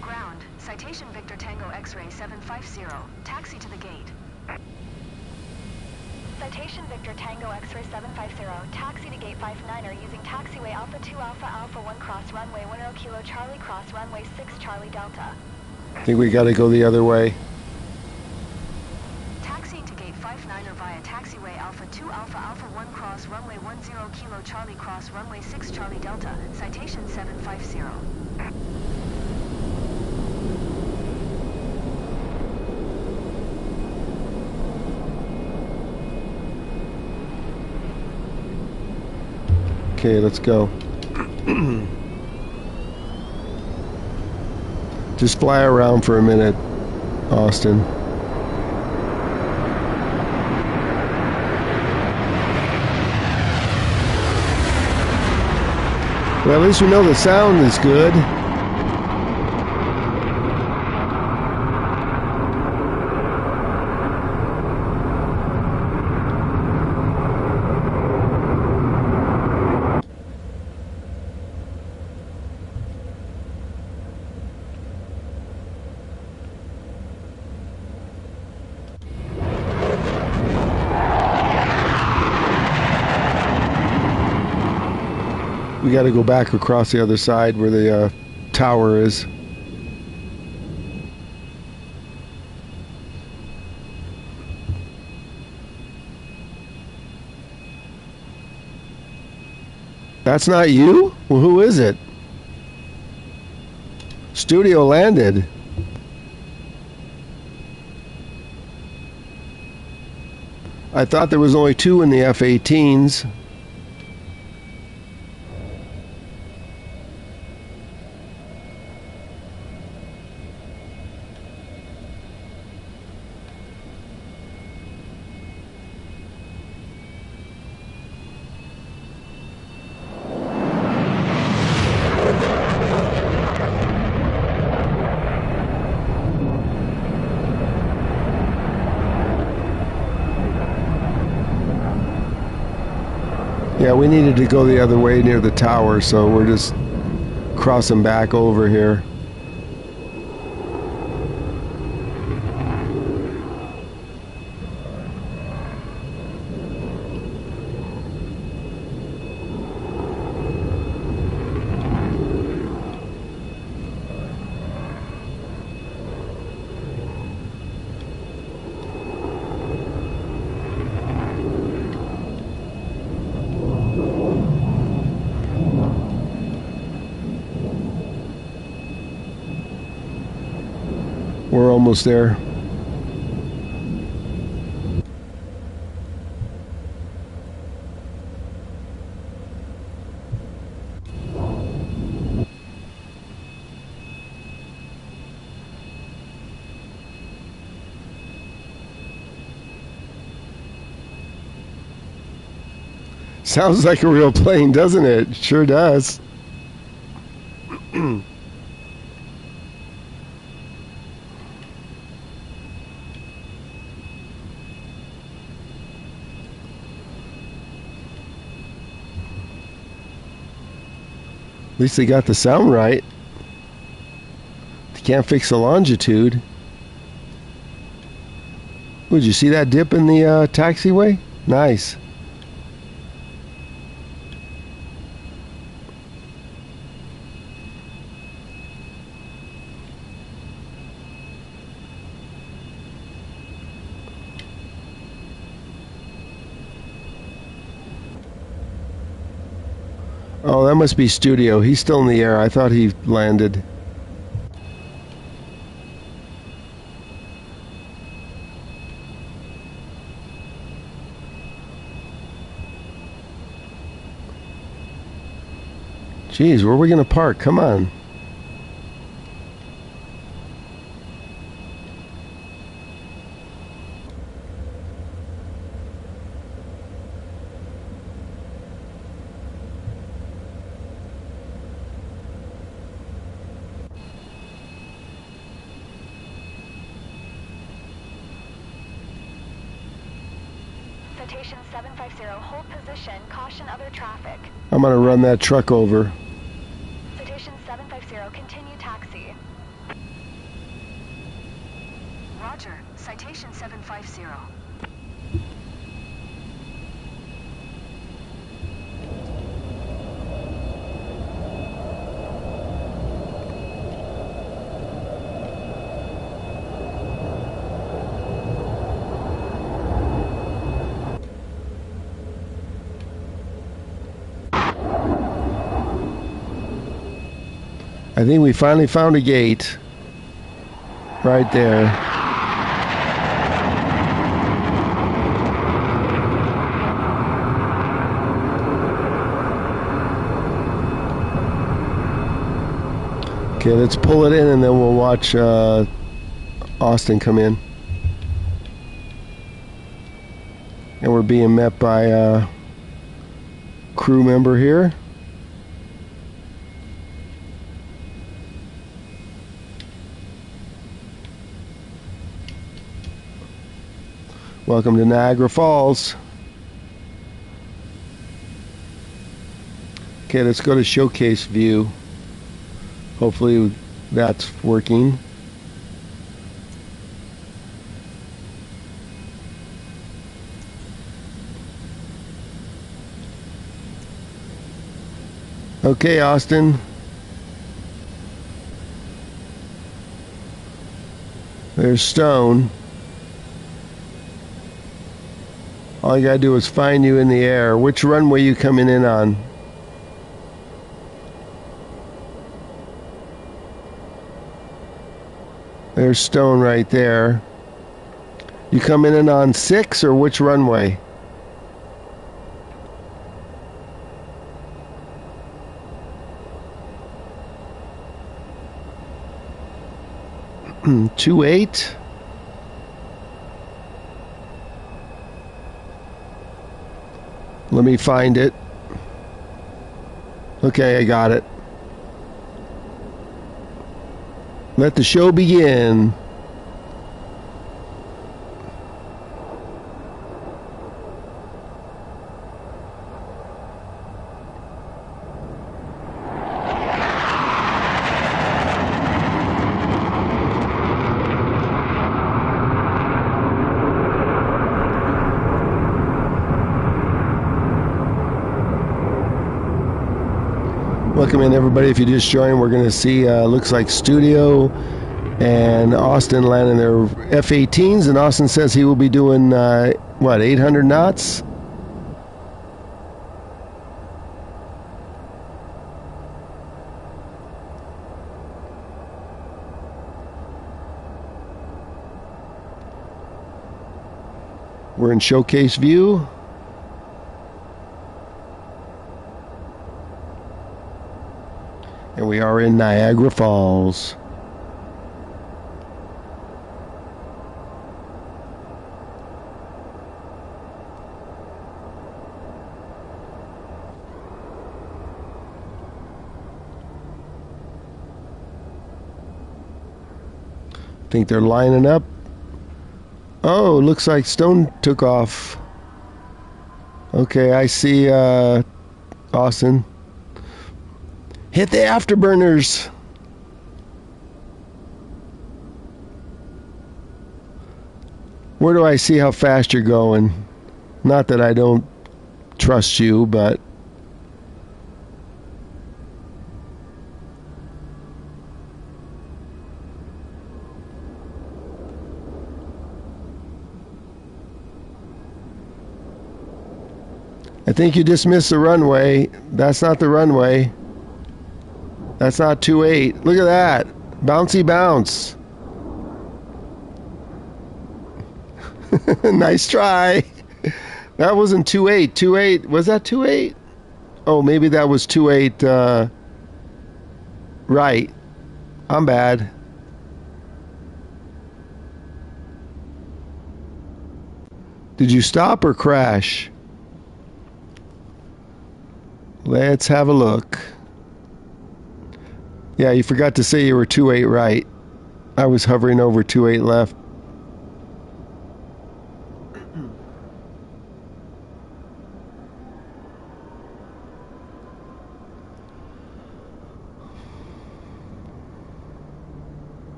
B: Ground, citation Victor Tango X-ray 750. Taxi to the gate. Citation Victor Tango X-ray 750. Taxi to gate 59er using taxiway Alpha 2 Alpha Alpha 1 cross runway 10 Kilo Charlie cross runway 6 Charlie Delta.
A: I think we got to go the other way.
B: Taxiing to gate 59er via taxiway Alpha 2 Alpha Alpha 1 cross runway 10 Kilo Charlie cross runway 6 Charlie Delta. Citation 750.
A: Okay, let's go. Just fly around for a minute, Austin. Well, at least we know the sound is good. we got to go back across the other side where the tower is. That's not you? Well, who is it? Studio landed. I thought there was only 2 in the F-18s. Yeah, we needed to go the other way near the tower, so we're just crossing back over here. We're almost there. Sounds like a real plane, doesn't it? Sure does. At least they got the sound right. They can't fix the longitude. Would you see that dip in the taxiway? Nice. Oh, that must be Studio. He's still in the air. I thought he landed. Jeez, where are we going to park? Come on.
B: Citation 750, hold position, caution other traffic.
A: I'm going to run that truck over.
B: Citation 750, continue taxi. Roger, citation 750.
A: I think we finally found a gate. Right there. Okay, let's pull it in and then we'll watch Austin come in. And we're being met by a crew member here. Welcome to Niagara Falls. Okay, let's go to showcase view. Hopefully that's working. Okay, Austin. There's Stone. All I gotta do is find you in the air. Which runway you coming in on? There's Stone right there. You coming in on 6 or which runway? Hmm, 28. Let me find it. Okay, I got it. Let the show begin. Welcome in, everybody. If you just joined, we're going to see, looks like Studio and Austin landing their F-18s, and Austin says he will be doing, 800 knots? We're in showcase view. And we are in Niagara Falls. Think they're lining up. Oh, looks like Stone took off. Okay, I see Austin. Hit the afterburners. Where do I see how fast you're going? Not that I don't trust you, but I think you just missed the runway. That's not the runway. That's not 2.8. Look at that. Bouncy bounce. Nice try. That wasn't 2.8. 2.8. Was that 2.8? Oh, maybe that was 2.8. Right. I'm bad. Did you stop or crash? Let's have a look. Yeah, you forgot to say you were 2.8 right. I was hovering over 2.8 left.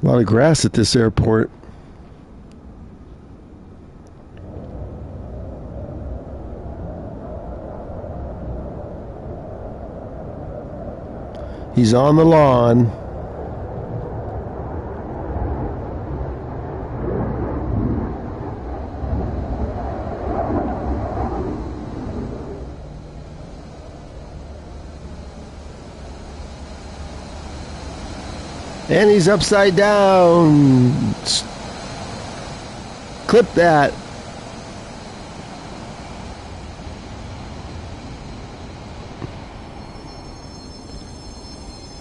A: A lot of grass at this airport. He's on the lawn. And he's upside down. Clip that.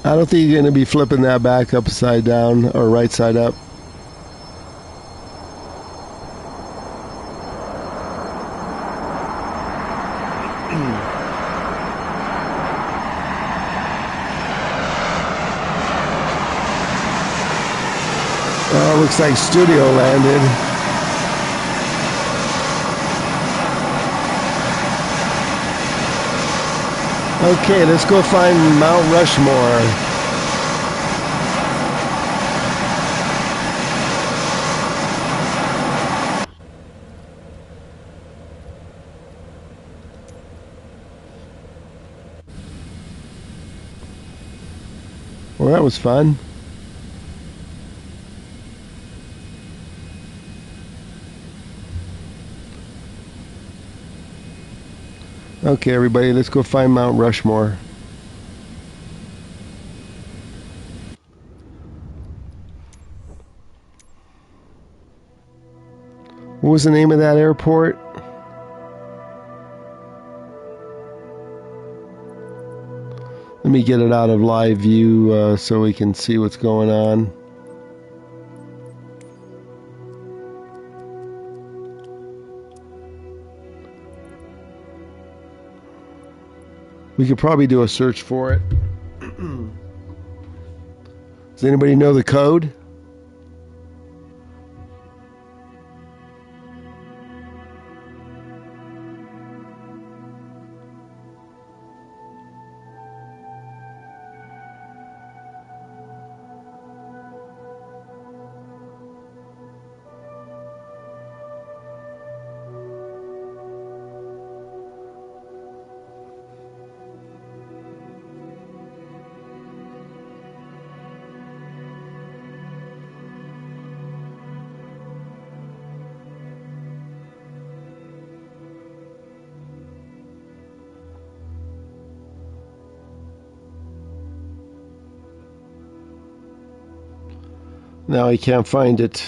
A: I don't think you're going to be flipping that back upside down or right side up. Oh, looks like Studio landed. Okay, let's go find Mount Rushmore. Well, that was fun. Okay, everybody, let's go find Mount Rushmore. What was the name of that airport? Let me get it out of live view so we can see what's going on. We could probably do a search for it. Does anybody know the code? Now I can't find it.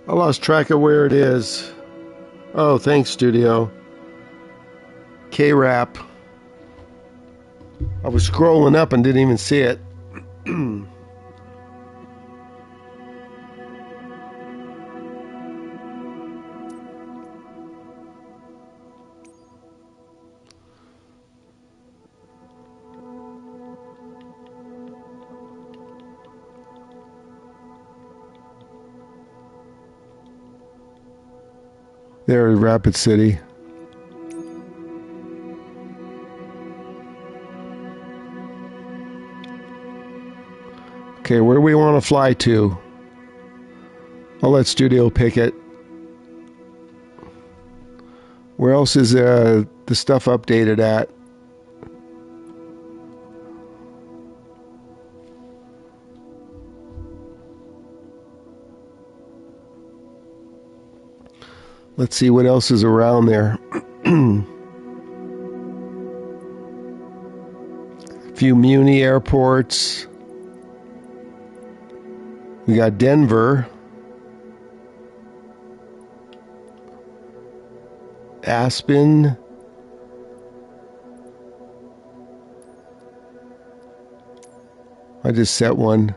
A: I lost track of where it is. Oh, thanks, Studio. K-Rap. I was scrolling up and didn't even see it. There, Rapid City. Okay, where do we want to fly to? I'll let Studio pick it. Where else is the stuff updated at? Let's see what else is around there. Few Muni airports. We got Denver. Aspen. I just set one.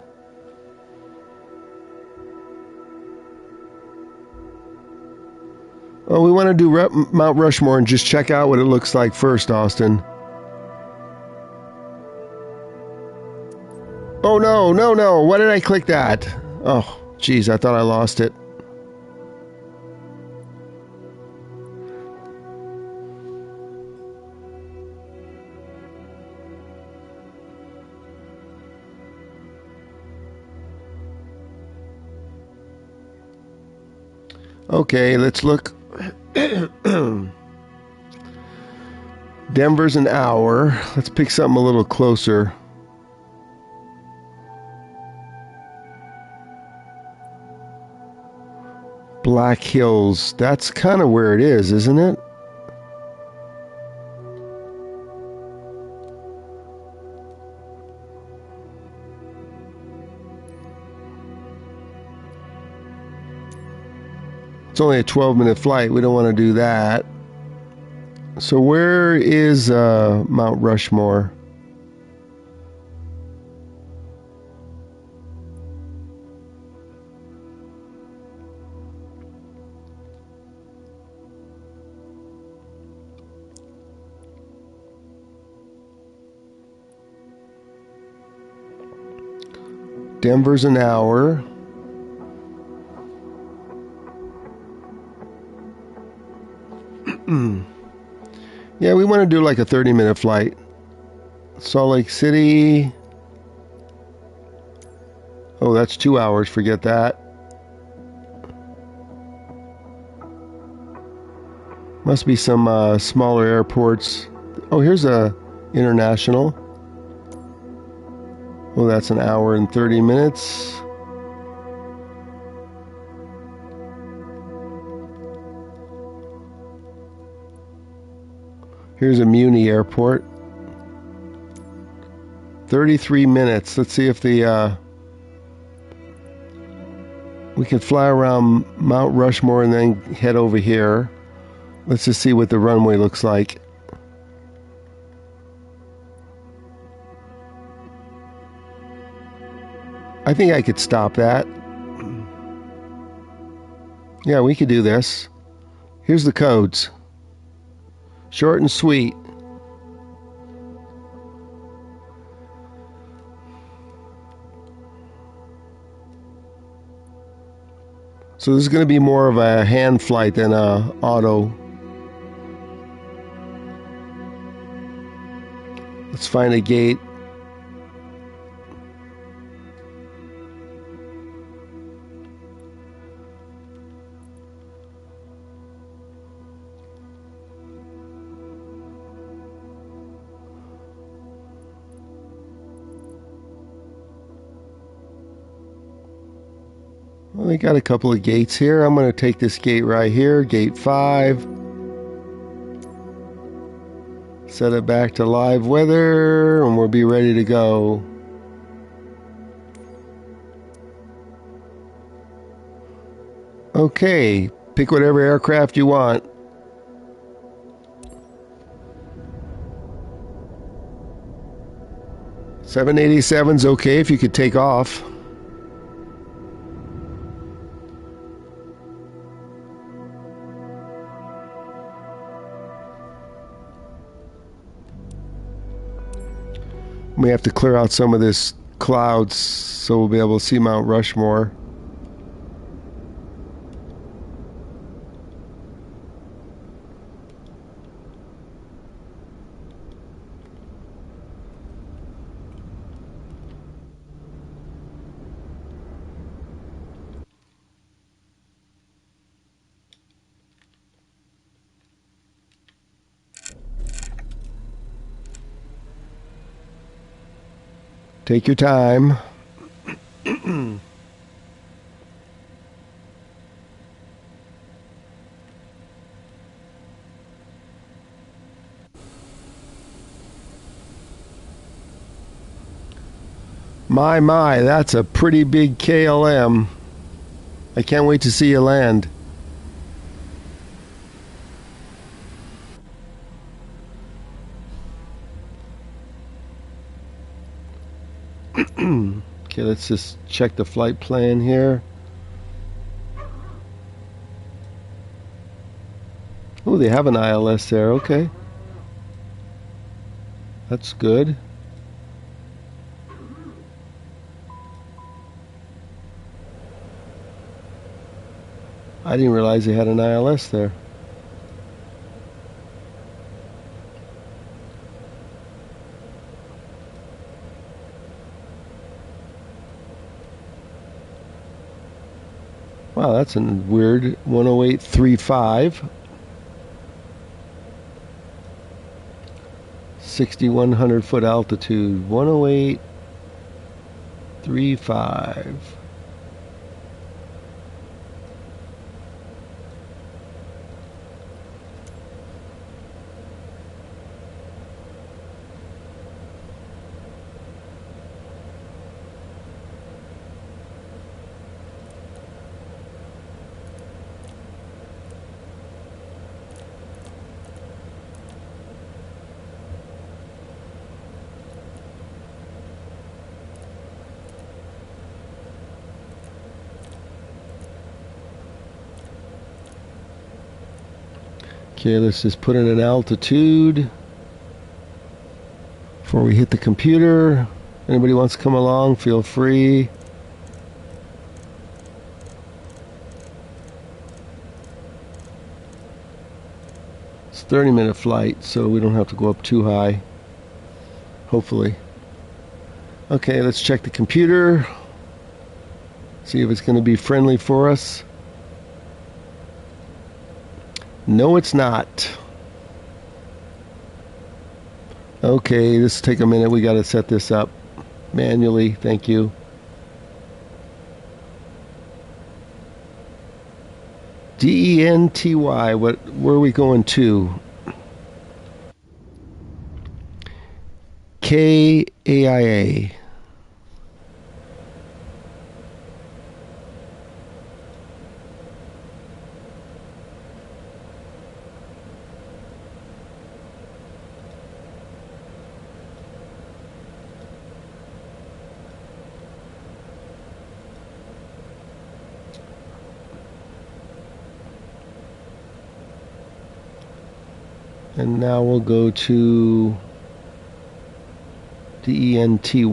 A: Oh, we want to do Mount Rushmore and just check out what it looks like first, Austin. Oh, no, no, no. Why did I click that? Oh, geez, I thought I lost it. Okay, let's look. Denver's an hour. Let's pick something a little closer. Black Hills. That's kind of where it is, isn't it? It's only a 12-minute flight. We don't want to do that. So where is Mount Rushmore? Denver's an hour. Yeah, we want to do like a 30-minute flight. Salt Lake City. Oh, that's 2 hours. Forget that. Must be some smaller airports. Oh, here's a international. Oh, that's an hour and 30 minutes. Here's a Muni airport. 33 minutes. Let's see if the we can fly around Mount Rushmore and then head over here. Let's just see what the runway looks like. I think I could stop that. Yeah, we could do this. Here's the codes. Short and sweet. So this is going to be more of a hand flight than a auto. Let's find a gate. Well, they got a couple of gates here. I'm going to take this gate right here, gate 5. Set it back to live weather, and we'll be ready to go. Okay, pick whatever aircraft you want. $787's okay if you could take off. We have to clear out some of this clouds so we'll be able to see Mount Rushmore. Take your time. My, that's a pretty big KLM. I can't wait to see you land. Okay, let's just check the flight plan here. Oh, they have an ILS there. Okay. That's good. I didn't realize they had an ILS there. Wow, that's a weird 108.35. 6,100 foot altitude. 108.35. Okay, let's just put in an altitude before we hit the computer. Anybody wants to come along, feel free. It's a 30-minute flight, so we don't have to go up too high. Hopefully. Okay, let's check the computer. See if it's going to be friendly for us. No, it's not. Okay, this will take a minute. We got to set this up manually. Thank you. DENTY. Where are we going to? KAIA. And now we'll go to DENTY.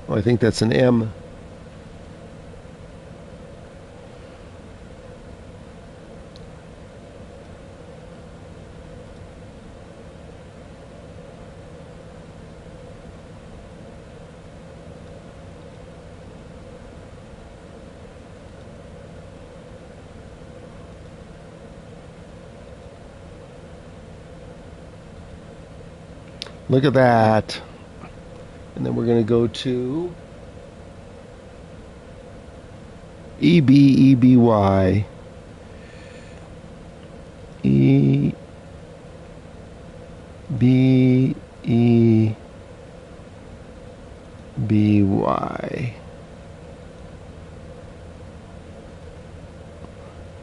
A: Oh, I think that's an M. Look at that. And then we're going to go to EBEBY. EBEBY.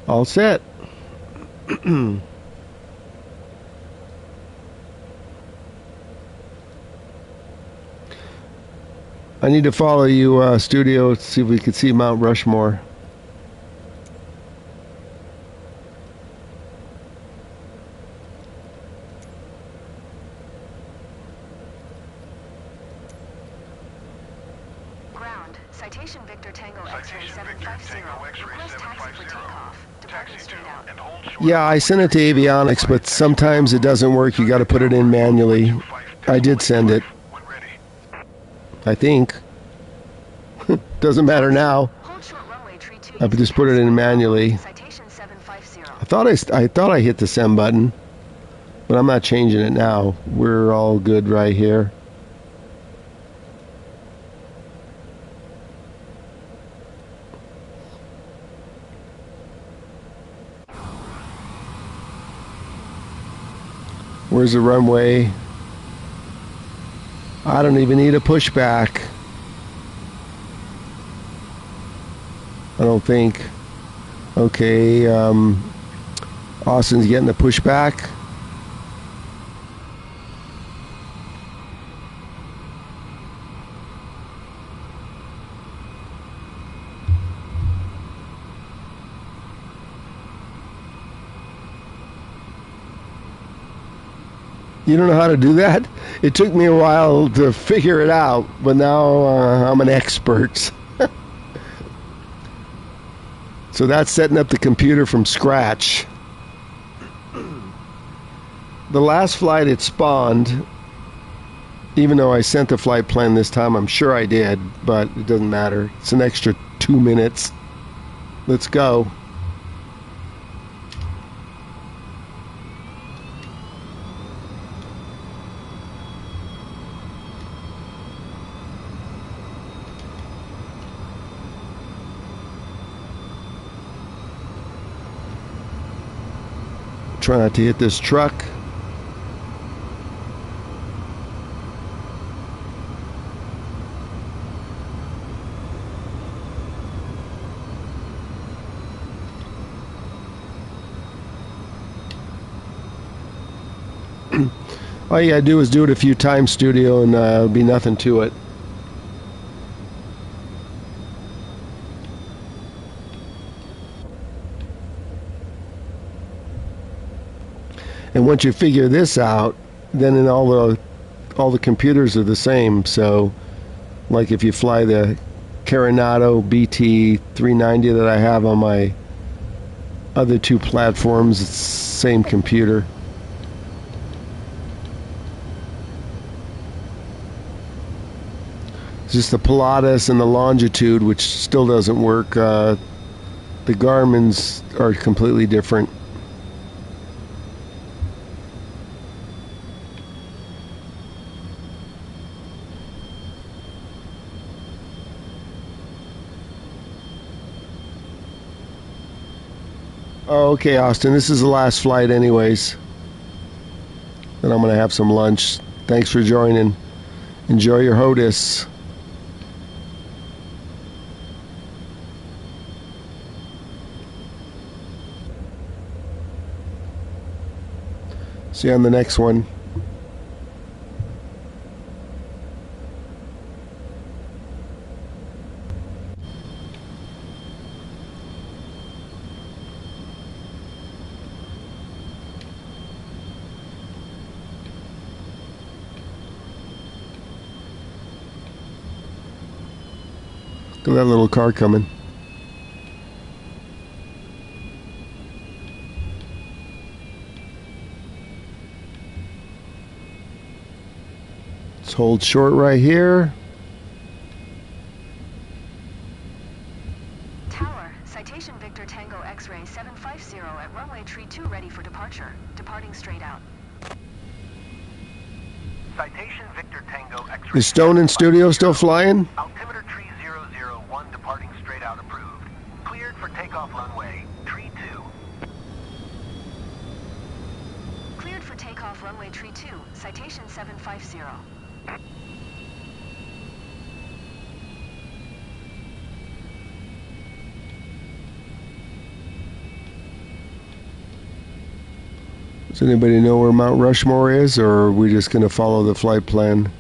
A: All set. I need to follow you, Studio, to see if we can see Mount Rushmore.
B: Ground. Citation Victor Tango X-ray 750. Request taxi for takeoff. Departing straight out.
A: Yeah, I sent it to avionics, but sometimes it doesn't work. You got to put it in manually. I did send it. I think. Doesn't matter now.
B: Hold short runway tree 2.
A: I just put it in manually.
B: Citation 750.
A: I thought I hit the send button, but I'm not changing it now. We're all good right here. Where's the runway? I don't even need a pushback. I don't think. Okay, Austin's getting a pushback. You don't know how to do that? It took me a while to figure it out, but now I'm an expert. So that's setting up the computer from scratch. The last flight it spawned, even though I sent the flight plan this time, I'm sure I did, but it doesn't matter. It's an extra 2 minutes. Let's go. Try not to hit this truck. All you gotta do is do it a few times, Studio, and it'll be nothing to it. And once you figure this out, then in all the computers are the same. So, like if you fly the Coronado BT 390 that I have on my other two platforms, it's the same computer. It's just the Pilatus and the Longitude, which still doesn't work. The Garmin's are completely different. Oh, okay, Austin. This is the last flight anyways. Then I'm going to have some lunch. Thanks for joining. Enjoy your HOTUS. See you on the next one. Look at that little car coming. Let's hold short right here.
B: Tower, citation Victor Tango X-ray 750 at runway tree 2 ready for departure. Departing straight out.
C: Citation Victor Tango X-ray.
A: Is Stone in Studio still flying?
C: Altimeter tree 001 departing straight out approved. Cleared for takeoff runway tree 2.
B: Cleared for takeoff runway tree 2, citation 750.
A: Does anybody know where Mount Rushmore is, or are we just going to follow the flight plan?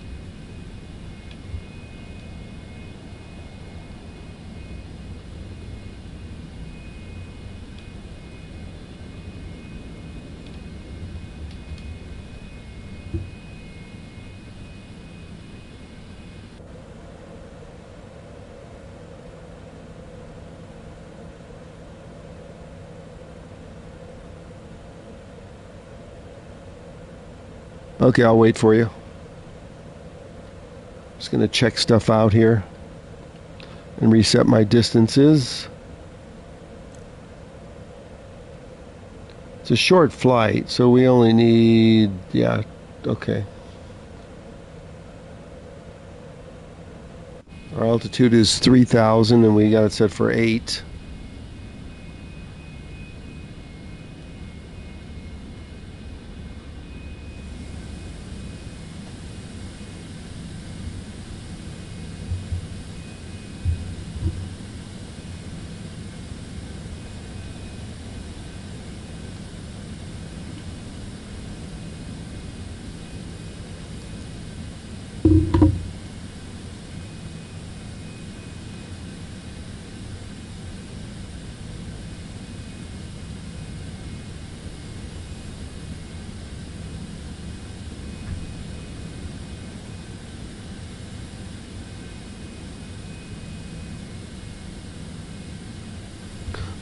A: Okay, I'll wait for you. Just going to check stuff out here and reset my distances. It's a short flight, so we only need, yeah, okay. Our altitude is 3,000 and we got it set for 8.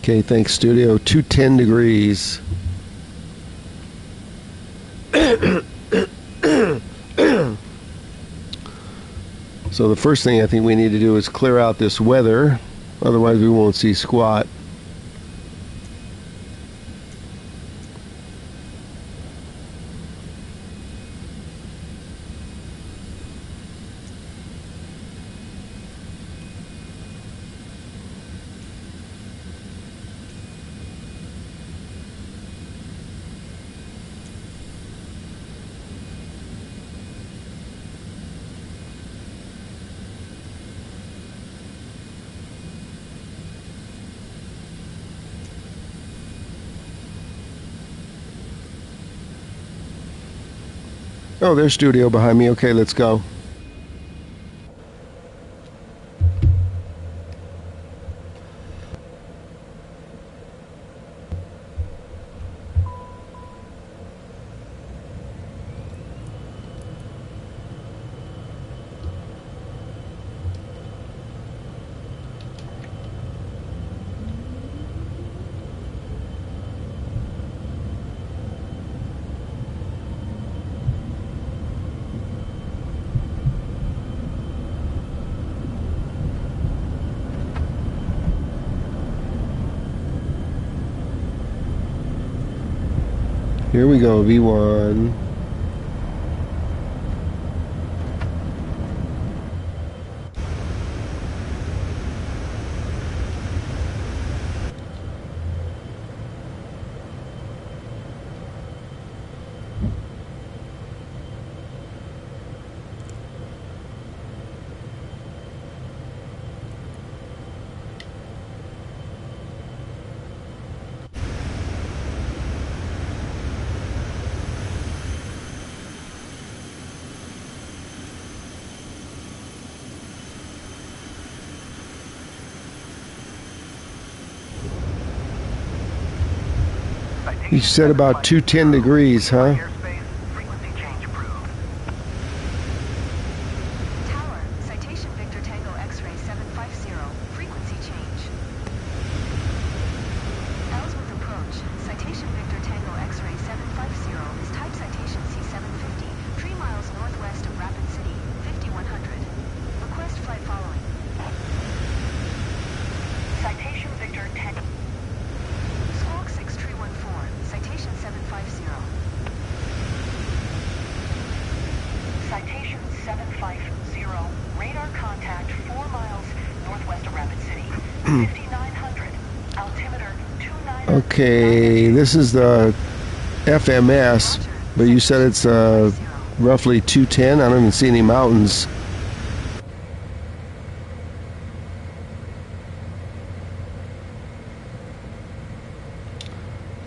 A: Okay, thanks, Studio. 210 degrees. So the first thing I think we need to do is clear out this weather. Otherwise we won't see squat. Oh, there's studio behind me. Okay, let's go. Here we go, V1. You said about 210 degrees, huh?
C: Airspace, frequency change approved.
B: Tower, citation Victor Tango X-ray 750, frequency change. Ellsworth approach, citation Victor Tango X-ray 750 is type citation C750, 3 miles northwest of Rapid City, 5100. Request flight following. Citation Victor Tango. Squawk 6314, citation 750. Citation 750, radar contact 4 miles northwest of Rapid City, 5900, altimeter 29.
A: Okay, this is the FMS, but you said it's roughly 210. I don't even see any mountains.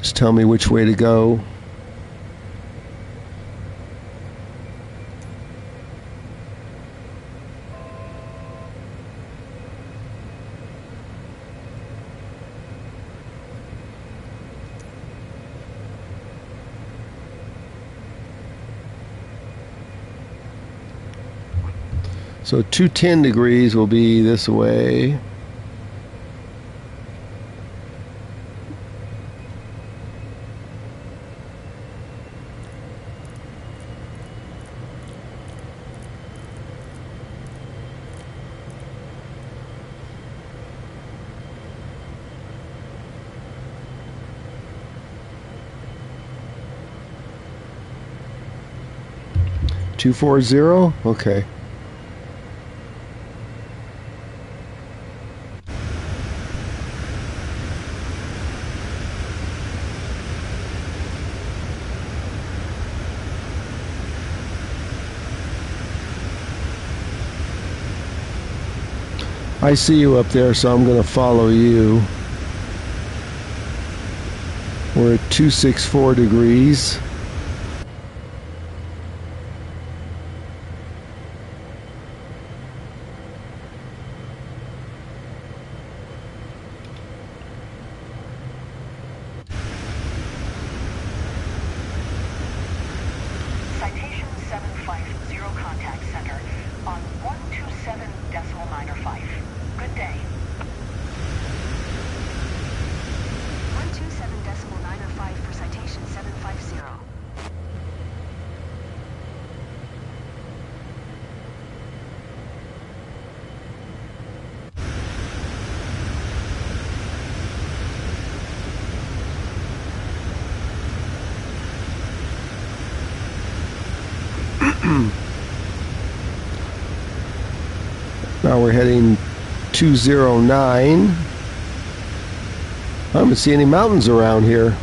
A: Just tell me which way to go. So 210 degrees will be this way. Two 240? Okay. I see you up there, so I'm going to follow you. We're at 264 degrees.
B: Citation 750, contact center on 127.905. Good day. 127.905 for citation 750.
A: Now we're heading 209. I don't see any mountains around here.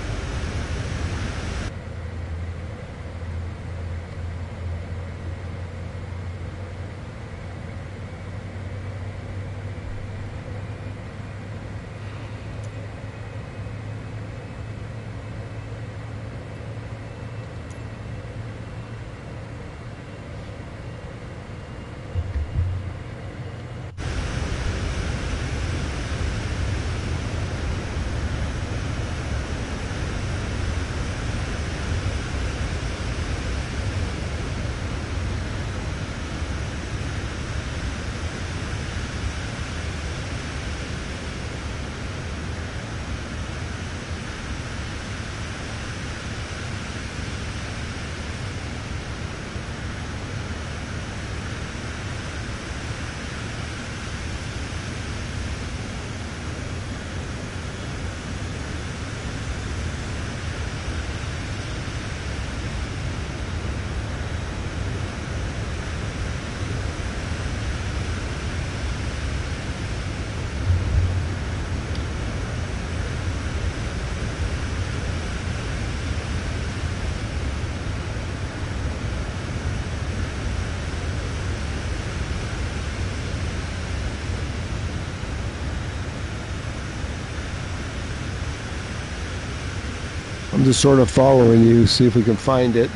A: I'm just sort of following you, see if we can find it.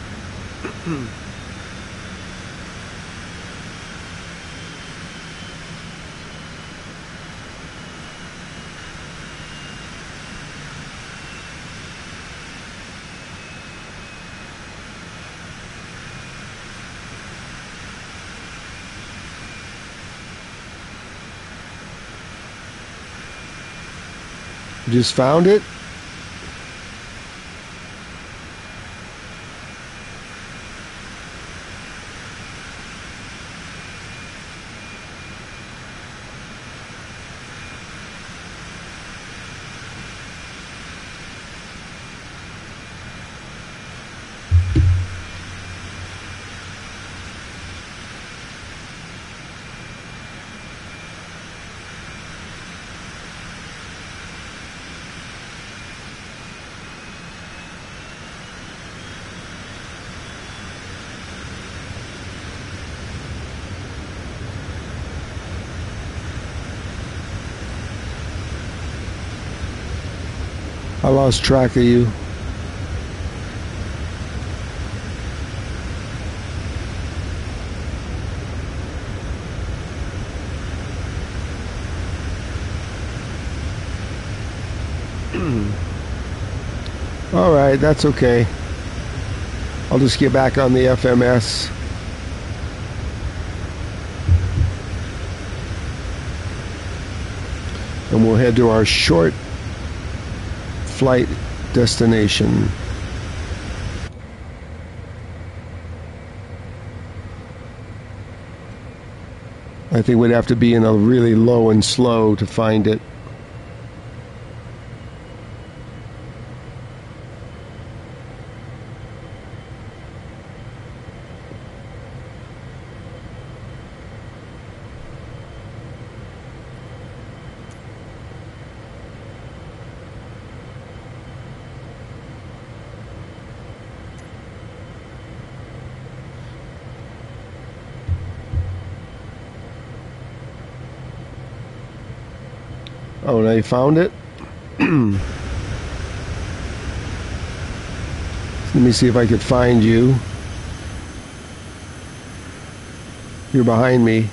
A: Just found it? I lost track of you. All right, that's okay. I'll just get back on the FMS. And we'll head to our short flight destination. I think we'd have to be in a really low and slow to find it. Oh, now you found it? Let me see if I could find you. You're behind me.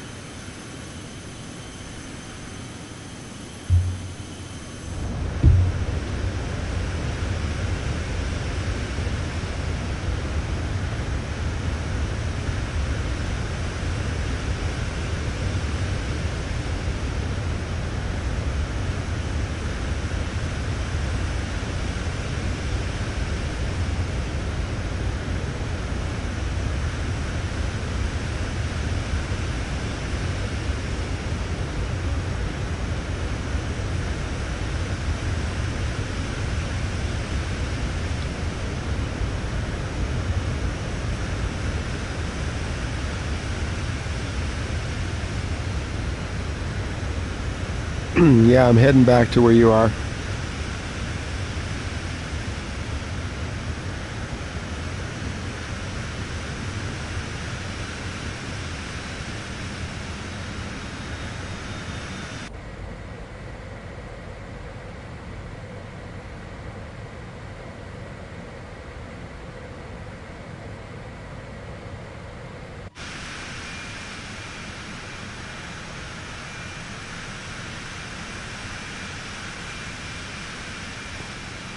A: Yeah, I'm heading back to where you are.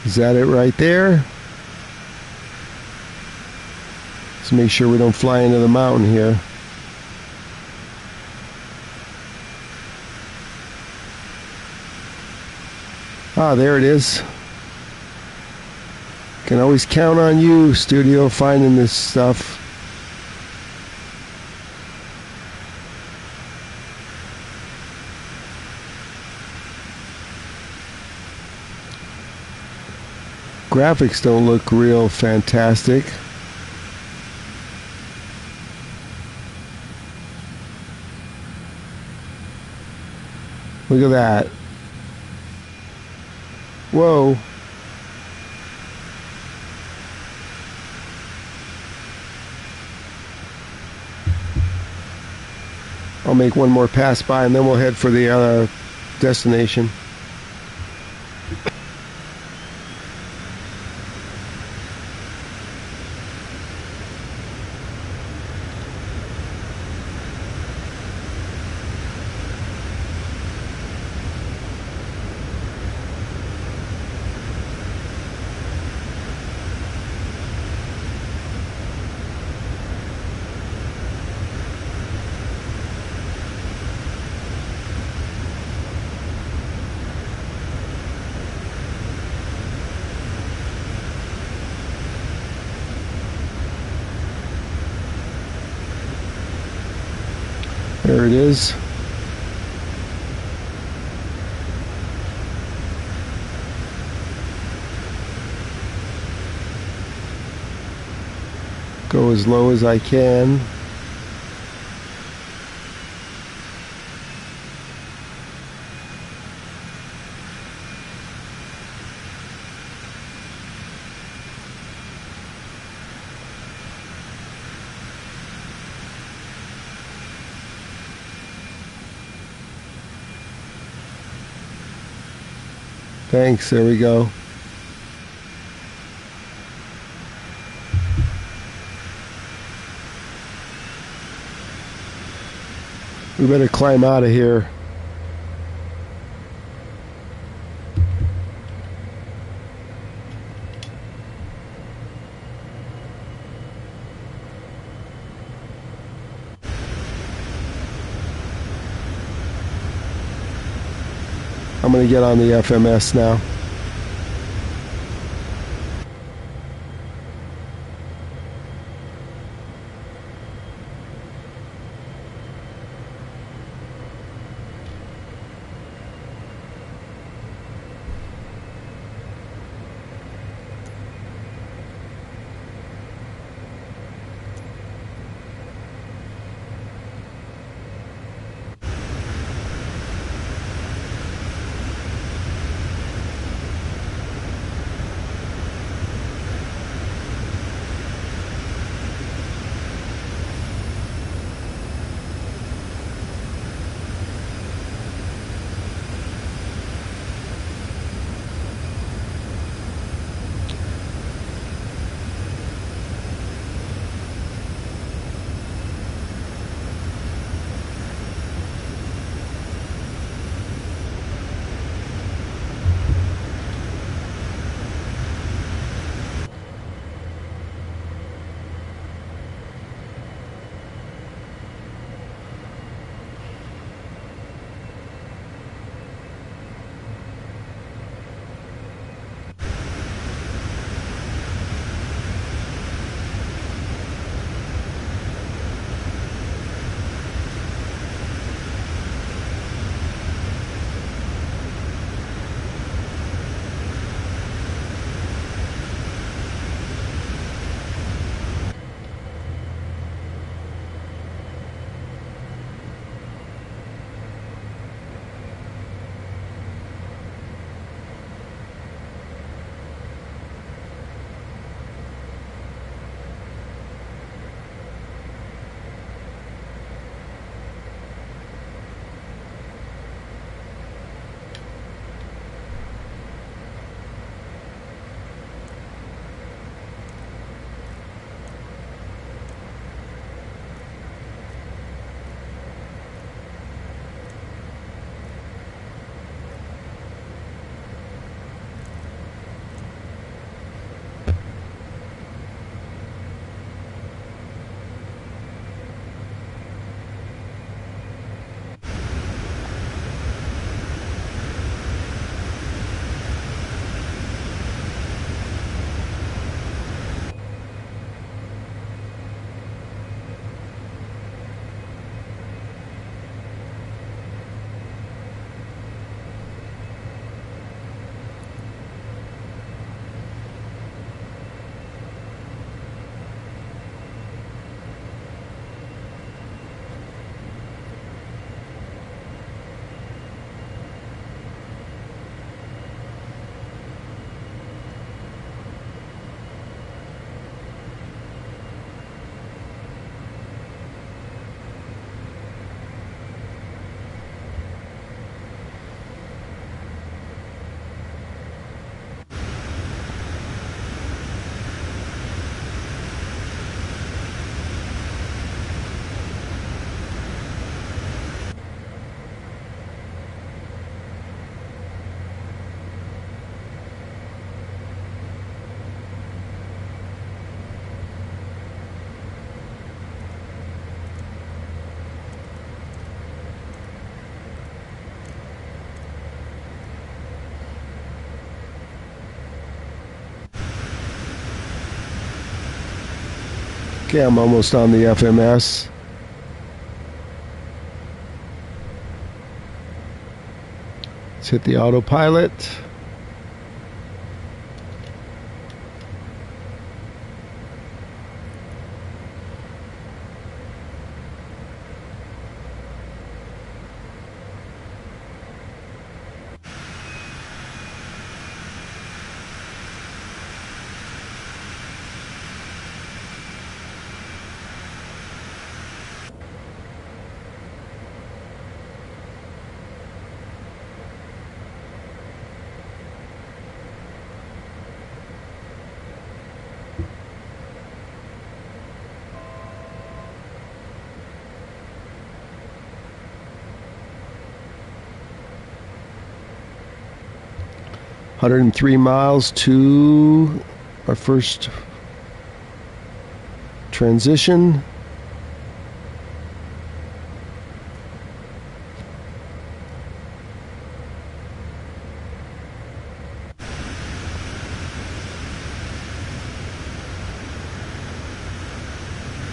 A: Is that it right there? Let's make sure we don't fly into the mountain here. Ah, there it is. Can always count on you, studio, finding this stuff. Graphics don't look real fantastic. Look at that. Whoa. I'll make one more pass by and then we'll head for the destination. There it is. Go as low as I can. Thanks, there we go. We better climb out of here. I'm going to get on the FMS now. Okay, I'm almost on the FMS. Let's hit the autopilot. Hundred and 3 miles to our first transition.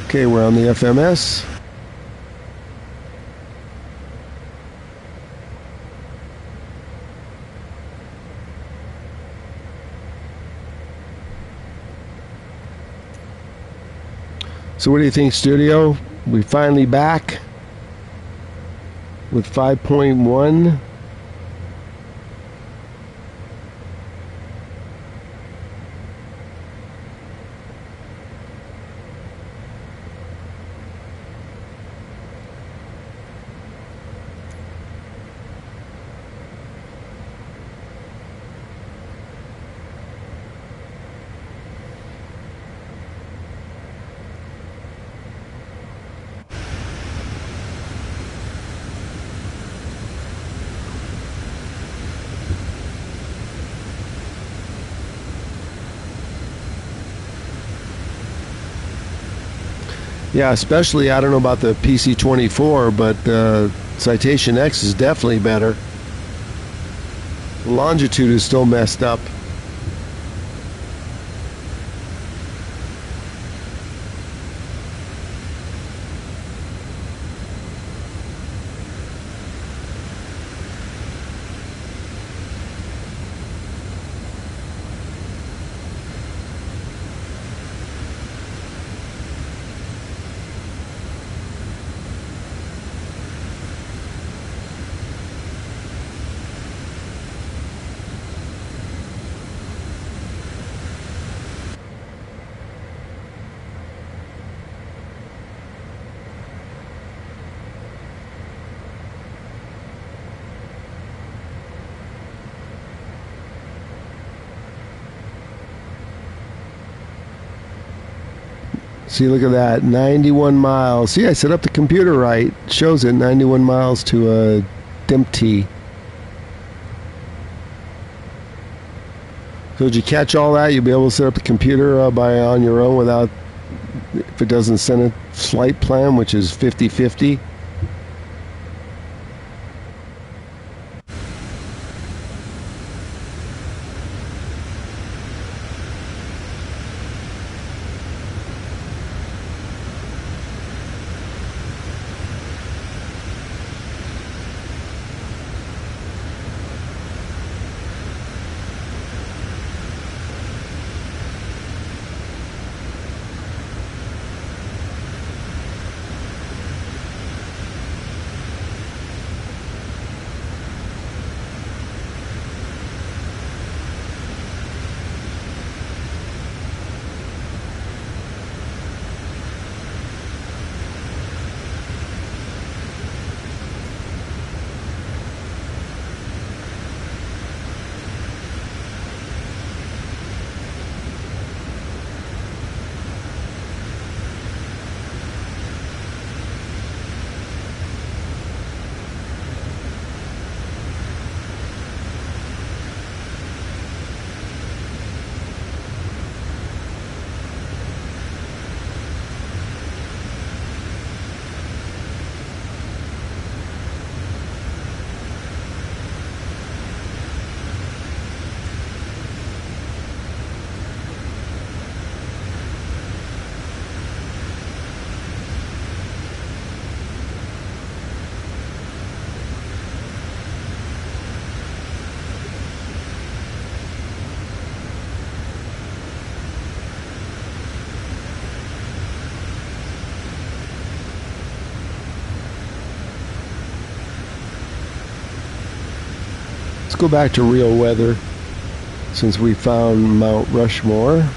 A: Okay, we're on the FMS. So what do you think, studio? We finally back with 5.1. Yeah, especially, I don't know about the PC24, but Citation X is definitely better. Longitude is still messed up. See, look at that, 91 miles. See, I set up the computer right. It shows it 91 miles to Dempty. So did you catch all that? You'll be able to set up the computer on your own without, if it doesn't send a flight plan, which is 50-50. go back to real weather since we found Mount Rushmore.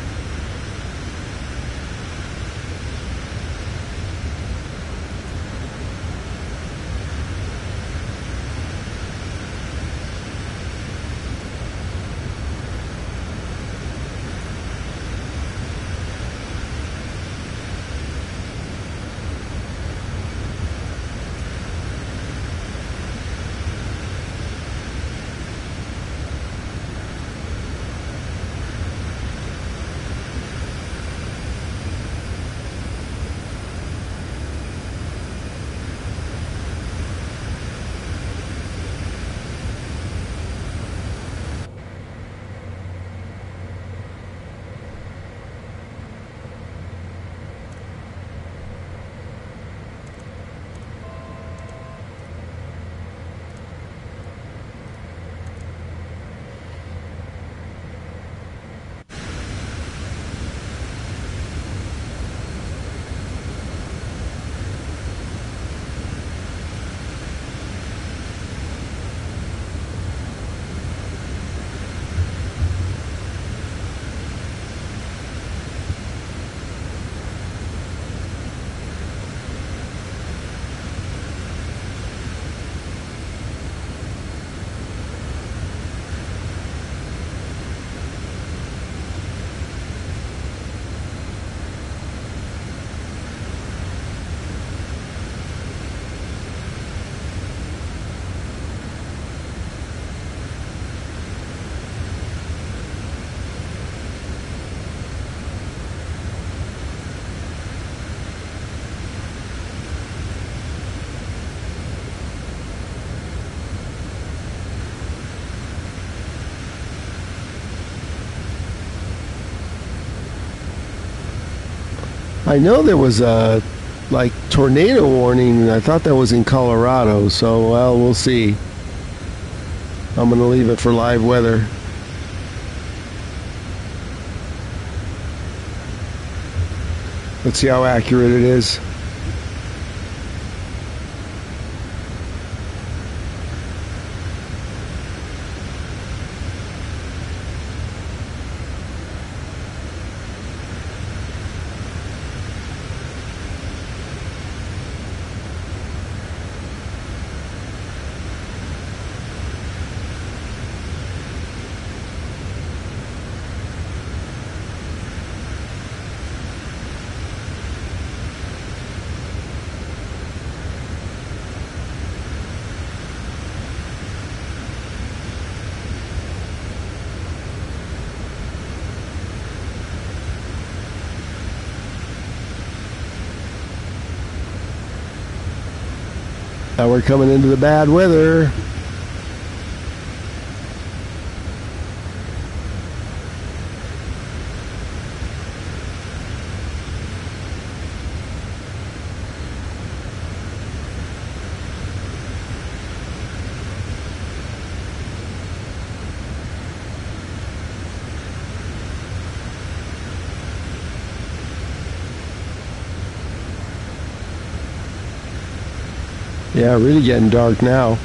A: I know there was a like tornado warning. I thought that was in Colorado, so well, we'll see. I'm gonna leave it for live weather. Let's see how accurate it is. Now we're coming into the bad weather. Yeah, really getting dark now.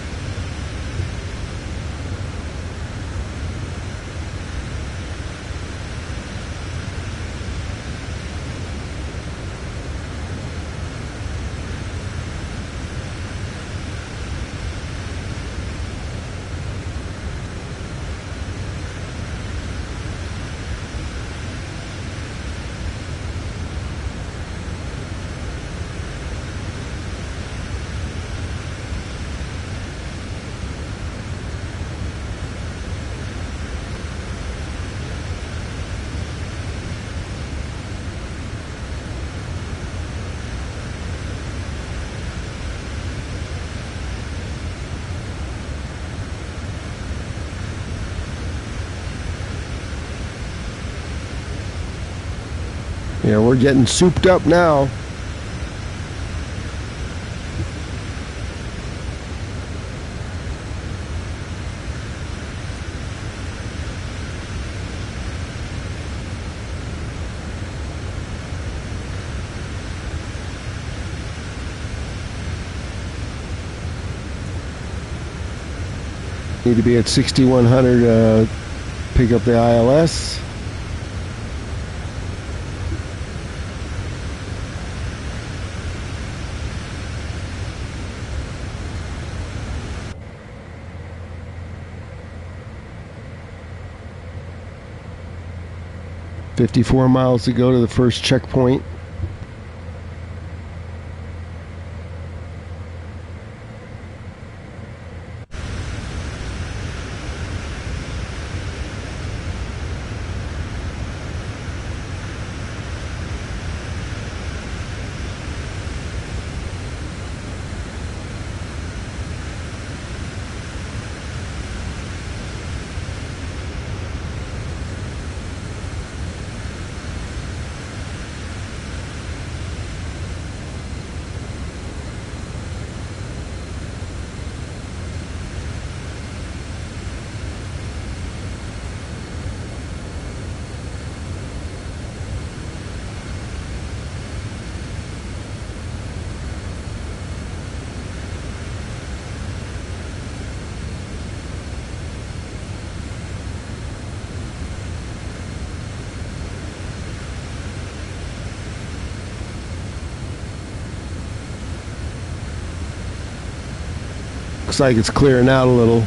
A: Yeah, we're getting souped up now. Need to be at 6100 pick up the ILS. "54 miles to go to the first checkpoint." Looks like it's clearing out a little.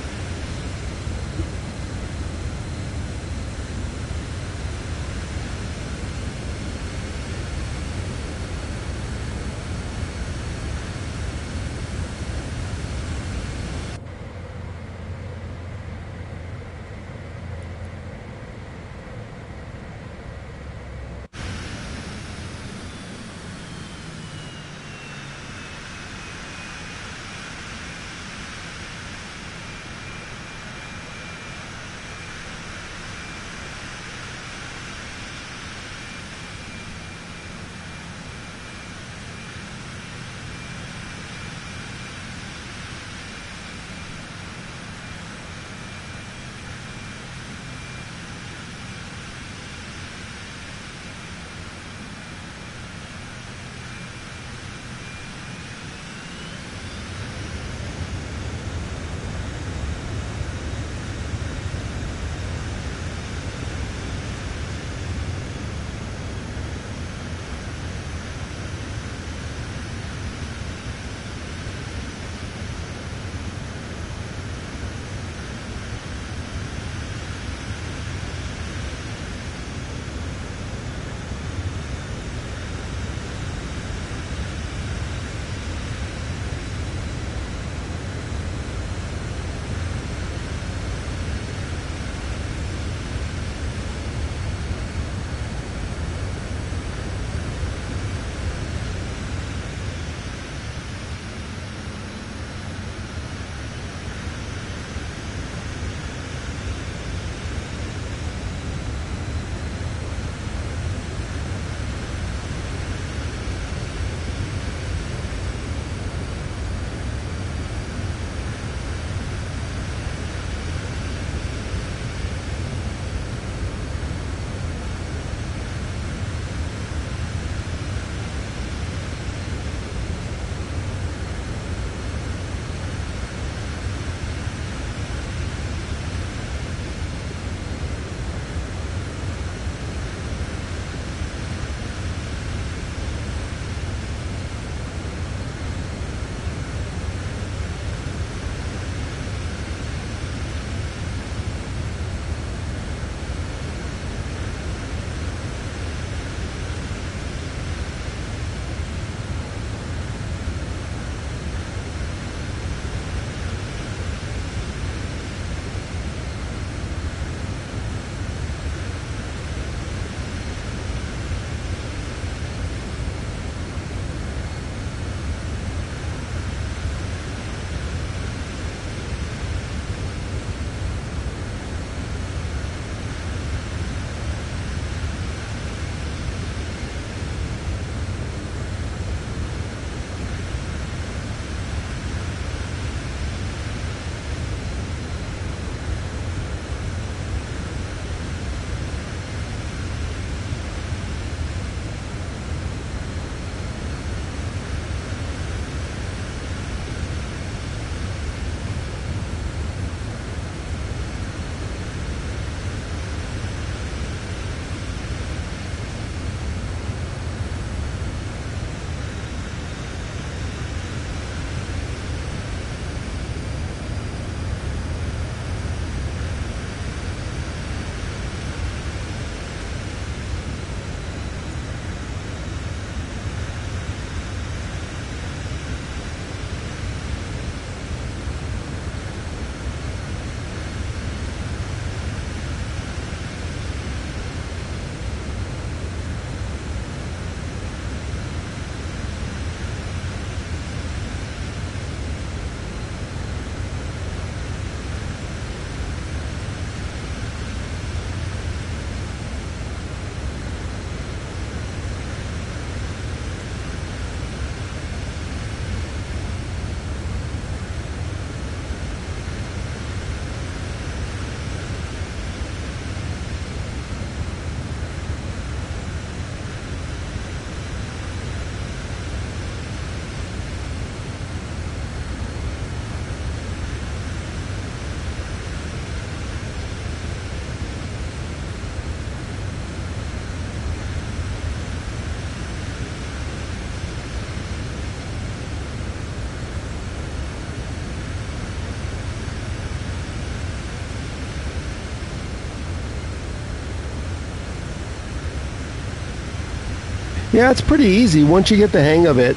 A: Yeah, it's pretty easy once you get the hang of it.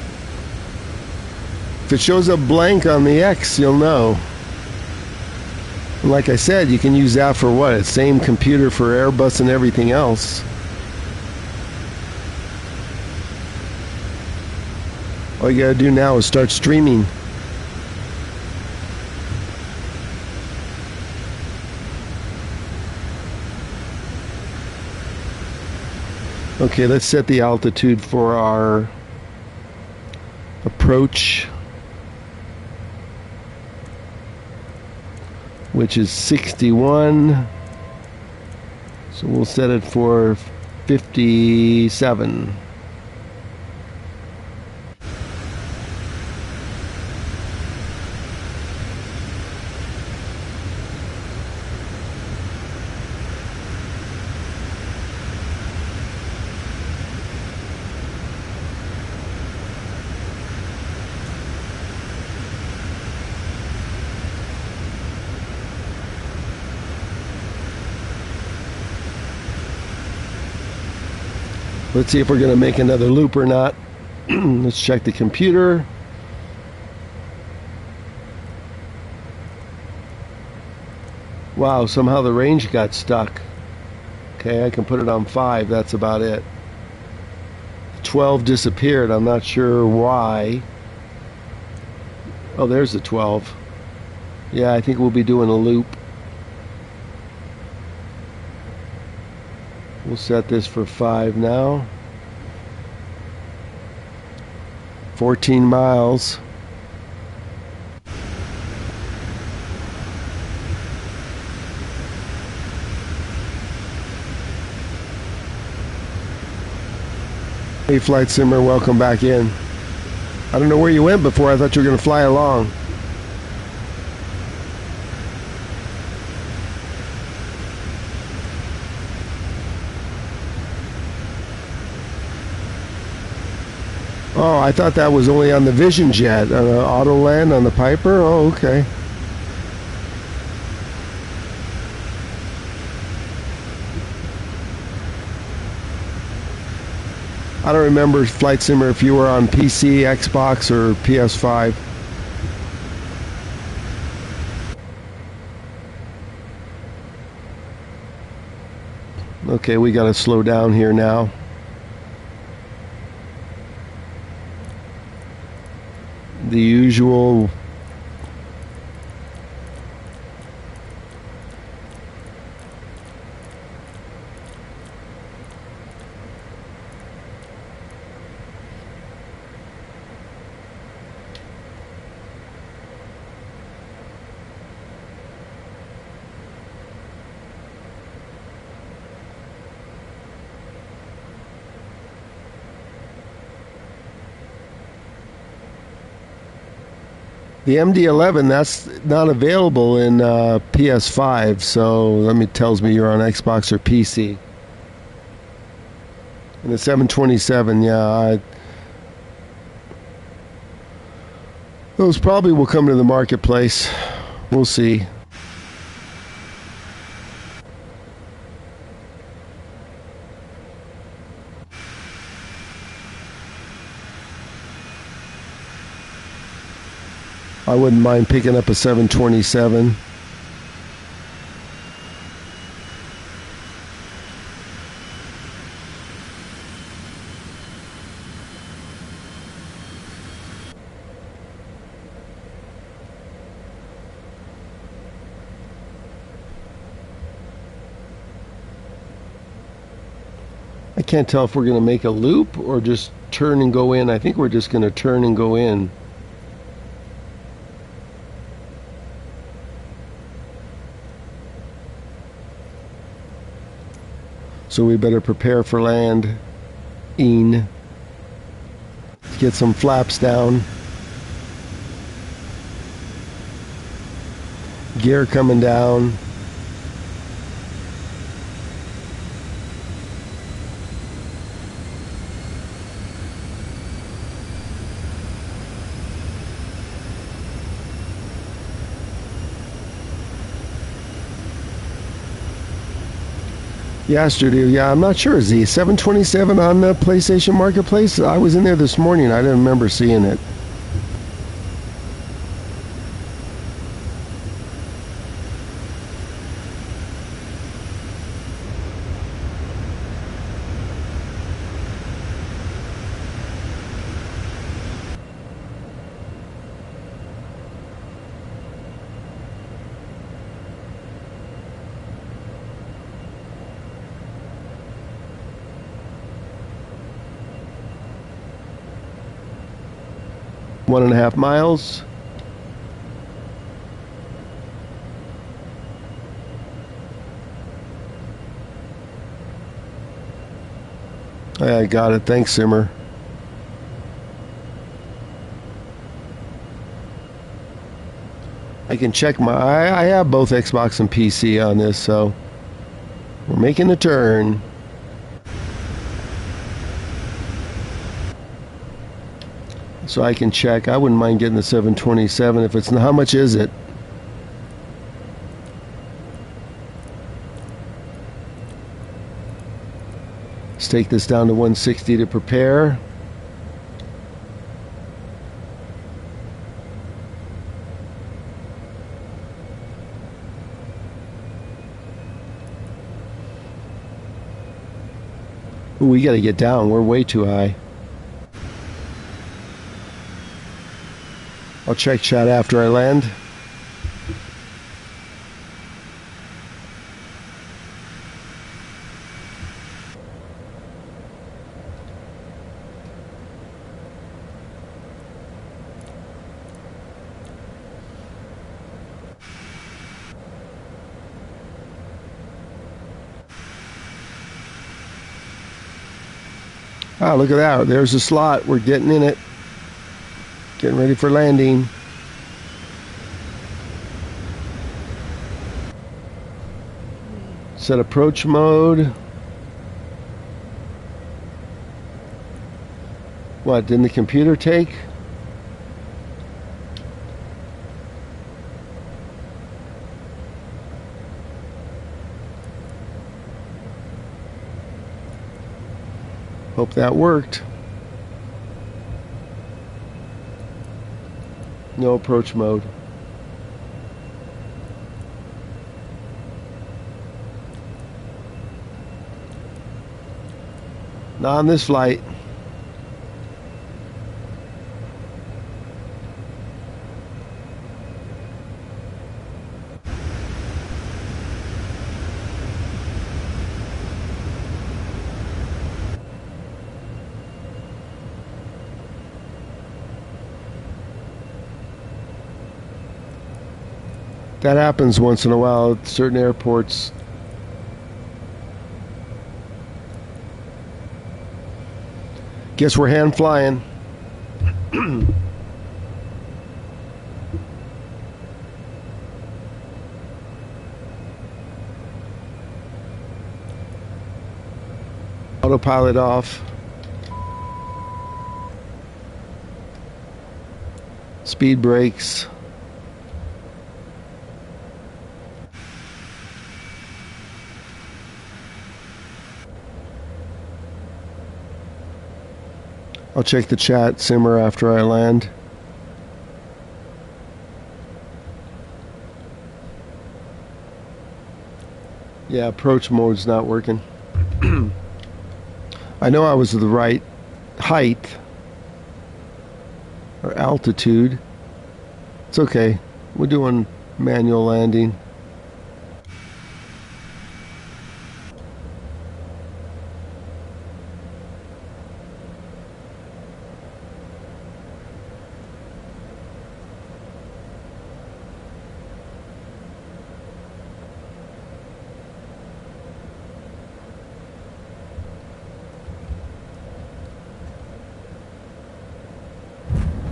A: If it shows up blank on the X, you'll know. And like I said, you can use that for what? It's same computer for Airbus and everything else. All you gotta do now is start streaming. Okay, let's set the altitude for our approach, which is 61. So we'll set it for 57. Let's see if we're going to make another loop or not. Let's check the computer. Wow, somehow the range got stuck. Okay, I can put it on 5. That's about it. 12 disappeared. I'm not sure why. Oh, there's the 12. Yeah, I think we'll be doing a loop. We'll set this for 5 now. 14 miles. Hey, Flight Simmer, welcome back in. I don't know where you went before. I thought you were going to fly along. Oh, I thought that was only on the Vision Jet, on the Autoland, on the Piper. Oh, okay. I don't remember, Flight Simmer, if you were on PC, Xbox, or PS5. Okay, we got to slow down here now. The usual. The MD-11, that's not available in PS5, so tells me you're on Xbox or PC. And the 727, yeah, those probably will come to the marketplace. We'll see. I wouldn't mind picking up a 727. I can't tell if we're going to make a loop or just turn and go in. I think we're just going to turn and go in. So we better prepare for landing. Get some flaps down. Gear coming down. Yesterday, yeah, I'm not sure. Is the 727 on the PlayStation Marketplace? I was in there this morning. I didn't remember seeing it. One and a half miles. I got it. Thanks, Simmer. I can check my... I have both Xbox and PC on this, so... We're making the turn. So I can check. I wouldn't mind getting the 727 if it's... How much is it? Let's take this down to 160 to prepare. Ooh, we got to get down. We're way too high. I'll check chat after I land. Ah, look at that. There's a slot. We're getting in it. Getting ready for landing. Set approach mode. What, didn't the computer take? Hope that worked. No approach mode. Not on this flight. That happens once in a while at certain airports. Guess we're hand flying. Autopilot off. Speed brakes. I'll check the chat simmer after I land. Yeah, approach mode's not working. I know I was at the right height or altitude. It's okay. We're doing manual landing.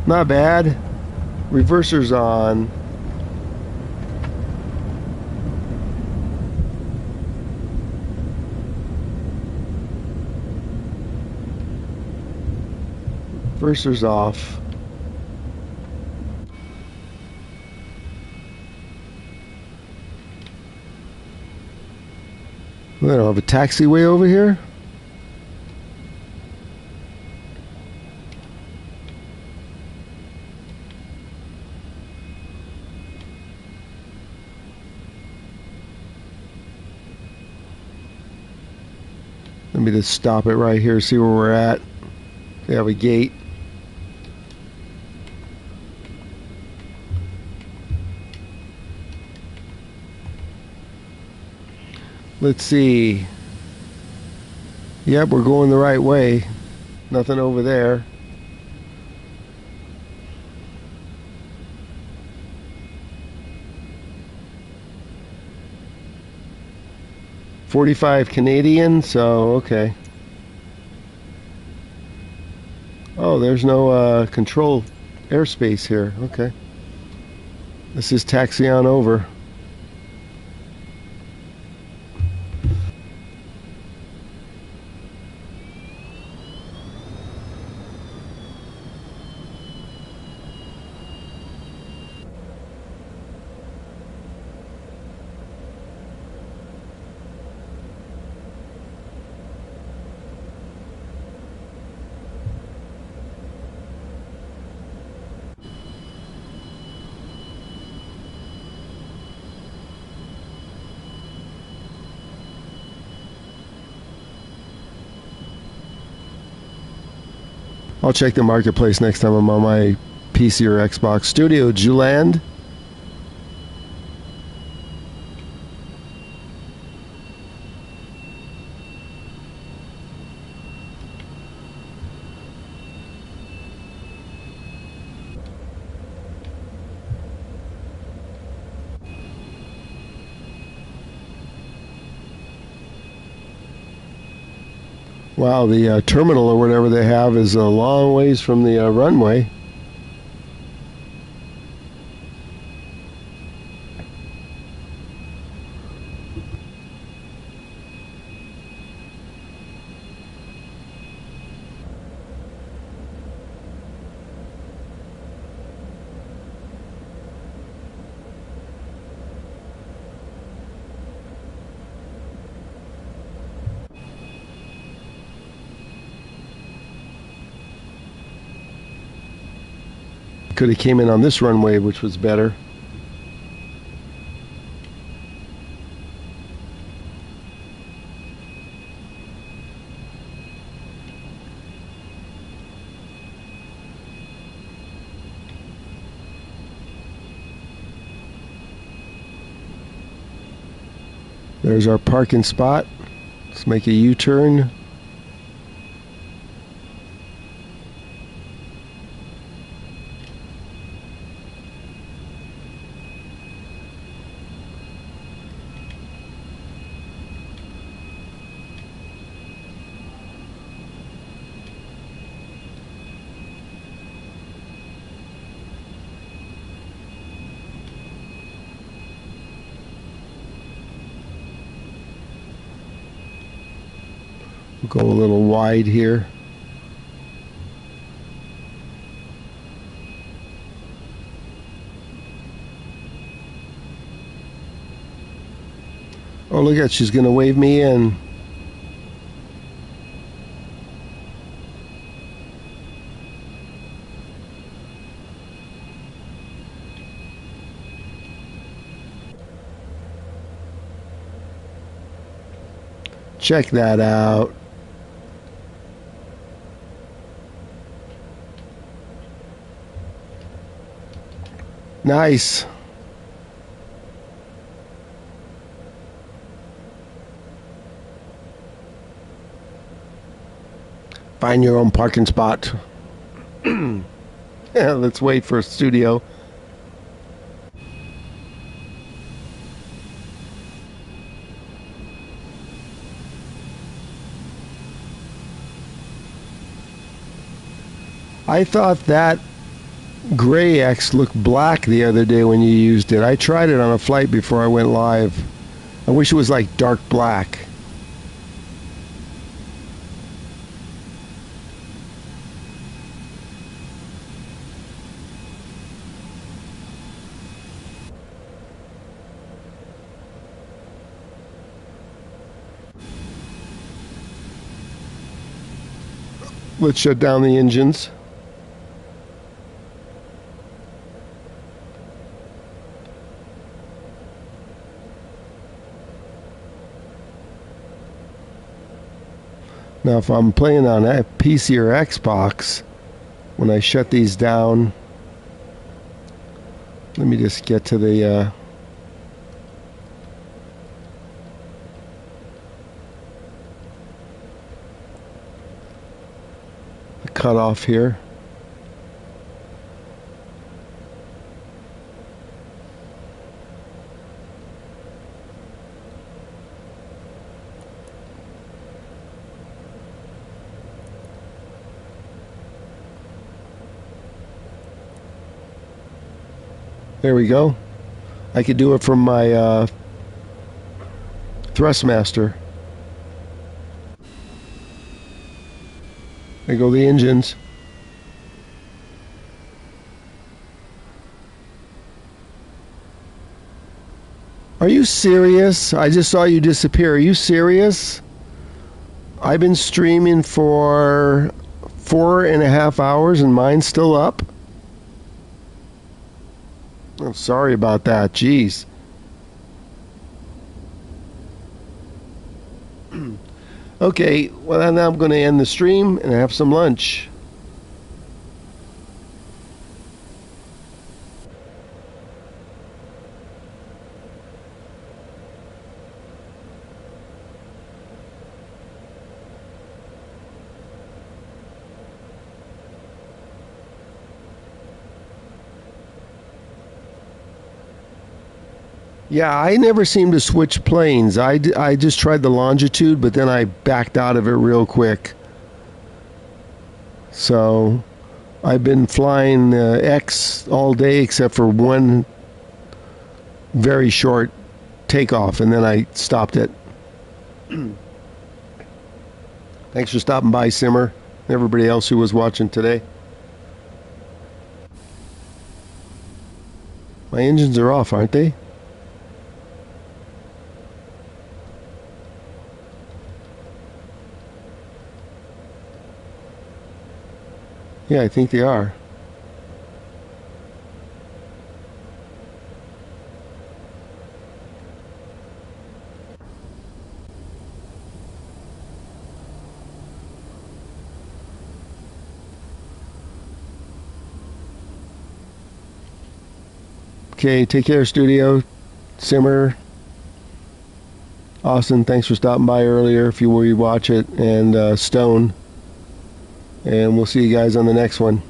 A: Not bad. Reverser's on. Reverser's off. They don't have a taxiway over here? Let me just stop it right here, see where we're at. They have a gate. Let's see. Yep, we're going the right way. Nothing over there. $45 Canadian, so okay. Oh, there's no control airspace here. Okay. This is taxi on over. I'll check the marketplace next time I'm on my PC or Xbox. Studio, did you land? Wow, the terminal or whatever they have is a long ways from the runway. Could have came in on this runway, which was better. There's our parking spot. Let's make a U-turn. Go a little wide here. Oh, look at, she's gonna wave me in. Check that out. Nice. Find your own parking spot. Yeah, let's wait for a studio. I thought that Gray X looked black the other day when you used it. I tried it on a flight before I went live. I wish it was like dark black. Let's shut down the engines. Now, if I'm playing on a PC or Xbox, when I shut these down, let me just get to the cutoff here. There we go. I could do it from my Thrustmaster. There go the engines. Are you serious? I just saw you disappear. Are you serious? I've been streaming for 4.5 hours and mine's still up? I'm sorry about that. Jeez. Okay, well, now I'm going to end the stream and have some lunch. Yeah, I never seem to switch planes. I just tried the longitude, but then I backed out of it real quick. So I've been flying X all day except for one very short takeoff, and then I stopped it. Thanks for stopping by, Simmer. Everybody else who was watching today. My engines are off, aren't they? Yeah, I think they are. Okay, take care, studio. Simmer. Austin, thanks for stopping by earlier if you watch it. And Stone. And we'll see you guys on the next one.